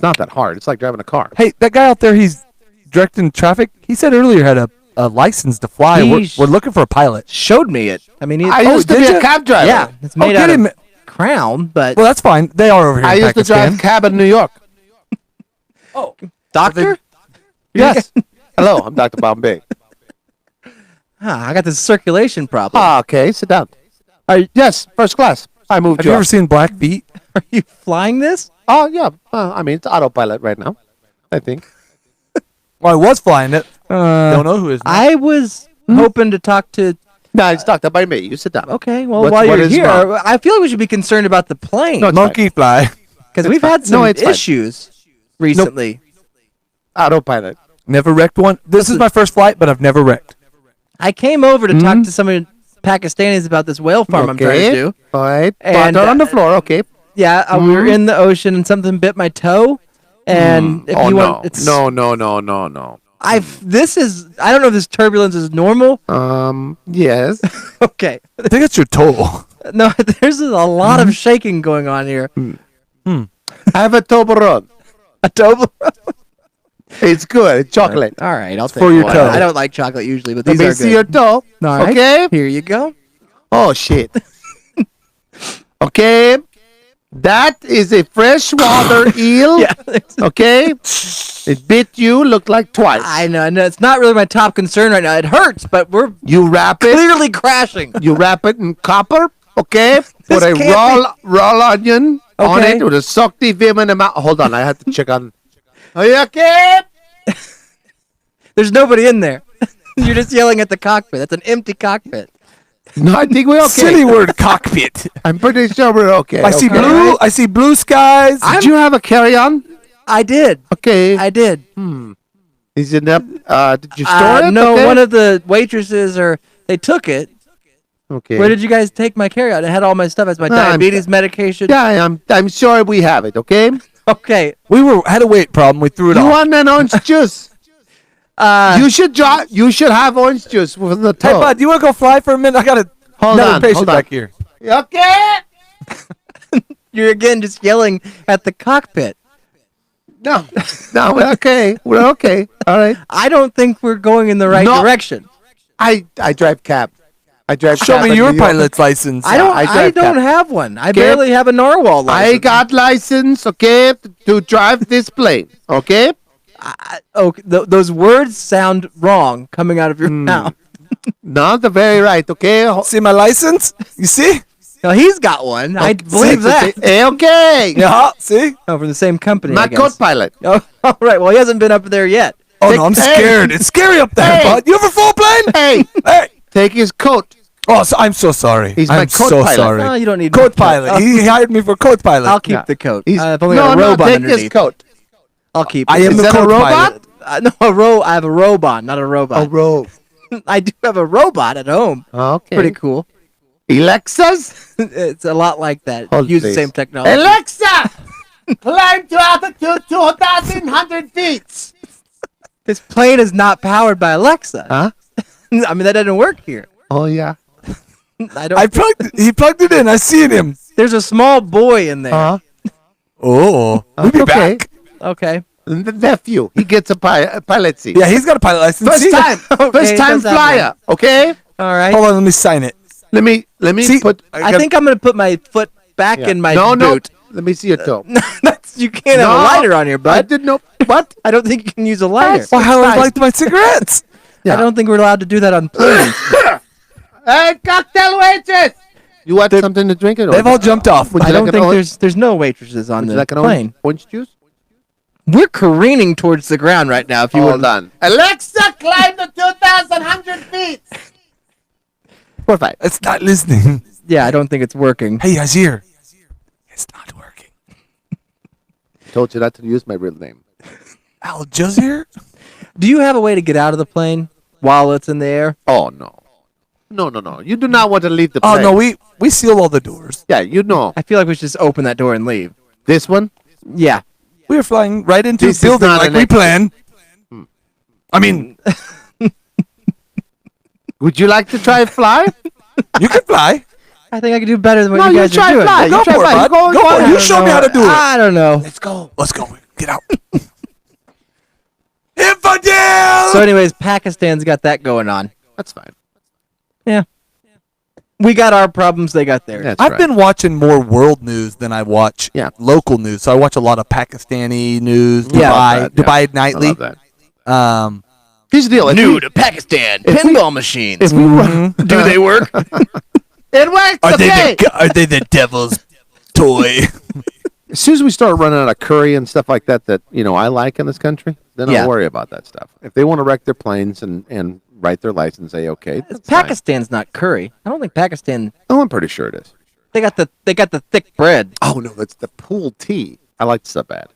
not that hard. It's like driving a car. Hey, that guy out there, he's directing traffic. He said earlier had a license to fly. We're looking for a pilot. Showed me it. I mean, I used to be a cab driver. Yeah, it's made out of Crown, but well, that's fine. They are over here. I in used to Pakistan. drive cab in New York. Oh, doctor? Yes. Hello, I'm Dr. Bombay. I got this circulation problem. Okay, sit down. Yes, first class. I moved Have you you up. ever seen Black Beat? Are you flying this? Oh, yeah. I mean, it's autopilot right now, I think. Well, I was flying it. Don't know who is. I was hoping to talk to. No, it's Dr. by me. You sit down. Okay, well, What while you're is here, wrong? I feel like we should be concerned about the plane. No, it's Monkey fly. Because it's we've fine. had some No, it's fine. issues recently. Autopilot. Never wrecked one. This is my first flight, but I've never wrecked. I came over to talk to some Pakistanis about this whale farm I'm trying to do. All right. And, Butter on the floor. Okay. Yeah, we were in the ocean and something bit my toe. And if you want, it's No. I don't know if this turbulence is normal. Yes. Okay. I think it's your toe. No, there's a lot of shaking going on here. I have a Toblerone. A Toblerone? It's good. It's chocolate. All right, I'll take for your one. toe. I don't like chocolate usually, but Let these me are see good. your toe. All right. Okay. Here you go. Oh, shit. Okay. That is a freshwater eel. Yeah. Okay. It bit you. Looked like twice. I know. It's not really my top concern right now. It hurts, but we're You wrap it. clearly crashing. You wrap it in copper. Okay. Put a can't raw onion on Okay. it with a Sakti vim in the mouth. Hold on. I have to check on. Are you okay? There's nobody in there. You're just yelling at the cockpit. That's an empty cockpit. No, I think we're okay. Silly word, cockpit. I'm pretty sure we're okay. I see Okay. blue. I see blue skies. Did you have a carry-on? I did. Okay. I did. Is it up? Did you store it? No, Okay. one of the waitresses they took it. Okay. Where did you guys take my carry-out? It had all my stuff. It's my diabetes medication. Yeah, I'm sure we have it. Okay. Okay. We had a weight problem. We threw it You off. want an orange juice? You should have orange juice with the Hey, toe. bud, you want to go fly for a minute? I got another patient back here. You okay? You're again just yelling at the cockpit. No, we're okay. We're okay. All right. I don't think we're going in the right No. direction. I drive cab. I drive. Show cab me in your New York. pilot's license. I don't drive cab. have one. I Okay. barely have a narwhal license. I got license. Okay, to drive this plane. Okay. Okay, those words sound wrong coming out of your mouth. Not the very right. Okay. See my license? You see? Now he's got one. I believe that. Okay. Yeah. See? Oh, from the same company. My I guess. co-pilot. Oh, all right. Well, he hasn't been up there yet. Oh no, I'm scared. It's scary up there, Hey. bud. You ever fall plane? Hey, Hey. take his coat. Oh, I'm so sorry. He's my I'm so co-pilot. sorry. Oh, you don't need Coat my pilot. coat. He hired me for coat pilot. I'll keep Yeah. the coat. He's I've only got a robe on take underneath. his coat. I'll keep. I it. am Is the that a coat robot? pilot. No, I have a robe on, not a robot. A robe. I do have a robot at home. Okay. Pretty cool. Alexa's? It's a lot like that. Hold, Use the please. same technology. Alexa! Climb to altitude 2,100 feet. This plane is not powered by Alexa. Huh? I mean, that doesn't work here. Oh, yeah. I don't. He plugged it in. I seen him. There's a small boy in there. Huh? Oh. We'll be Okay. back. Okay. The nephew. He gets a pilot seat. Yeah, he's got a pilot license. First See? time. Okay, First he time does have flyer. Okay? All right. Hold on, let me sign it. Let me See? put. I think I'm gonna put my foot back Yeah. in my no. boot. Let me see your toe. You can't have a No, lighter on your I butt. didn't know. What? I don't think you can use a lighter. Well, how I fine. liked my cigarettes. Yeah. I don't think we're allowed to do that on planes. Hey, cocktail waitress! You want something to drink? It or They've all jumped off. Would I you don't like think an there's no waitresses on Would the you like an plane. orange juice? We're careening towards the ground right now. If you Hold would, on. Alexa, climb to 2,100 feet. 4-5. It's not listening. yeah, I don't think it's working. Hey, Azir. It's not working. Told you not to use my real name. Al Jazeera? Do you have a way to get out of the plane while it's in the air? Oh no. No. You do not want to leave the plane. Oh, no, we seal all the doors. Yeah, you know. I feel like we should just open that door and leave. This one? Yeah. We were flying right into This a is building not like an we exit. planned. I mean, Would you like to try and fly? you can fly. I think I could do better than what No, you you guys try are doing. fly. Go You try for it, fly. bud. Go Go for on. it. You show me how to do it. I don't know. Let's go. Let's go. Get out. Infidel! So, anyways, Pakistan's got that going on. That's fine. Yeah. We got our problems. They got theirs. That's I've right. been watching more world news than I watch local news. So I watch a lot of Pakistani news, Dubai Nightly. I love that. Here's the deal. New to Pakistan pinball machines. If we run, Do they work? it works. Are Okay. they the devil's toy? As soon as we start running out of curry and stuff like that I like in this country, then I'll worry about that stuff. If they want to wreck their planes and write their license, say okay. That's Pakistan's fine. not curry. I don't think Pakistan. Oh, I'm pretty sure it is. They got the thick bread. Oh no, that's the pool tea. I like stuff bad.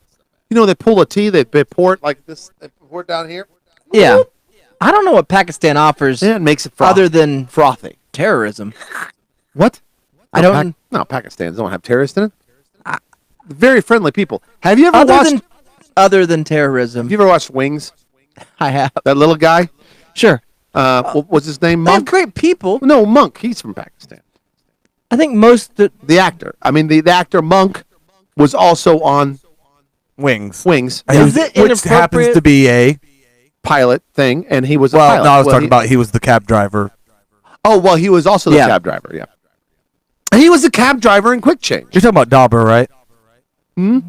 They pull a tea, they pour it like this, they pour it down here. Yeah. I don't know what Pakistan offers. Yeah, it makes it frothy. Other than frothy terrorism. What? I don't. No, Pakistans don't have terrorists in it. Very friendly people. Have you ever other than terrorism? Have you ever watched Wings? I have. That little guy. Sure. What was his name? They have Monk. great people. No, Monk. He's from Pakistan. I think most the actor. I mean, the actor Monk was also on Wings. Wings. Is it which happens to be a pilot thing, and he was a well. pilot. No, I was talking about he was the cab driver. Oh well, he was also the cab driver. Yeah. He was the cab driver in Quick Change. You're talking about Dauber, right? Hmm.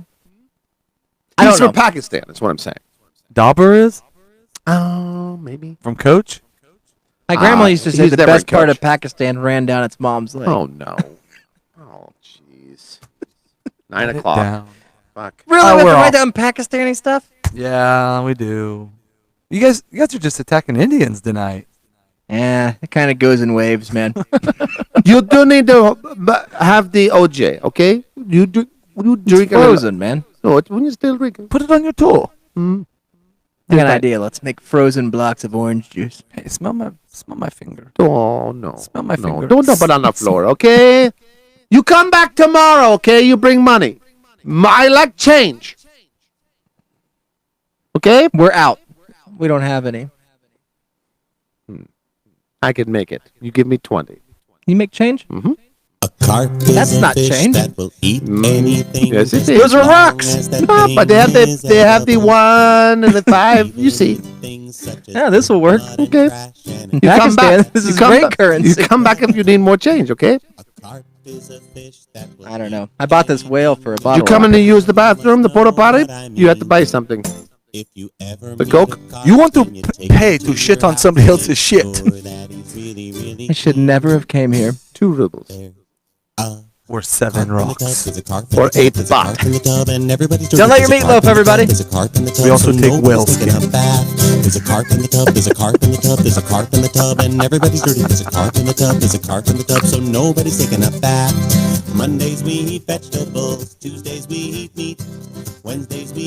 He's from Pakistan. That's what I'm saying. Dauber is? Oh, maybe from Coach. My grandma used to say he's the never best part Coach. of Pakistan ran down its mom's leg. Oh no. Oh jeez. 9 o'clock. Down. Fuck. Really? We have to we're write off. down Pakistani stuff? Yeah, we do. You guys are just attacking Indians tonight. Yeah, it kind of goes in waves, man. You do need to have the OJ, okay? You drink It's frozen, man. No, when you're still drinking. Put it on your tool. I got an idea. Let's make frozen blocks of orange juice. Hey, smell my finger. Oh no. Smell my finger. Don't dump it on the floor, okay? You come back tomorrow, okay? You bring money. I like change. Okay? We're out. We don't have any. I can make it. You give me 20. You make change? Mm-hmm. A carp is That's a not fish change. that will eat anything. Yes, it is. Those are rocks. No, but they have the 1 and the 5. You see. Yeah, this will work. Okay. You come Pakistan, back. this You is come great back- currency. You come back if you need more change, okay? I don't know. I bought this whale for a bottle. You come in rocket. to use the bathroom, the porta potty, you have to buy something. The Coke? You want to pay to shit on somebody else's shit. I should never have came here. 2 rubles. Or 7 rocks. Or 8 baht. Don't let your meatloaf, everybody. We also take whale skin. There's a carp in the tub, there's a carp in the tub, there's a carp in the tub, and everybody's dirty. There's a carp in the tub, there's a carp in the tub, so nobody's taking a bath. Mondays we eat vegetables, Tuesdays we eat meat, Wednesdays we